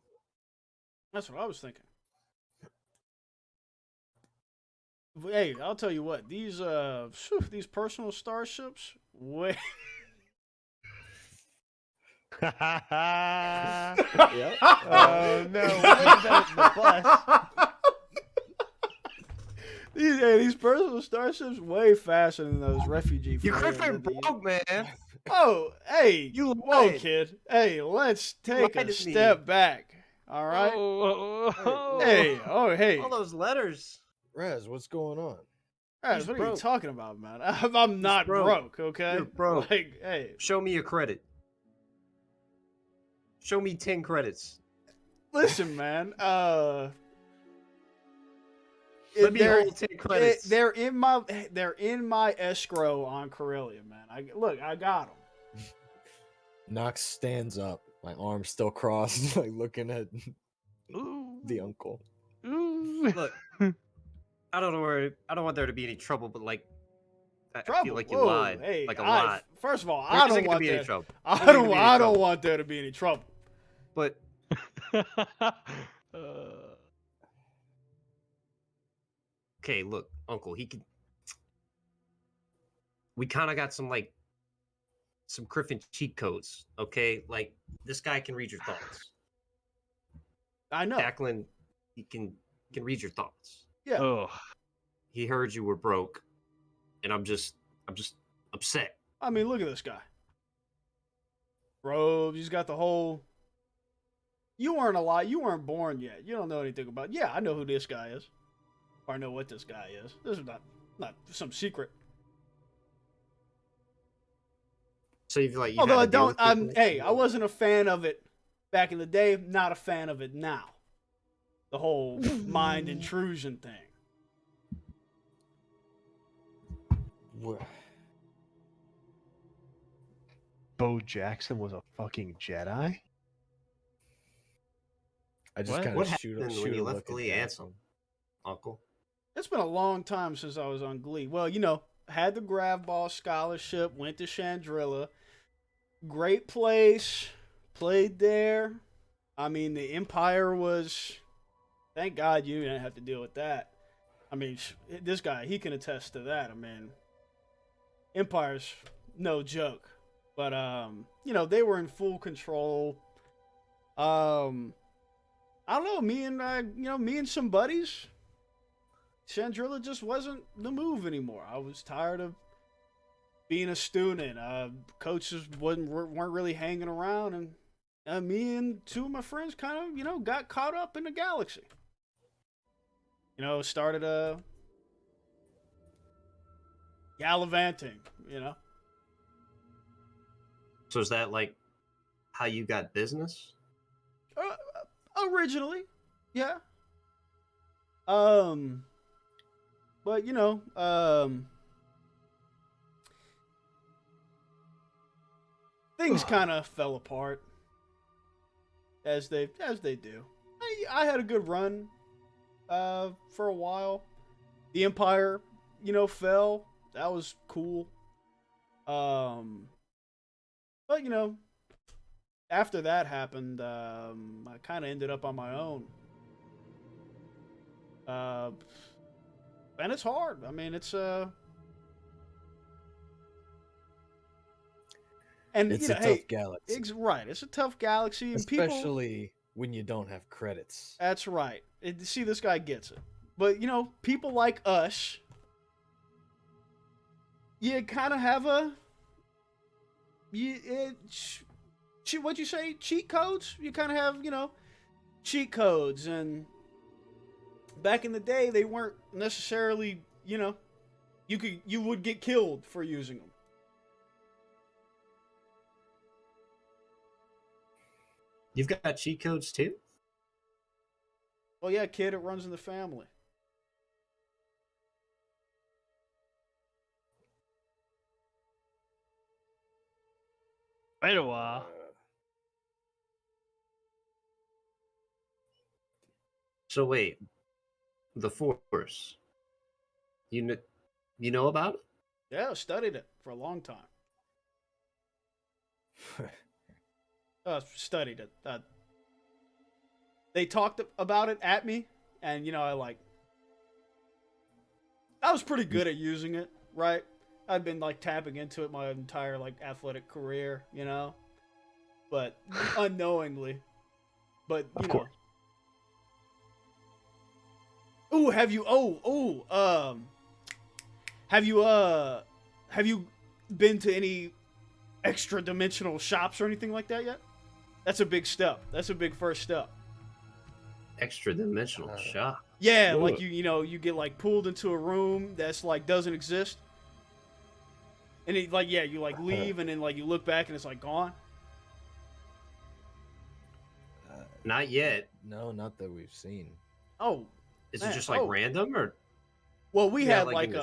that's what I was thinking. Hey, I'll tell you what. These personal starships, way. Yeah. Oh no! What is that? The bus. These personal starships way faster than those refugee. You frigates Griffin that these- broke, man. Oh, hey, You whoa, lied. kid. Hey, let's take lied a to me. step back. All right. Oh, Hey, hey. All those letters. Raz, what's going on? Guys, he's what are you broke. talking about, man? I'm not broke. broke, okay? You're broke. Like, hey, Show me your credit. Show me 10 credits. listen, man. Let me they're- hold 10 credits. They're in my escrow on Corellia, man. I got them. Nox stands up, my arms still crossed, like looking at Ooh. the uncle. Ooh. Look, I don't want there to be any trouble, but like, I Trouble. feel like you Whoa, lied, hey, like a lot. First of all, There I isn't don't gonna want be any there. trouble. I There isn't gonna don't. be any I don't trouble. want there to be any trouble. But okay, look, Uncle, we kind of got some Griffin cheat codes. Okay, like this guy can read your thoughts. I know. Declan, he can read your thoughts. Yeah. Oh. He heard you were broke, and I'm just upset. I mean, look at this guy. Robes. He's got the whole. You weren't alive. You weren't born yet. You don't know anything about. Yeah, I know who this guy is. Or I know what this guy is. This is not some secret. So you feel like you Although had I to deal don't. with I'm. people? Hey, I wasn't a fan of it back in the day. Not a fan of it now. The whole mind intrusion thing. What? Bo Jackson was a fucking Jedi? I just What? kind What of shoot happened shoot when a you look left at Glee that. Ansem, Uncle? It's been a long time since I was on Glee. Well, had the grab ball scholarship, went to Chandrilla. Great place, played there. I mean, the Empire was. Thank God you didn't have to deal with that. I mean, this guy, he can attest to that. I mean, Empire's no joke. But, they were in full control. I don't know, me and some buddies, Chandrilla just wasn't the move anymore. I was tired of being a student. Coaches weren't really hanging around, and me and two of my friends kind of, got caught up in the galaxy. Started gallivanting, So is that like how you got business? Originally, yeah. But you know, things kind of fell apart as they do. I had a good run for a while. The Empire, you know, fell. That was cool. But you know, after that happened, I kind of ended up on my own. And it's hard. I mean, it's and It's you a know, tough hey, galaxy, right. It's a tough galaxy, and people. especially when you don't have credits. That's right. See, this guy gets it. But you know, people like us, you kind of have a what'd you say? Cheat codes? You kind of have, you know, cheat codes, and back in the day, they weren't necessarily, you know, you would get killed for using them. You've got cheat codes too? Well, yeah, kid, it runs in the family. Wait a while. So wait, the Force. You know about it? Yeah, I studied it for a long time. Studied it. They talked about it at me, and you know, I was pretty good at using it, right? I'd been like tapping into it my entire like athletic career, you know, but unknowingly. But you know. course. Ooh, have you? Have you been to any extra dimensional shops or anything like that yet? That's a big step. That's a big first step. Extra dimensional shop. Yeah, Ooh. like you get like pulled into a room that's like doesn't exist. And it, like, yeah, you like leave and then like you look back and it's like gone. Not yet. No, not that we've seen. Oh, Is man, it just like random or? well, we Yeah, had like like in the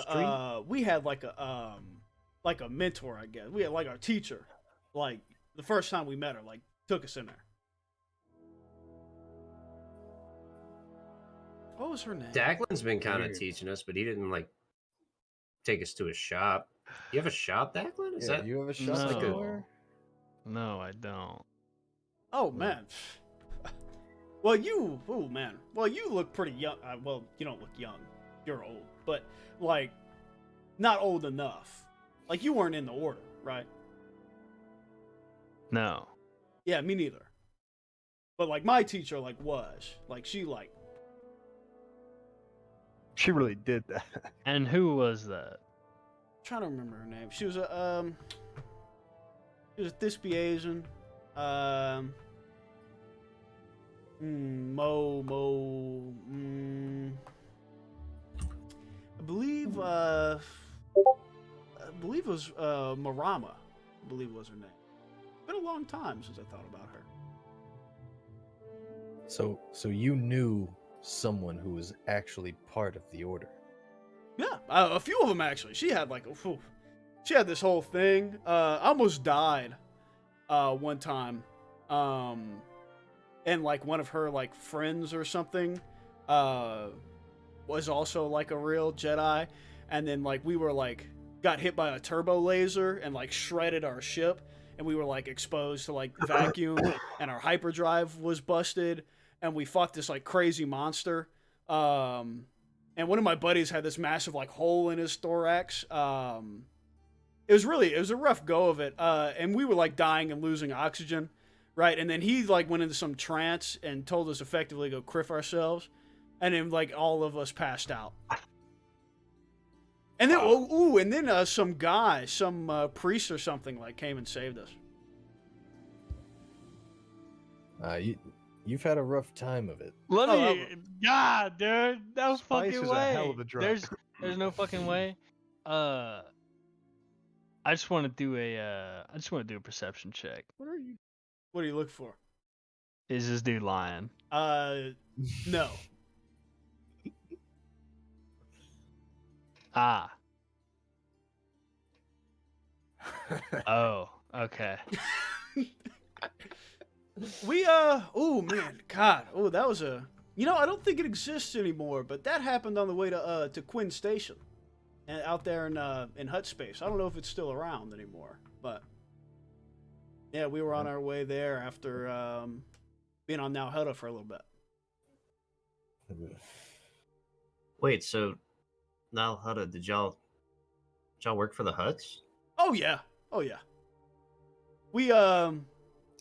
like a mentor, I guess. We had like our teacher, like the first time we met her, like took us in there. What was her name? Declan's been kind of Weird. teaching us, but he didn't like take us to a shop. You have a shop, Declan? Is Yeah, that you have a shop No. somewhere? No, I don't. Oh man. Well, you look pretty young. Well, you don't look young. You're old, but like not old enough. Like you weren't in the order, right? No. Yeah, me neither. But like my teacher like was. Like she like She really did that. And who was that? trying to remember her name. She was a Thespian. I believe it was Marama. I believe was her name. Been a long time since I thought about her. So you knew someone who was actually part of the order. Yeah, a few of them actually. She had like she had this whole thing. I almost died one time. And like one of her like friends or something was also like a real Jedi, and then like we were like got hit by a turbo laser and like shredded our ship, and we were like exposed to like vacuum, and our hyperdrive was busted, and we fought this like crazy monster. And one of my buddies had this massive like hole in his thorax. It was a rough go of it, and we were like dying and losing oxygen. Right, and then he like went into some trance and told us effectively to go criff ourselves, and then like all of us passed out. And then some guy, some priest or something like came and saved us. You've had a rough time of it. Let me. God, dude, no Spice fucking is a way. hell of a drug. There's no fucking way. I I just want to do a perception check. What do you look for? Is this dude lying? No. Ah. Oh, okay. Oh man, God. Oh, that was a. I don't think it exists anymore, but that happened on the way to Quinn Station, and out there in Hut Space. I don't know if it's still around anymore, but yeah, we were on our way there after being on Now Hutta for a little bit. Wait, so now Hutta, did y'all work for the Huts? Oh yeah, we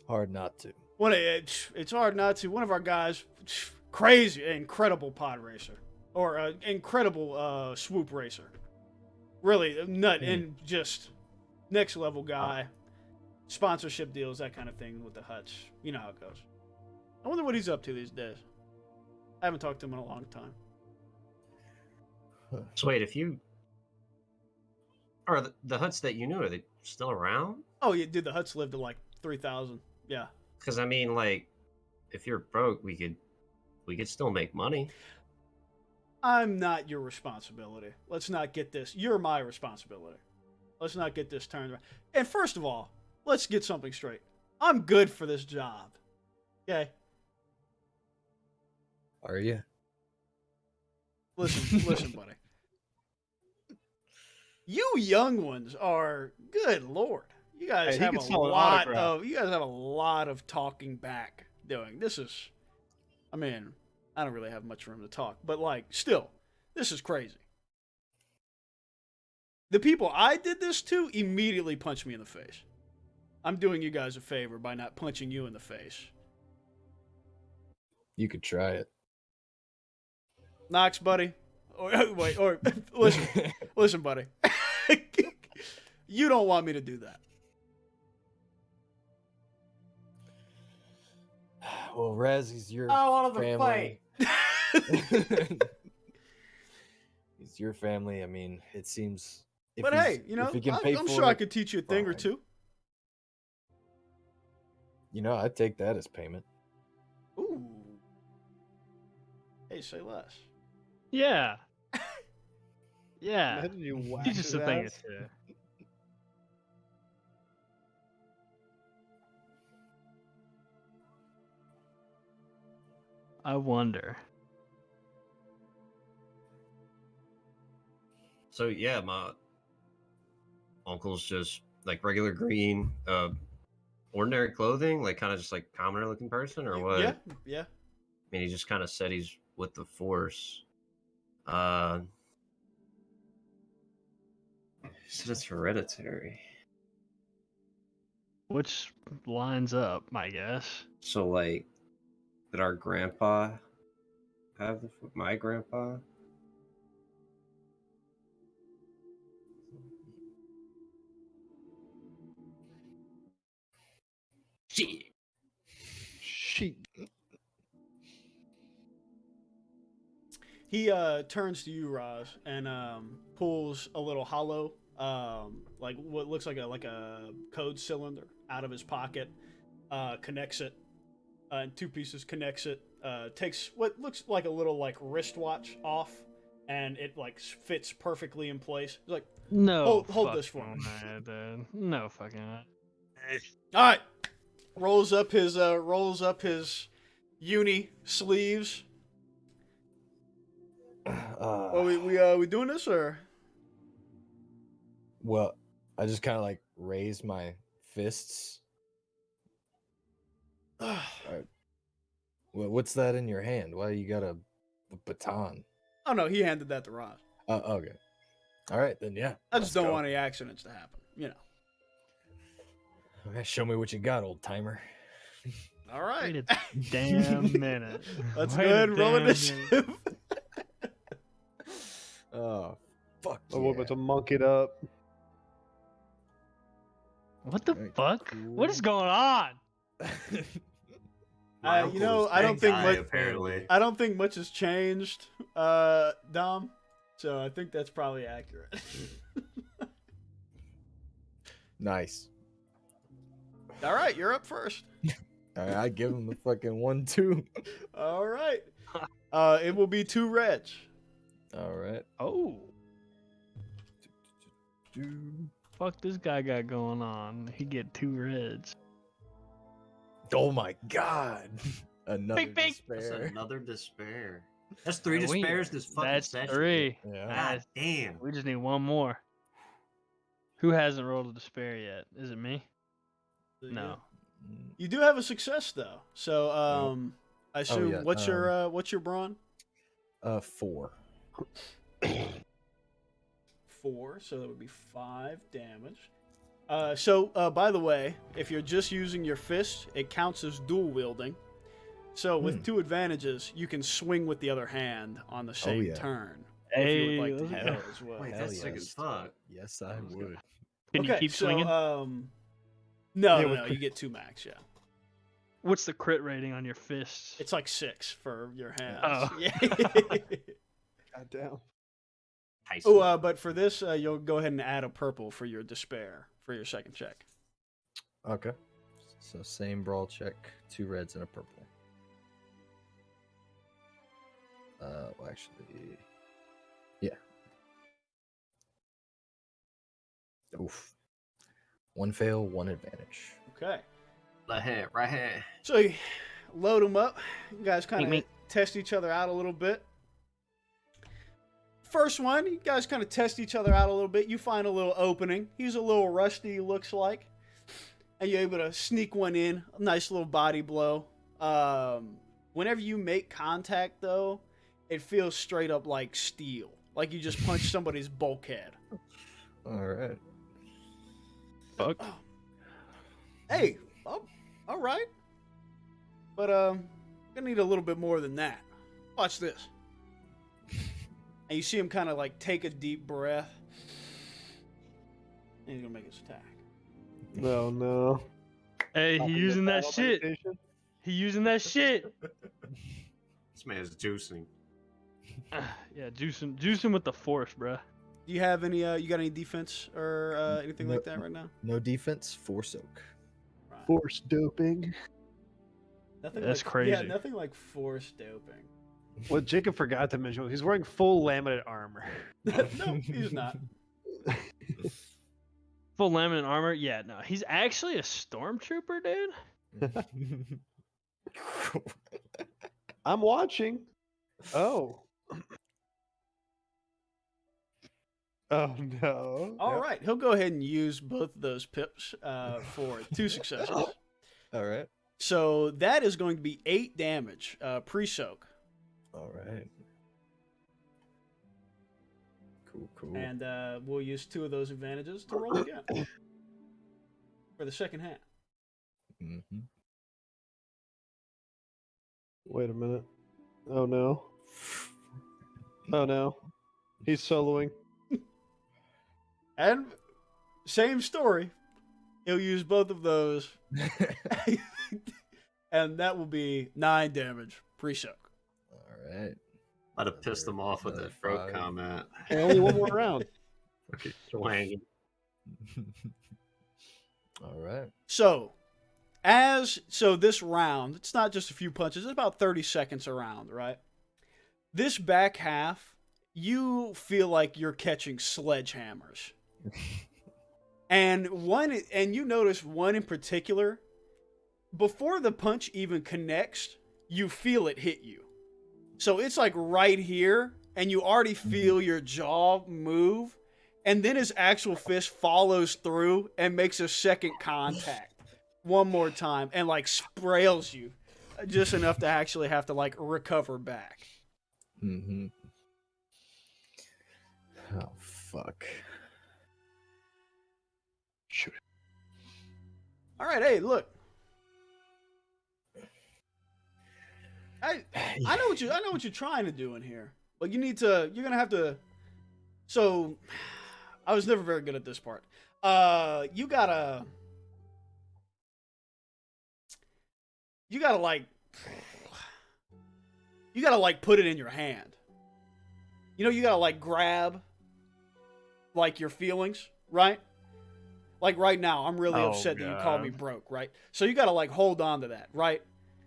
Hard not to. it's hard not to. One of our guys, crazy, incredible pod racer, or incredible swoop racer. Really nut and just next level guy. Sponsorship deals, that kind of thing with the Huts. You know how it goes. I wonder what he's up to these days. I haven't talked to him in a long time. So wait, if you are the Huts that you knew, are they still around? Oh yeah, dude, the Huts lived to like 3,000. Yeah. Because I mean, like, if you're broke, we could still make money. I'm not your responsibility. Let's not get this. You're my responsibility. Let's not get this turned around. And first of all, let's get something straight. I'm good for this job. Okay? Are you? Listen, buddy. You young ones are, good lord. You guys have a lot of talking back doing. This is, I mean, I don't really have much room to talk, but like, still, this is crazy. The people I did this to immediately punched me in the face. I'm doing you guys a favor by not punching you in the face. You could try it. Knox, buddy. Or listen, buddy. You don't want me to do that. Well, Rez, he's your family. He's your family. I mean, it seems. But hey, if he can pay I'm for sure I it, could teach you a thing or fine. two. I'd take that as payment. Ooh. Hey, say less. Yeah. Yeah. Imagine you whack He's just his a thing or ass. two. I wonder. So yeah, my uncle's just like regular green, ordinary clothing, like kind of just like commoner looking person, or what? Yeah. I mean, he just kind of said he's with the Force. He said it's hereditary. Which lines up, I guess. So like, did our grandpa have my grandpa? Shit. He turns to you, Roz, and pulls a little hollow, like what looks like a code cylinder out of his pocket, connects it in two pieces, connects it, takes what looks like a little like wristwatch off, and it like fits perfectly in place. He's like, No. Hold this for me. Dude. No fucking. all right, rolls up his uni sleeves. We doing this or? Well, I just kind of like raise my fists. Alright. Well, what's that in your hand? Why you got a baton? Oh no, he handed that to Roz. Okay. All right, then yeah. I just don't want any accidents to happen, Okay, show me what you got, old timer. All right. Wait a damn minute. Let's Wait go ahead and roll damn initiative. Oh, fuck yeah. We're about to monk it up. What the Alright, fuck? cool. What is going on? My I uncle don't was that think guy, much. apparently. I don't think much has changed, Dom. So I think that's probably accurate. Nice. All right, you're up first. All right, I give him the fucking 1-2. All right. It will be 2 reds. All right. Oh, fuck this guy got going on. He get 2 reds. Oh my god. Another Bink, bink. That's despair. another despair. That's 3 We- despairs this fucking That's session. 3. Yeah. God damn. We just need 1 more. Who hasn't rolled a despair yet? Is it me? No. You do have a success though. So I assume yeah, what's your brawn? 4. 4, so that would be 5 damage. So by the way, if you're just using your fist, it counts as dual wielding. So with 2 advantages, you can swing with the other hand on the same yeah. turn. Hey, if you would like to let's do go. that as well. Wait, Hell that's sick yes. as fuck. Yes, I would. Can you keep swinging? No, Yeah, no, you get 2 max, yeah. What's the crit rating on your fists? It's like 6 for your hands. Oh. Yeah. Goddamn. But for this, you'll go ahead and add a purple for your despair for your second check. Okay. So same brawl check, 2 reds and a purple. Well, actually, yeah. Oof. 1 fail, 1 advantage. Okay. Right here, right here. So you load them up. You guys kind Meet of test each other out a little bit. First one, you guys kind of test each other out a little bit. You find a little opening. He's a little rusty, looks like. And you're able to sneak one in. A nice little body blow. Whenever you make contact, though, it feels straight up like steel. Like you just punched somebody's bulkhead. All right. Fuck. Hey, all right. But gonna need a little bit more than that. Watch this. And you see him kind of like take a deep breath. And he's gonna make his attack. No, no. Hey, he using that shit. He using that shit. This man's juicing. Yeah, juicing with the force, bruh. Do you have any? You got any defense or anything like that right now? No defense, 4 soak. Right. Force doping. Nothing That's like, crazy. Yeah, nothing like force doping. What Jacob forgot to mention was he's wearing full laminate armor. No, he's not. Full laminate armor? Yeah, no. He's actually a stormtrooper, dude. I'm watching. Oh. Oh no. All right, he'll go ahead and use both of those pips for 2 successes. All right. So that is going to be 8 damage pre-soak. All right. Cool. And we'll use 2 of those advantages to roll again for the second hand. Mm-hmm. Wait a minute. Oh no. Oh no. He's soloing. And same story. He'll use both of those. And that will be 9 damage pre-soak. All right. I'd have pissed them off with Another that throat 5. comment. Hey, only one more round. Fucking swanging. All right. So this round, it's not just a few punches, it's about 30 seconds around, right? This back half, you feel like you're catching sledgehammers. And you notice one in particular, before the punch even connects, you feel it hit you. So it's like right here, and you already feel your jaw move, and then his actual fist follows through and makes a second contact one more time and like sprails you just enough to actually have to like recover back. Mm-hmm. Oh fuck. Shoot. All right, hey, look. I know what you're trying to do in here, but you're gonna have to. So, I was never very good at this part. You gotta like put it in your hand. You know, you gotta like grab like your feelings, right? Like right now, I'm really Oh, upset that you called me God. broke, right? So you got to like hold on to that, right?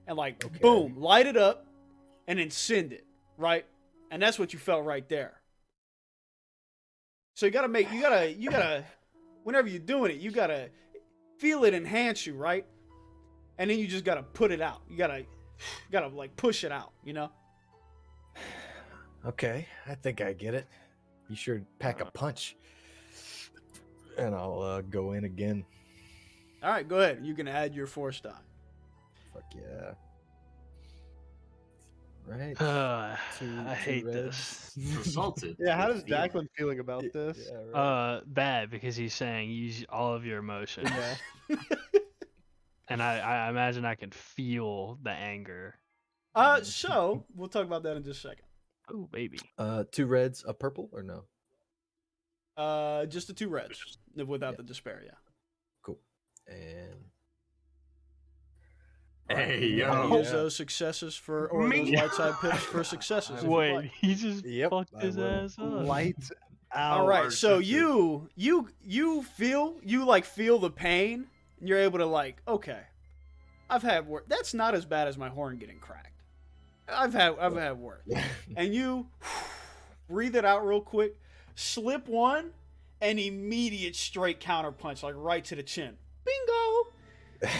And like, Okay. boom, light it up and then send it, right? And that's what you felt right there. So you gotta whenever you're doing it, you gotta feel it enhance you, right? And then you just gotta put it out. You gotta like push it out, you know? Okay, I think I get it. You sure pack a punch, and I'll go in again. All right, go ahead. You can add your force die. Fuck yeah! Right. I hate this. Assaulted. Yeah, how with does fear. Declan feeling about this? Yeah, right. Bad because he's saying use all of your emotions, Yeah. and I imagine I can feel the anger. So we'll talk about that in just a second. Oh baby. 2 reds, a purple, or no? Just the 2 reds without the despair, yeah. Cool. And Hey, And yo. use those successes for, or those light side pips for successes. if you'd Wait, like. he just Yep, fucked I his will. ass up. Lights out. All right, so you feel the pain, and you're able to like, okay, I've had work. That's not as bad as my horn getting cracked. I've had work, and you breathe it out real quick, slip one, and immediate straight counter punch, like right to the chin. Bingo.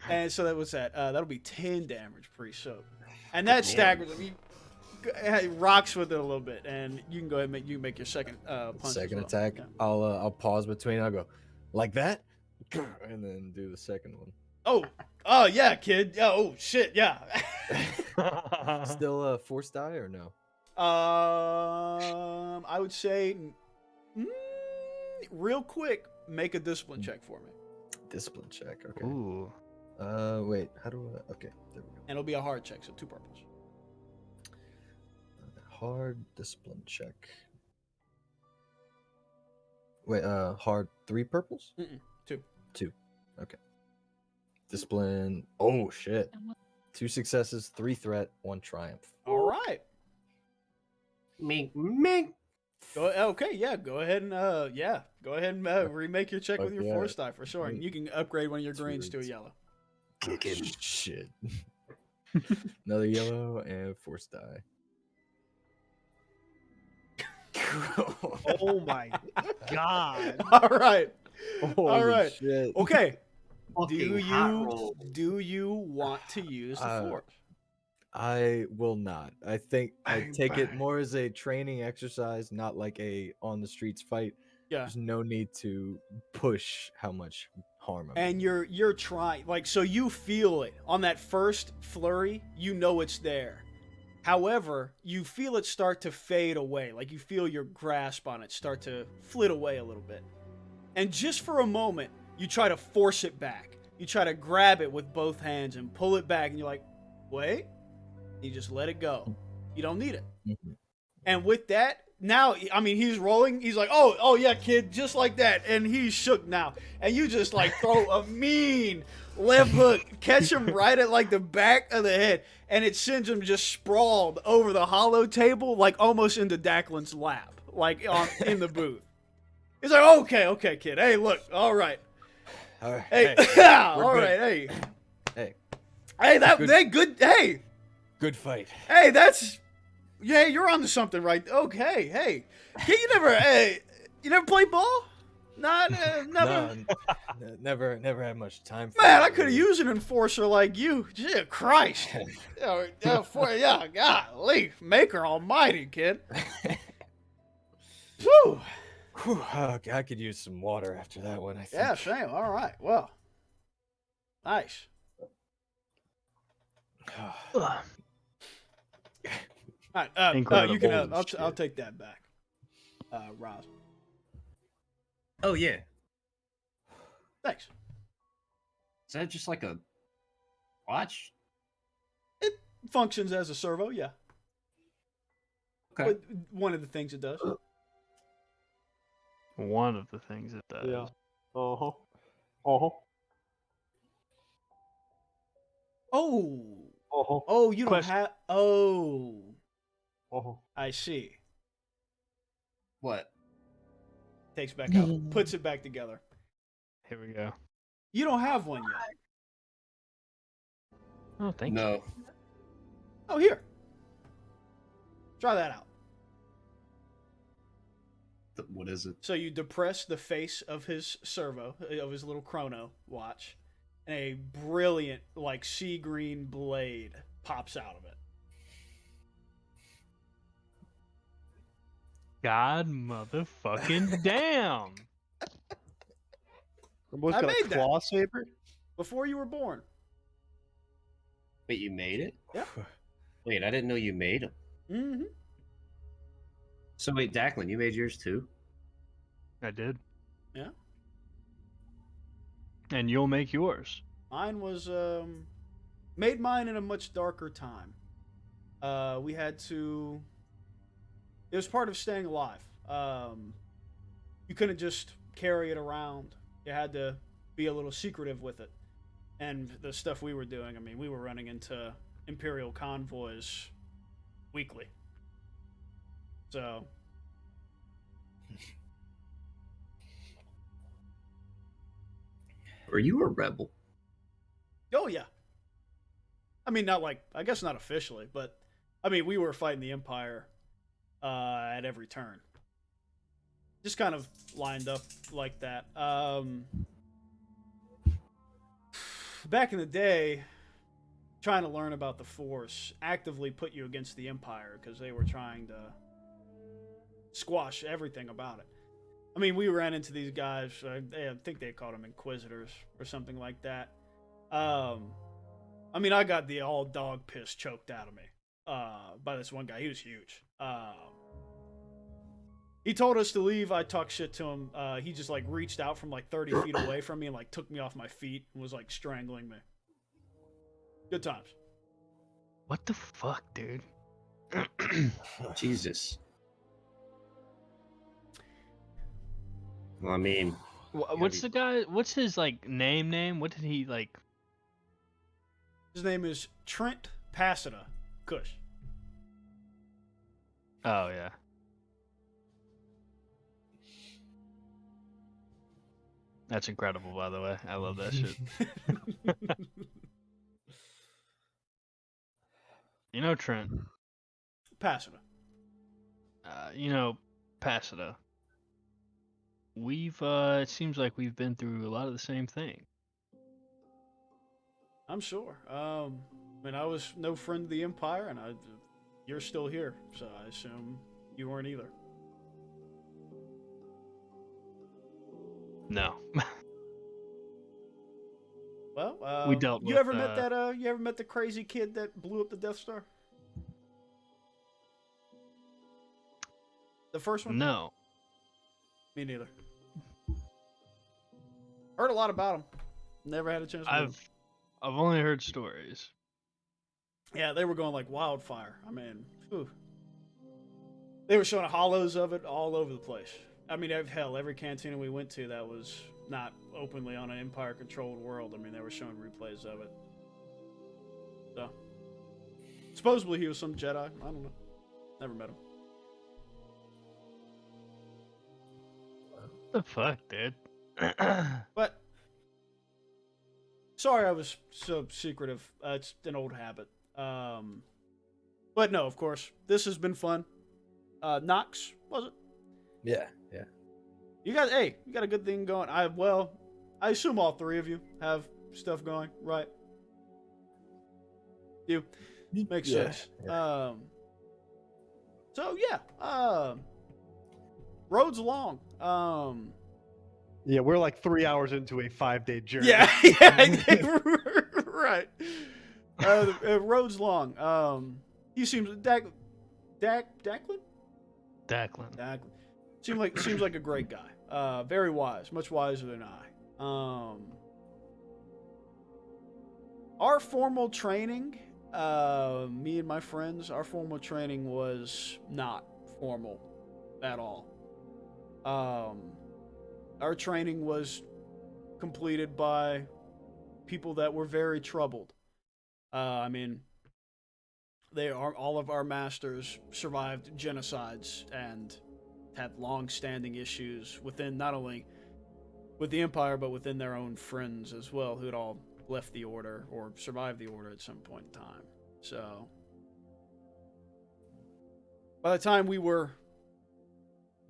And so that was that. That'll be 10 damage pre-soak, and that staggers him. He rocks with it a little bit, and you can go ahead and make your second punch. as Second well. attack. Yeah. I'll pause between. I'll go like that, and then do the second one. Oh yeah, kid. Yeah, oh shit, yeah. Still force die or no? I would say, real quick, make a discipline check for me, Discipline check. Okay. Ooh. Wait. How do I? Okay, there we go. and it'll be a hard check, so 2 purples. Hard discipline check. Wait, hard 3 purples? 2. 2. Okay. Discipline. Oh shit. 2 successes, 3 threat, 1 triumph. All right. Mink. Okay, yeah. Go ahead and remake your check with your Yeah. force die for sure, and you can upgrade one of your greens to a Sweet. yellow. Kick him. Shit. Another yellow and force die. Oh my god. All right. Holy right. shit. Okay. Fucking hot roll. Do you want to use the force? I will not. I think I I'm take it fine. more as a training exercise, not like a on the streets fight. Yeah. There's no need to push how much harm I'm And doing. you're trying, like, so you feel it on that first flurry. You know it's there. However, you feel it start to fade away. Like you feel your grasp on it start to flit away a little bit. And just for a moment, you try to force it back. You try to grab it with both hands and pull it back, and you're like, wait. You just let it go. You don't need it. Mhm. And with that, now, I mean, he's rolling. He's like, oh yeah, kid, just like that. And he's shook now. And you just like throw a mean left hook, catch him right at like the back of the head, and it sends him just sprawled over the hollow table, like almost into Declan's lap, like in the booth. He's like, okay, kid. Hey, look, all right. All right. Hey, Hey, yeah, we're all good. right, hey. Hey, Hey, Good. Good fight. Hey, that's, yeah, you're onto something, right? Okay, hey, you never played ball? Not, never. No, never had much time for Man, it, I could have really. used an enforcer like you. Gee, Christ. Yeah, golly, Maker Almighty, kid. Whew. Whew, okay, I could use some water after that one, I think. Yeah, same. All right. Well, nice. Ugh. All right. You Incredible. can. Holy I'll shit. take that back. Roz. Oh yeah. Thanks. Is that just like a watch? It functions as a servo, yeah. Okay. But one of the things it does. One of the things it does. Yeah. Uh-huh. Uh-huh. Oh. Uh-huh. Oh, you don't Question. have. Oh. Uh-huh. I see. What? Takes back out. Puts it back together. Here we go. You don't have one yet. Oh, thank you. No. Oh, here. Try that out. What is it? So you depress the face of his servo, of his little chrono watch, and a brilliant, like, sea green blade pops out of it. God motherfucking damn. Almost I got a made that. claw saber. Before you were born. Wait, you made it? Yep. Wait, I didn't know you made them. Mm-hmm. So wait, Declan, you made yours too? I did. Yeah. And you'll make yours. Mine was, made mine in a much darker time. We had to... It was part of staying alive. You couldn't just carry it around. You had to be a little secretive with it. And the stuff we were doing, I mean, we were running into Imperial convoys weekly. So... Are you a rebel? Oh, yeah. I mean, not like... I guess not officially, but... I mean, we were fighting the Empire at every turn. Just kind of lined up like that. Back in the day, trying to learn about the Force actively put you against the Empire because they were trying to squash everything about it. I mean, we ran into these guys, I think they called them Inquisitors or something like that. I mean, I got the all dog piss choked out of me by this one guy. He was huge. He told us to leave. I talked shit to him. He just like reached out from like 30 feet away from me and like took me off my feet and was like strangling me. Good times. What the fuck, dude? Jesus. Well, I mean, What's the guy? What's his like name? What did he like? His name is Trent Passida Kush. Oh yeah. That's incredible, by the way. I love that shit. You know Trent. Passida. You know Passida. We've it seems like we've been through a lot of the same thing. I'm sure. I mean, I was no friend of the Empire, and you're still here, so I assume you weren't either. No. Well, We dealt you with, ever met that? You ever met the crazy kid that blew up the Death Star? The first one? No. Me neither. Heard a lot about him. Never had a chance to meet him. I've only heard stories. Yeah, they were going like wildfire. I mean, whew. They were showing hollows of it all over the place. I mean, hell, every cantina we went to that was not openly on an Empire-controlled world. I mean, they were showing replays of it. So, supposedly he was some Jedi. I don't know. Never met him. What the fuck, dude? But, sorry I was so secretive. It's an old habit. But no, of course, this has been fun. Nox, was it? Yeah. You got a good thing going. I assume all three of you have stuff going, right? You makes sense. Yeah. So yeah, road's long. Yeah, we're like 3 hours into a 5-day journey. Yeah, right. Road's long. He seems Declan. Declan. Seems like a great guy. Very wise, much wiser than I. Our formal training, me and my friends, our formal training was not formal at all. Our training was completed by people that were very troubled. I mean, all of our masters survived genocides and had long-standing issues within not only with the Empire, but within their own friends as well, who had all left the Order or survived the Order at some point in time. So, by the time we were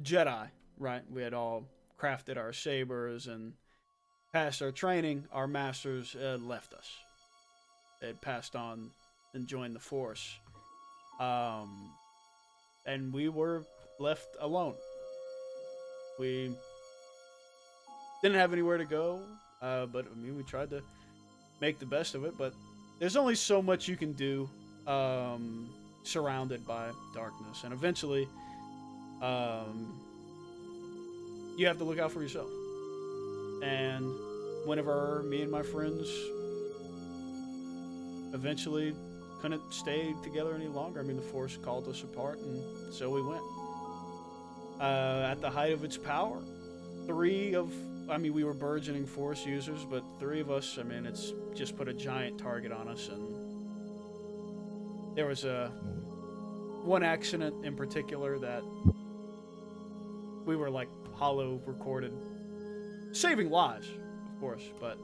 Jedi, right, we had all crafted our sabers and passed our training. Our masters had left us. They had passed on and joined the Force. And we were left alone. We didn't have anywhere to go, but I mean, we tried to make the best of it. But there's only so much you can do surrounded by darkness, and eventually, you have to look out for yourself. And whenever me and my friends eventually couldn't stay together any longer, I mean, the Force called us apart, and so we went. At the height of its power, we were burgeoning Force users, but 3 of us, I mean, it's just put a giant target on us, and there was one accident in particular that we were like hollow recorded, saving lives, of course, but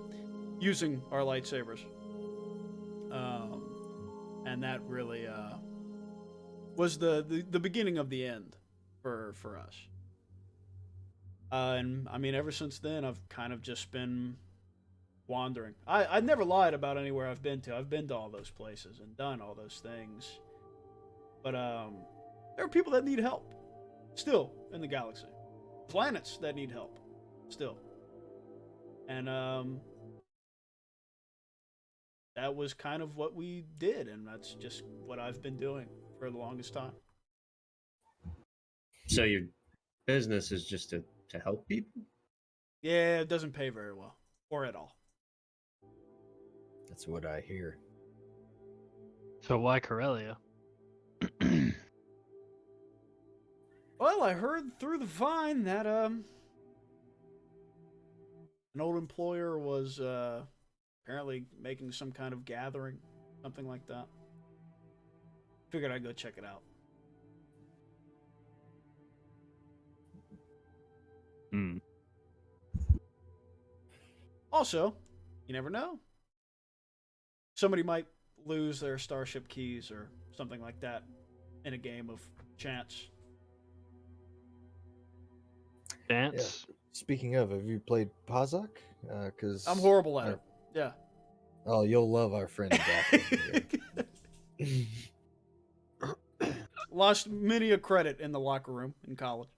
using our lightsabers. And that really was the beginning of the end for us. And I mean, ever since then, I've kind of just been wandering. I never lied about anywhere I've been to. I've been to all those places and done all those things. But there are people that need help still in the galaxy. Planets that need help still. And that was kind of what we did, and that's just what I've been doing for the longest time. So your business is just to help people? Yeah, it doesn't pay very well, or at all. That's what I hear. So why Corellia? Well, I heard through the vine that an old employer was apparently making some kind of gathering, something like that. Figured I'd go check it out. Hmm. Also, you never know. Somebody might lose their starship keys or something like that in a game of chance. Dance? Yeah. Speaking of, have you played Pazak? Because I'm horrible at it. Yeah. Oh, you'll love our friend Daphne. Lost many a credit in the locker room in college.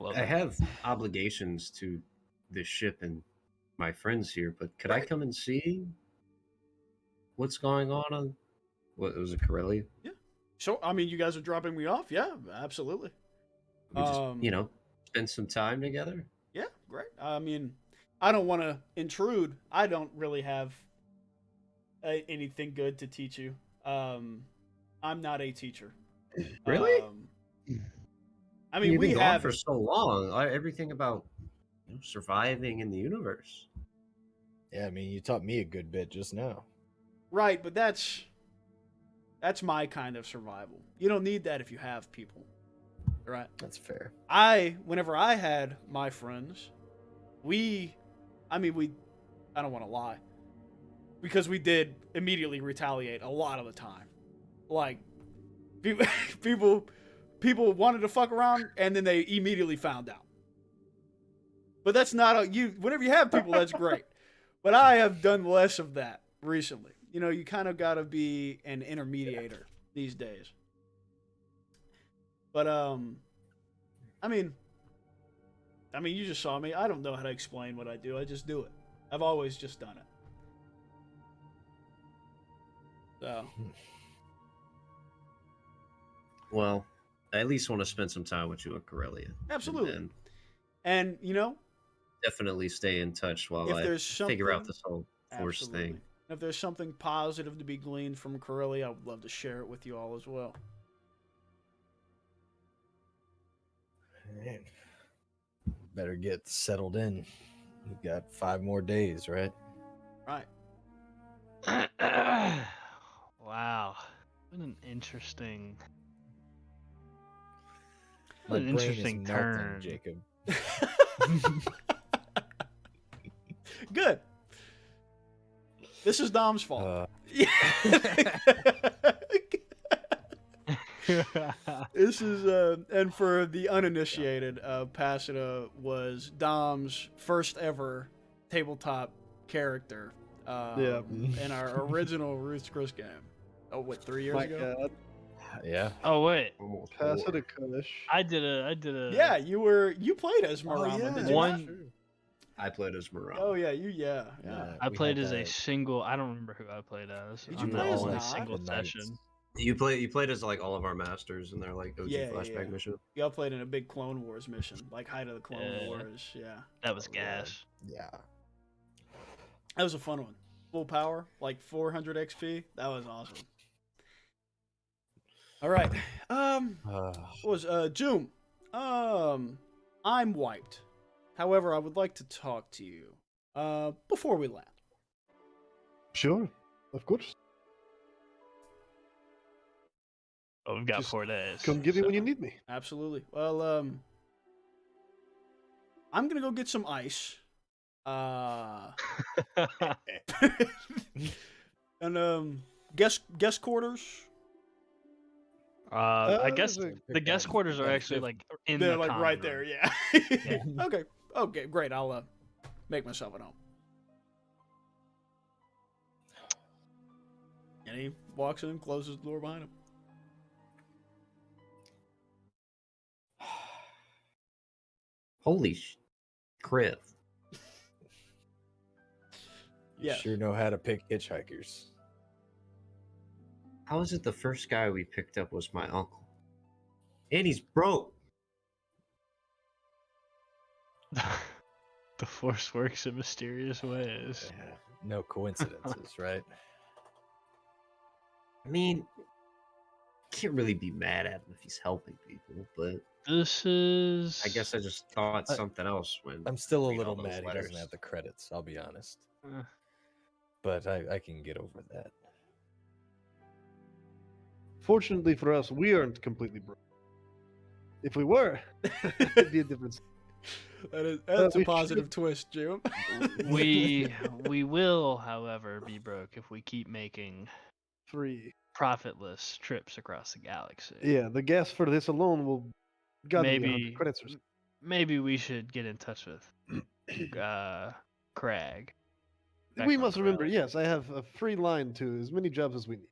Love I it. have obligations to this ship and my friends here, but could I come and see what's going on what was it, Corellia? Yeah. So, I mean, you guys are dropping me off? Yeah, absolutely. We just, spend some time together? Yeah, great. I mean, I don't want to intrude. I don't really have anything good to teach you. I'm not a teacher. Really? I mean, You've we been have gone for so long. Everything about surviving in the universe. Yeah, I mean, you taught me a good bit just now. Right, but that's my kind of survival. You don't need that if you have people. Right? That's fair. Whenever I had my friends, I don't want to lie, because we did immediately retaliate a lot of the time. Like, people wanted to fuck around, and then they immediately found out. But that's not whenever you have people, that's great. But I have done less of that recently. You kind of got to be an intermediator these days. But I mean, you just saw me. I don't know how to explain what I do. I just do it. I've always just done it. So. Well, I at least want to spend some time with you at Corellia. Absolutely. And definitely stay in touch while I figure out this whole Force thing. If there's something positive to be gleaned from Corellia, I would love to share it with you all as well. Man. Better get settled in. You've got 5 more days, right? Right. Wow. What an interesting My An brain is interesting melting, turn. Jacob. Good. This is Dom's fault. This is and for the uninitiated, Pasita was Dom's first ever tabletop character in our original Roots Chris game. Oh, what, 3 years My ago? God. Yeah. Oh wait, Almost Pass four. it a Kush. I did a. Yeah, you played as Marama, did you One- not? I played as Marama. Oh yeah, yeah. I we played had as a that- single. I don't remember who I played as. Did you on play that as only Nod? single The Knights. session. You played as like all of our masters in their like OG Yeah, flashback yeah. mission. Y'all played in a big Clone Wars mission, like Height of the Clone Yeah. Wars. Yeah, That was Oh, Lord. gas. Yeah. that was a fun one. Full power, like 400 XP. That was awesome. All right. What was June? I'm wiped. However, I would like to talk to you before we land. Sure, of course. Oh, we've got Just 4 days. Come get me when you so- need me. Absolutely. Well, I'm gonna go get some ice. And guest quarters. I guess there's a- the guest quarters are Yeah, actually diff- like in They're the like common right room. there. Yeah. Yeah. Okay. Great. I'll make myself at home. And he walks in, closes the door behind him. Holy crap! You Yeah. sure know how to pick hitchhikers. How is it the first guy we picked up was my uncle? And he's broke. The Force works in mysterious ways. Yeah. No coincidences, right? I mean, can't really be mad at him if he's helping people, but This is. I guess I just thought I- something else when I'm still a read all little those mad he doesn't letters. have the credits, I'll be honest. Uh, But I can get over that. Fortunately for us, we aren't completely broke. If we were, it'd be a difference. That's a we positive twist, Jim. we will, however, be broke if we keep making Free. profitless trips across the galaxy. Yeah, the gas for this alone will gotta be 100 Maybe credits or something. maybe we should get in touch with Crag. back We on must remember, Corellia. yes, I have a free line to as many jobs as we need.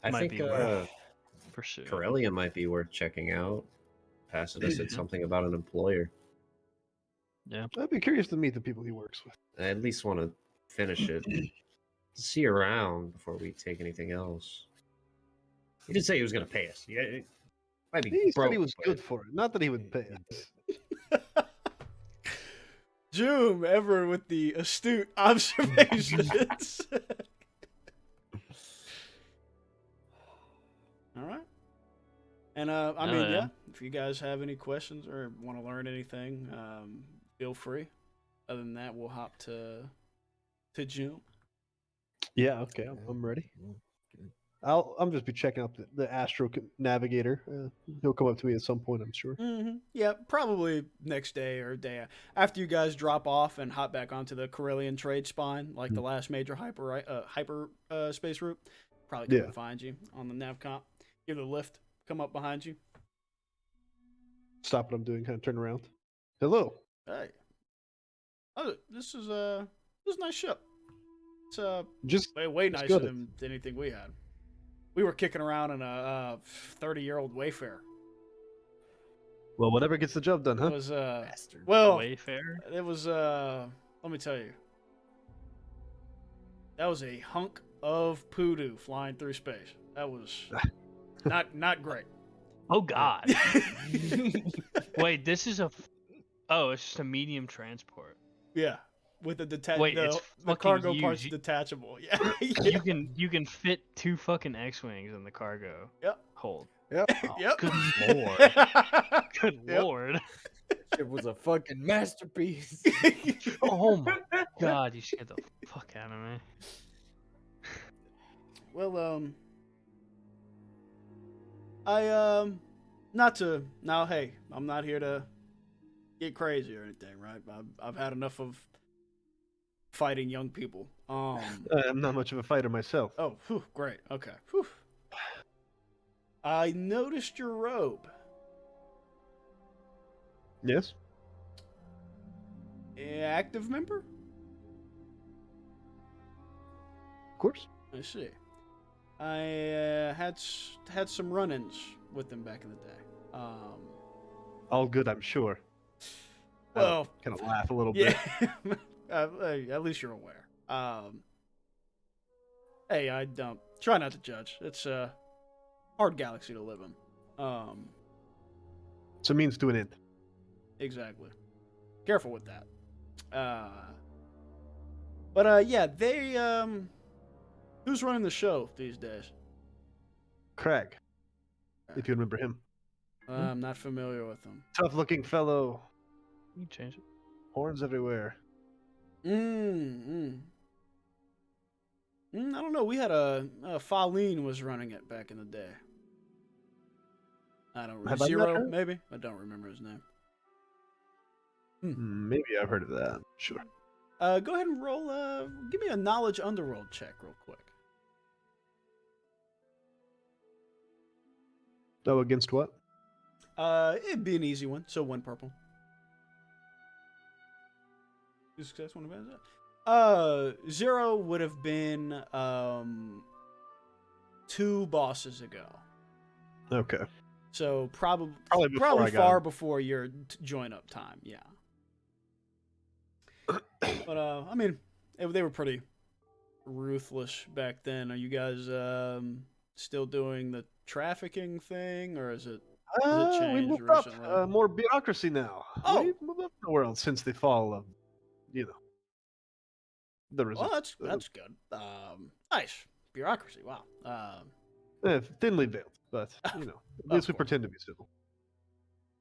I Might think be worth pursuing. Corellia might be worth checking out. Passida said something about an employer. I'd be curious to meet the people he works with. I at least want to finish it. See around before we take anything else. He did say he was going to pay us. Yeah, it might be He broke, said he was but- good for it, not that he would pay us. June, ever with the astute observations. All right. And I mean, yeah, if you guys have any questions or want to learn anything, feel free. Other than that, we'll hop to June. Yeah, okay, I'm ready. I'm just be checking out the Astro Navigator. He'll come up to me at some point, I'm sure. Mm-hmm. Yeah, probably next day or day after you guys drop off and hop back onto the Corellian trade spine, like the last major hyper space route. Probably come and find you on the nav comp. Give it a lift. Come up behind you. Stop what I'm doing, kind of turn around. Hello. Hey. Oh, this is a nice ship. It's Just way Let's nicer go than anything we had. We were kicking around in a 30-year-old Wayfarer. well, whatever gets the job done, It huh? was Bastard. well, Wayfarer. it was let me tell you. That was a hunk of poodoo flying through space. That was not great. Oh God. Wait, this is a. Oh, it's just a medium transport. Yeah, with the Wait, it's the fucking cargo huge. parts detachable. Yeah. You can fit 2 fucking X-wings in the cargo Yep. hold. Yep. Oh, Yep. Good lord. Good Yep. lord. It was a fucking masterpiece. Oh my God, you scared the fuck out of me. Not to now. Hey, I'm not here to get crazy or anything, right? I've had enough of fighting young people. I'm not much of a fighter myself. Oh, whew, great. Okay. Whew. I noticed your robe. Yes. Active member? Of course. I see. I had some run-ins with them back in the day. All good, I'm sure. Well, Kind of laugh a little yeah. bit. Hey, at least you're aware. Hey, I don't try not to judge. It's a hard galaxy to live in. It's a means to an end. Exactly. Careful with that. But yeah, they who's running the show these days? Craig, if you remember him. I'm not familiar with them. Tough-looking fellow, You can change it. horns everywhere. I don't know. We had a Faline was running it back in the day. I don't Have remember. I met Zero, her? maybe? I don't remember his name. Maybe I've heard of that. Sure. Go ahead and roll. Give me a knowledge underworld check real quick. Oh, against what? It'd be an easy one. So 1 purple. Two success, 1 advantage. 0 would have been 2 bosses ago. Okay. So probably before I got far him. before your join up time. Yeah. But I mean, they were pretty ruthless back then. Are you guys still doing the trafficking thing, or is it? Has it We changed moved up. recently? More bureaucracy now. Oh. We've moved up the world since the fall of, the Well, resistance. that's good. Nice bureaucracy. Wow. Thinly veiled, but at least we course. pretend to be civil.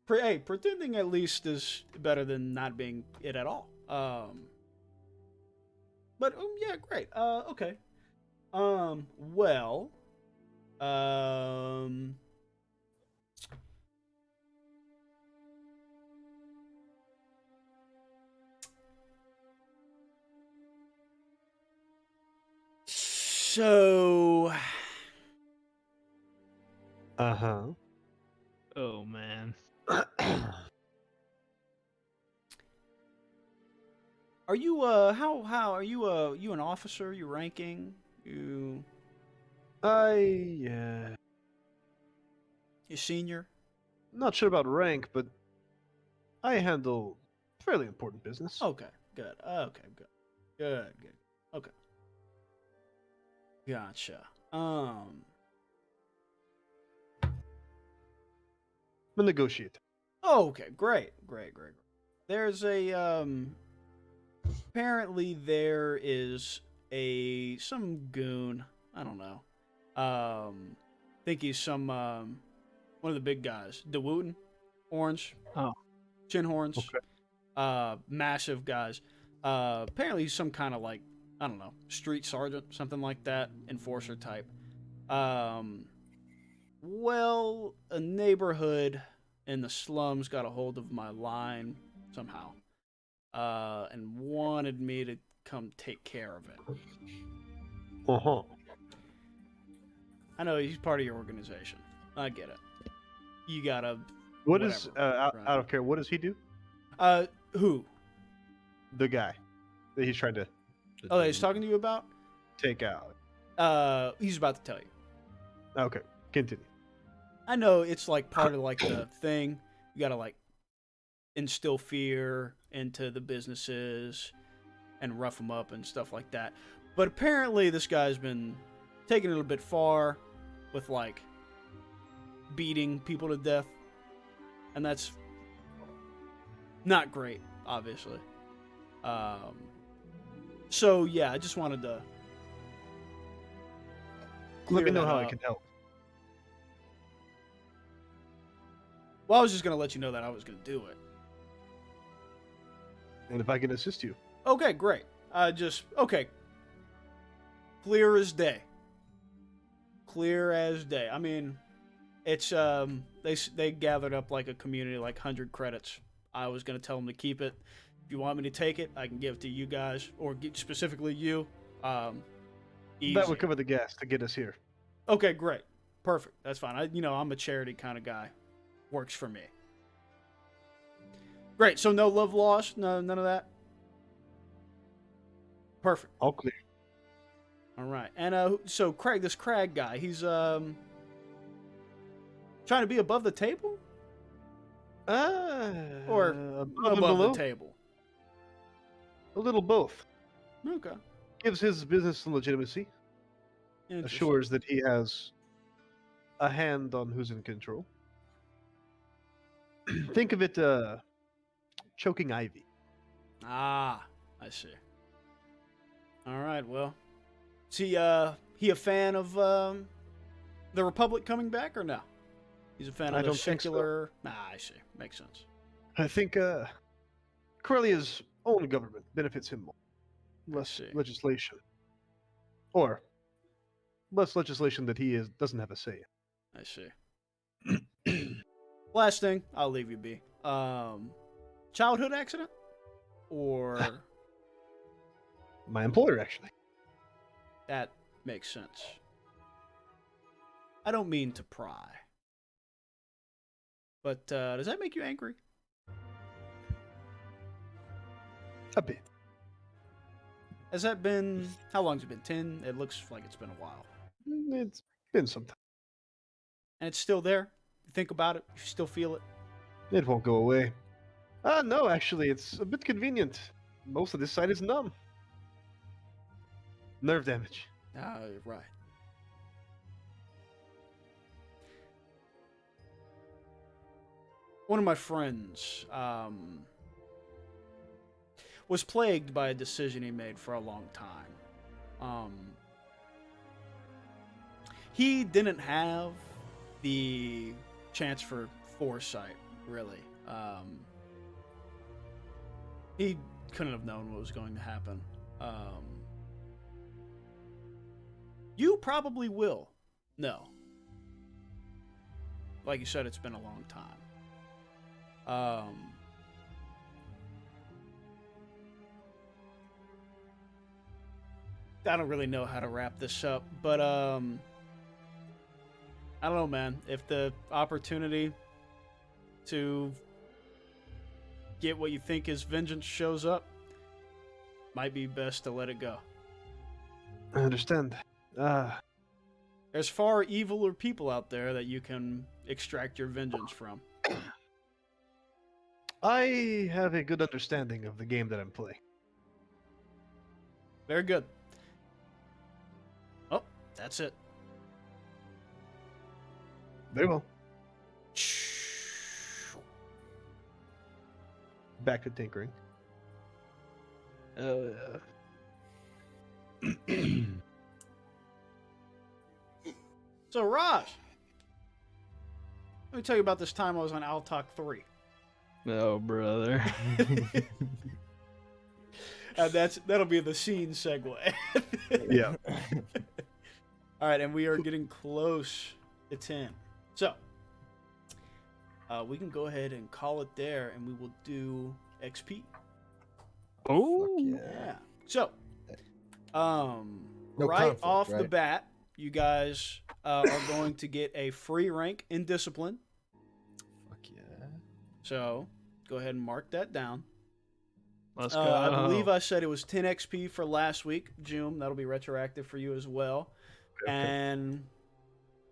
Hey, pretending at least is better than not being it at all. But yeah, great. Okay. Well, so Oh man. are you how are you you an officer? You ranking? You senior? Not sure about rank, but I handle fairly important business. Okay, good. Okay, good. Good. Okay. Gotcha. I'm a negotiator. Okay, great. There's a apparently there is some goon, I don't know. Think he's some one of the big guys. DeWooten, orange. Oh. Chin horns. Okay. Massive guys. Apparently he's some kind of like, I don't know, street sergeant, something like that, enforcer type. Well, a neighborhood in the slums got a hold of my line somehow, and wanted me to come take care of it. I know he's part of your organization. I get it. You gotta. What is whatever, out right. of care? What does he do? Who? The guy that he's trying to Oh, that he's talking to you about? take out. He's about to tell you. Okay, continue. I know it's like part of like the thing. You gotta like instill fear into the businesses and rough them up and stuff like that. But apparently this guy's been taking it a bit far with like beating people to death. And that's not great, obviously. So yeah, I just wanted to Let me clear know that how I up. can help. Well, I was just gonna let you know that I was gonna do it. And if I can assist you. Okay, great. Okay. Clear as day. Clear as day. I mean, It's they gathered up like a community, like 100 credits. I was gonna tell them to keep it. If you want me to take it, I can give it to you guys, or specifically you. Easy. That would cover the gas to get us here. Okay, great, perfect. That's fine. I'm a charity kind of guy. Works for me. Great. So no love lost, none of that. Perfect. All clear. All right. And so Craig, this Crag guy, he's trying to be above the table, or above above below? the table. A little both. Okay. Gives his business some legitimacy. Interesting. Assures that he has a hand on who's in control. Think of it choking Ivy. Ah, I see. All right. Well, is he a fan of the Republic coming back, or no? He's a fan I of the don't think so. secular. Ah, I see. Makes sense. I think Corellia's own government benefits him more. Less see. legislation. Or less legislation that he doesn't have a say in. I see. Last thing, I'll leave you be. Childhood accident? Or My employer, actually. that makes sense. I don't mean to pry. But does that make you angry? A bit. Has that been... How long's it been? 10? It looks like it's been a while. It's been some time. And it's still there? You think about it? You still feel it? It won't go away. No, actually, it's a bit convenient. Most of this side is numb. Nerve damage. Ah, right. One of my friends was plagued by a decision he made for a long time. He didn't have the chance for foresight, really. He couldn't have known what was going to happen. You probably will know. Like you said, it's been a long time. I don't really know how to wrap this up, but I don't know, man. If the opportunity to get what you think is vengeance shows up, might be best to let it go. I understand. There's far eviler people out there that you can extract your vengeance from. I have a good understanding of the game that I'm playing. Very good. Oh, that's it. Very well. Back to tinkering. Oh yeah. So, Raj, let me tell you about this time I was on Altalk 3. Oh, brother. That'll be the scene segue. Yeah. All right, and we are getting close to 10. So, we can go ahead and call it there, and we will do XP. Oh, Yeah. So, No right conflict, off the right? bat, you guys are going to get a free rank in discipline. Fuck yeah. So, go ahead and mark that down. let's go. I believe I said it was 10 XP for last week, June. That'll be retroactive for you as well. Okay. And,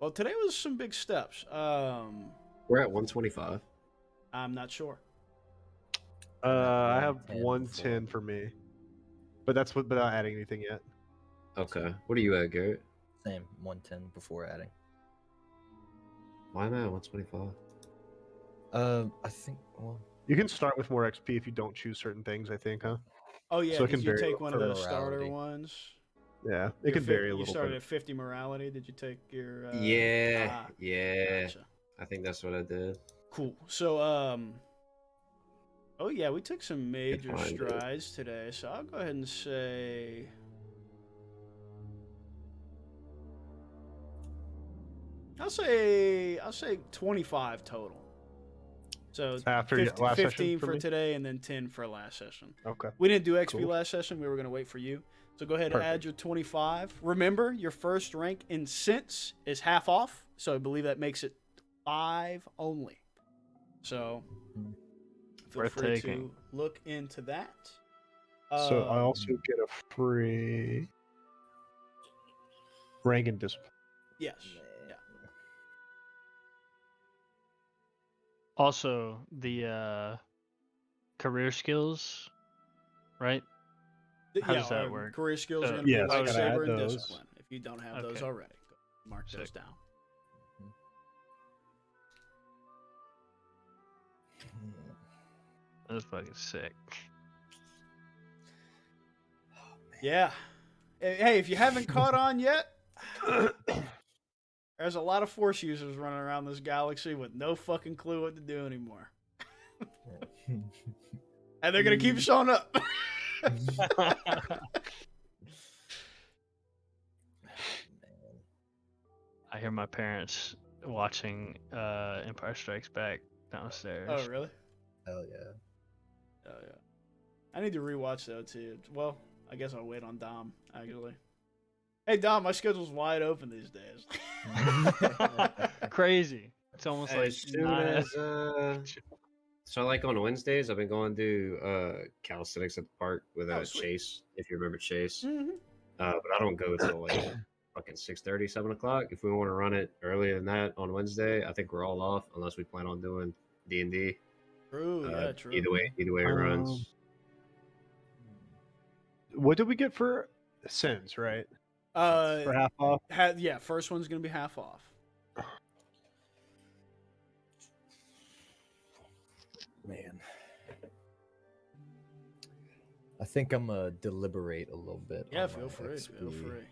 well, today was some big steps. We're at 125. I'm not sure. I have 110 110 for me. But that's without adding anything yet. Okay. What are you at, Garrett? Same, 110 before adding. Why am I at 125? I think, well, You can start with more XP if you don't choose certain things, I think, huh? Oh, yeah, So it did can you vary take one of for those starter morality. ones? Yeah, it Your can vary a You little started bit. at 50 morality. Did you take your... Yeah. Yeah. Gotcha. I think that's what I did. Cool. So, oh yeah, we took some major find it. strides today. So I'll go ahead and say, I'll say 25 total. So After 15, last session 15 for for me? today, and then 10 for last session. Okay. We didn't do XP Cool. last session. We were going to wait for you. So go ahead and add Perfect. your 25. Remember, your first rank in Sense is half off. So I believe that makes it 5 only. So feel Worth free taking. to look into that. So I also get a free rank and discipline. Yes. Yeah. Also, the career skills, right? How does that our work? Career skills are So- going to be Yes, I gotta add lightsaber and those. discipline. If you don't have those Okay. already, mark those Sick. down. That's fucking sick. Yeah. Hey, if you haven't caught on yet, there's a lot of Force users running around this galaxy with no fucking clue what to do anymore. And they're going to keep showing up. I hear my parents watching Empire Strikes Back downstairs. Oh, really? Hell yeah. Oh, yeah. I need to rewatch that, too. Well, I guess I'll wait on Dom, actually. Hey, Dom, my schedule's wide open these days. Crazy. It's almost like As soon not as so like on Wednesdays, I've been going to calisthenics at the park with Oh, sweet. Chase, if you remember Chase. Mhm. But I don't go till like fucking 6:30, 7 o'clock. If we want to run it earlier than that on Wednesday, I think we're all off unless we plan on doing D&D. True, yeah, true. Either way it runs. What did we get for Sins, right? For half off? Yeah, first one's going to be half off. Man. I think I'm gonna deliberate a little bit. Yeah, on feel my free. Feel XP. free.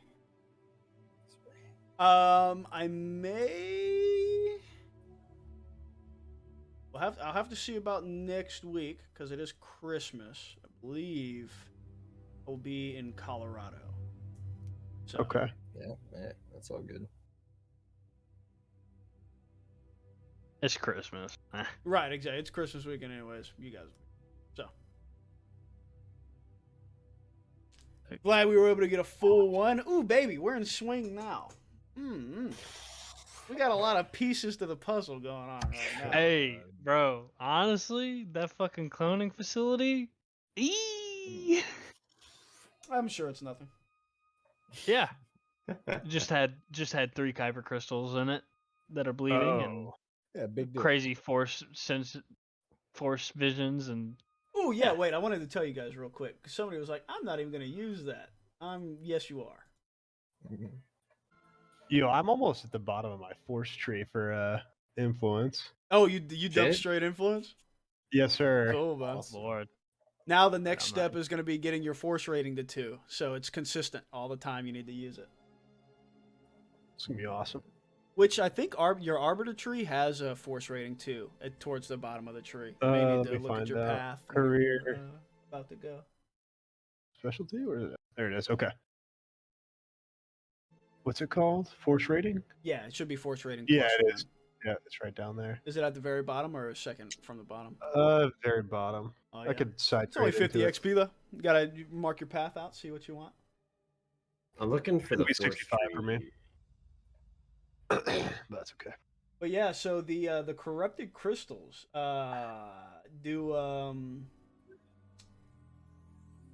I may. I'll have to see about next week because it is Christmas. I believe I'll be in Colorado. So, Okay. Yeah, that's all good. it's Christmas. Right, exactly. It's Christmas weekend, anyways. You guys. So glad we were able to get a full one. Ooh, baby, we're in swing now. We got a lot of pieces to the puzzle going on right now. Hey, bro. Honestly, that fucking cloning facility. Eee! I'm sure it's nothing. Yeah. just had 3 kyber crystals in it that are bleeding and Yeah, big deal. crazy force visions and Oh yeah, wait. I wanted to tell you guys real quick because somebody was like, "I'm not even going to use that." Yes, you are. I'm almost at the bottom of my force tree for influence. Oh, you dumped Shit. straight influence. Yes, sir. Cool, man. Lord. Now the next I'm step not- is going to be getting your force rating to 2, so it's consistent all the time. You need to use it. It's gonna be awesome. Which I think your arbiter tree has a force rating too, towards the bottom of the tree. You may need Let to me look at find your out. path. Career. Where you're, about to go. Specialty, or is it? There it is. Okay. What's it called? Force rating? Yeah, it should be force rating. Yeah, plus it 1. is. Yeah, it's right down there. Is it at the very bottom or a second from the bottom? Very bottom. Oh, I yeah. could side It's only trade 50 into it. XP though. You gotta mark your path out, see what you want. I'm looking for It'll the be force 65 for me. tree. That's okay. But yeah, so the corrupted crystals do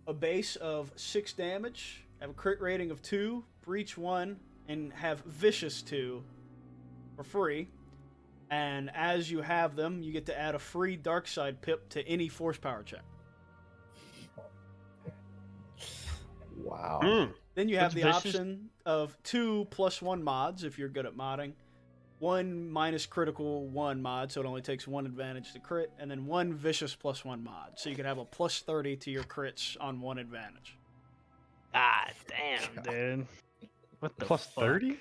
a base of 6 damage, have a crit rating of 2, breach 1, and have vicious 2 for free. And as you have them, you get to add a free dark side pip to any force power check. Wow. Then you have What's the vicious? option of 2 +1 mods if you're good at modding. 1 minus critical 1 mod, so it only takes 1 advantage to crit, and then 1 vicious +1 mod, so you can have a +30 to your crits on 1 advantage. Ah, damn, dude. What the Plus fuck? 30?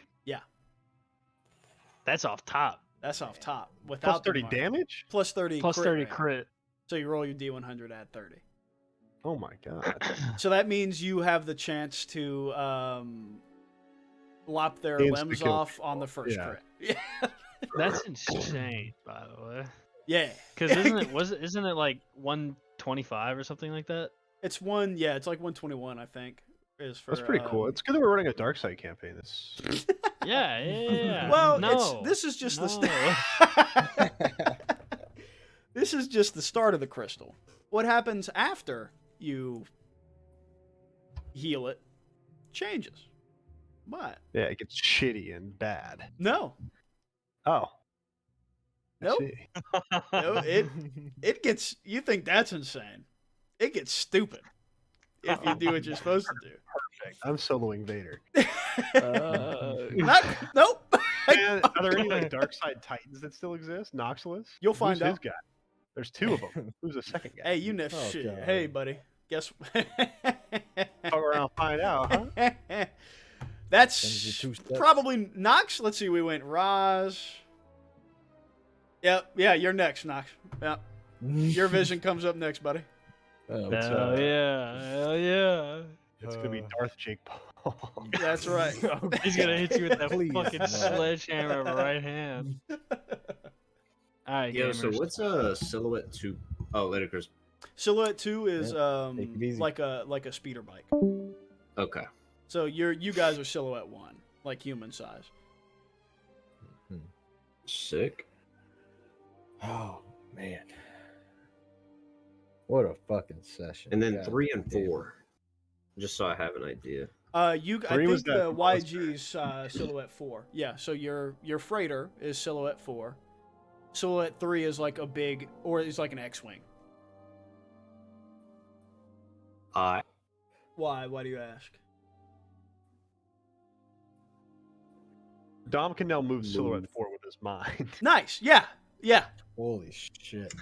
That's off top. That's off top. Plus Without the 30 mod. damage? Plus 30 Plus crit 30 rate. crit. So you roll your D100, add 30. Oh my god. So that means you have the chance to lop their limbs Insta-kill off on the people. first Yeah. crit. Yeah. That's insane, by the way. Yeah. Because isn't it like 125 or something like that? It's one. Yeah, it's like 121, I think. Is for. That's pretty cool. It's good that we're running a dark side campaign. This Yeah. Well, no, this is just no. this is just the start of the crystal. What happens after you heal it changes. But yeah, it gets shitty and bad. no, Oh. I Nope. see. no, it gets. You think that's insane? It gets stupid if you do what you're supposed to do. Perfect. I'm soloing Vader. Nope. And are there any like dark side titans that still exist? Noxalus? You'll find Who's out. his guy? There's two of them. Who's the second guy? Hey, you know Oh, shit. God. Hey, buddy. Guess. Fuck around, find out, huh? That's Sends you 2 steps. probably Nox. Let's see. We went Roz. Yep. Yeah, you're next, Nox. Yep. Your vision comes up next, buddy. Oh, Hell yeah. Hell yeah. It's gonna be Darth Jake Paul. That's right. He's gonna hit you with that Please, fucking no. sledgehammer of a right hand. Alright, Yo, so gamers. what's Silhouette 2? Oh, later, Chris. Silhouette 2 is take it easy. like a speeder bike. Okay. So you guys are Silhouette 1, like human size. Sick. Oh man, what a fucking session! And then God 3 and damn. 4. Just so I have an idea. I Three was think the that YG's Silhouette 4. Yeah, so your freighter is Silhouette 4. Silhouette 3 is like a big, or is like an X-wing. I Why? Why do you ask? Dom can now move Silhouette 4 with his mind. Nice. Yeah. Yeah. Holy shit!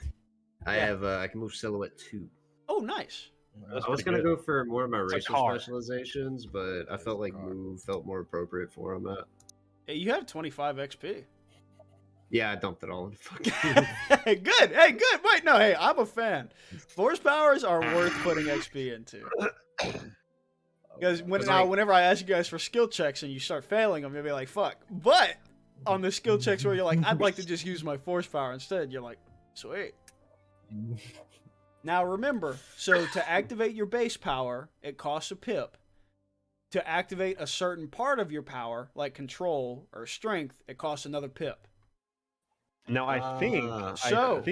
have I can move Silhouette 2. Oh, nice. That's I was pretty gonna good. go for more of my It's a racial car. specializations, but I felt like car. move felt more appropriate for him. Hey, you have 25 XP. Yeah, I dumped it all in fucking. Hey, good. Hey, good. Wait, no. Hey, I'm a fan. Force powers are worth putting XP into. Because whenever I ask you guys for skill checks and you start failing them, you'll be like, "Fuck." But on the skill checks where you're like, "I'd like to just use my force power instead," you're like, "Sweet." Now remember, so to activate your base power, it costs a pip. To activate a certain part of your power, like control or strength, it costs another pip. Now I think So-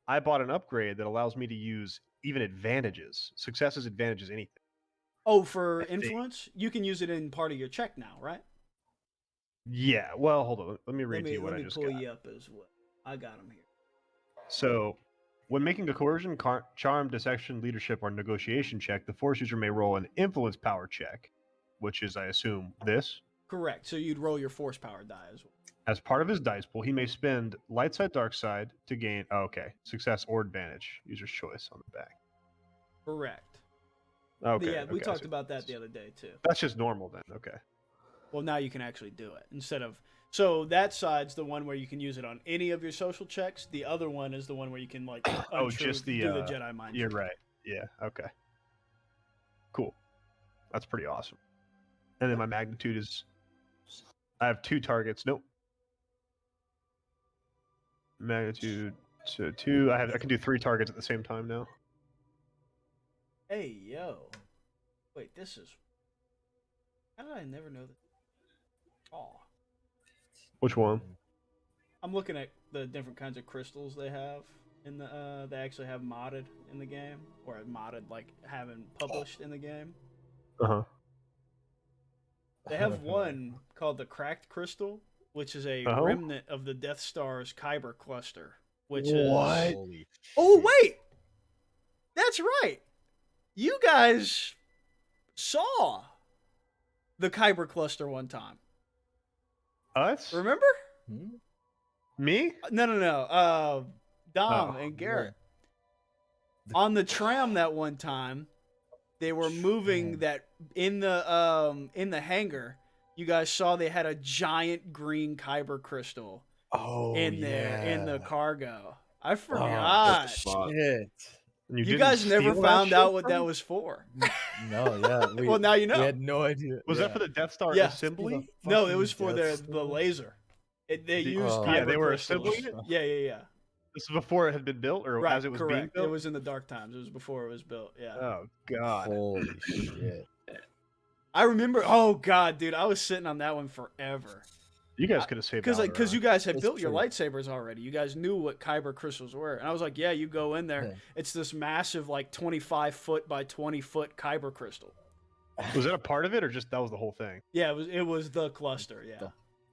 I bought an upgrade that allows me to use even advantages, successes, advantages, anything. Oh, for I think- influence, you can use it in part of your check now, right? Yeah. Well, hold on. Let me read to you what let I me just pull got. you up as well. I got them here. So, when making a coercion, charm, dissection, leadership, or negotiation check, the force user may roll an influence power check, which is, I assume, this. Correct. So you'd roll your force power die as well. As part of his dice pool, he may spend light side, dark side to gain. Oh, okay, success or advantage. User's choice on the back. Correct. Okay. Yeah, we okay, talked so about that the other day too. That's just normal then. Okay. Well, now you can actually do it instead of. So that side's the one where you can use it on any of your social checks. The other one is the one where you can like Oh, just the, do the Jedi mind. You're trick. right. Yeah. Okay. Cool. That's pretty awesome. And then my magnitude is. I have 2 targets. Nope. Magnitude to 2. I can do 3 targets at the same time now. Hey yo, wait, this is. How did I never know that? Oh, Which one? I'm looking at the different kinds of crystals they have in the. They actually have modded in the game, or modded like having published in the game. Uh huh. They have one called the Cracked Crystal, which is a Oh. remnant of the Death Star's Kyber cluster. Which What? is Holy oh shit. wait, that's right. You guys saw the Kyber cluster one time. Us? Remember? Hmm? Me? No. Dom Oh, and Garrett The- on the tram that one time. They were moving Man. that in the hangar. You guys saw they had a giant green Kyber crystal Oh, in there in the yeah. cargo. I Oh, forgot. spot. shit. And you didn't guys never steal that found shit out what from that me? was for. No, yeah. We, Well, now you know. We had no idea. Was yeah. that for the Death Star Yeah. assembly? No, it Fucking was for Death the Star. laser. They used Oh. kyber Yeah, they were crystals. assembling it? Yeah. This is before it had been built, or Right, as it was correct. being built. It was in the dark times. It was before it was built. Yeah. Oh God. Holy shit! I remember. Oh God, dude, I was sitting on that one forever. You guys could have saved Because you guys had That's built your true. lightsabers already. You guys knew what kyber crystals were, and I was like, yeah, you go in there. Yeah. It's this massive, like 25-foot by 20-foot kyber crystal. Was that a part of it, or just that was the whole thing? Yeah, it was the cluster. Yeah.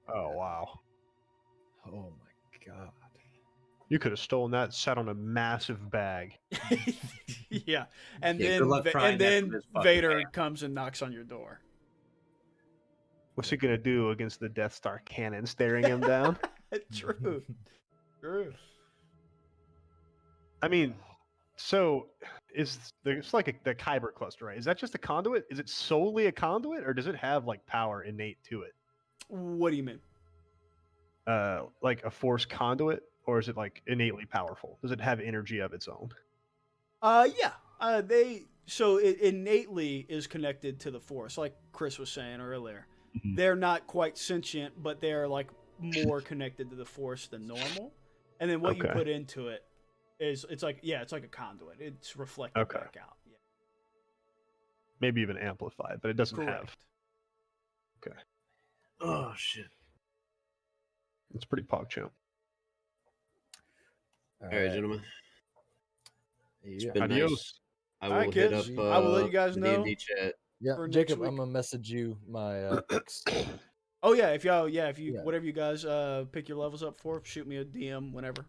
Oh wow. Oh my god! You could have stolen that, sat on a massive bag. Yeah, and Yeah, good luck prying that from his fucking Vader hand. comes and knocks on your door. What's he gonna do against the Death Star cannon staring him down? True. True. I mean, so it's like the Kyber cluster, right? Is that just a conduit? Is it solely a conduit, or does it have like power innate to it? What do you mean? Like a force conduit, or is it like innately powerful? Does it have energy of its own? Yeah. It innately is connected to the Force, like Chris was saying earlier. Mhm. They're not quite sentient, but they're like more connected to the Force than normal. And then what you Okay. put into it is it's like a conduit. It's reflected Okay. back out. Yeah. Maybe even amplified, but it doesn't have. Correct. Oh shit! It's pretty PogChamp. All right, gentlemen. It's Yeah, been Adios. nice. I All will right, hit kids. up. I will let you guys the know. D&D chat. yeah. for next Jacob, week. I'm gonna message you my Oh yeah, if you Yeah. whatever you guys pick your levels up for, shoot me a DM whenever.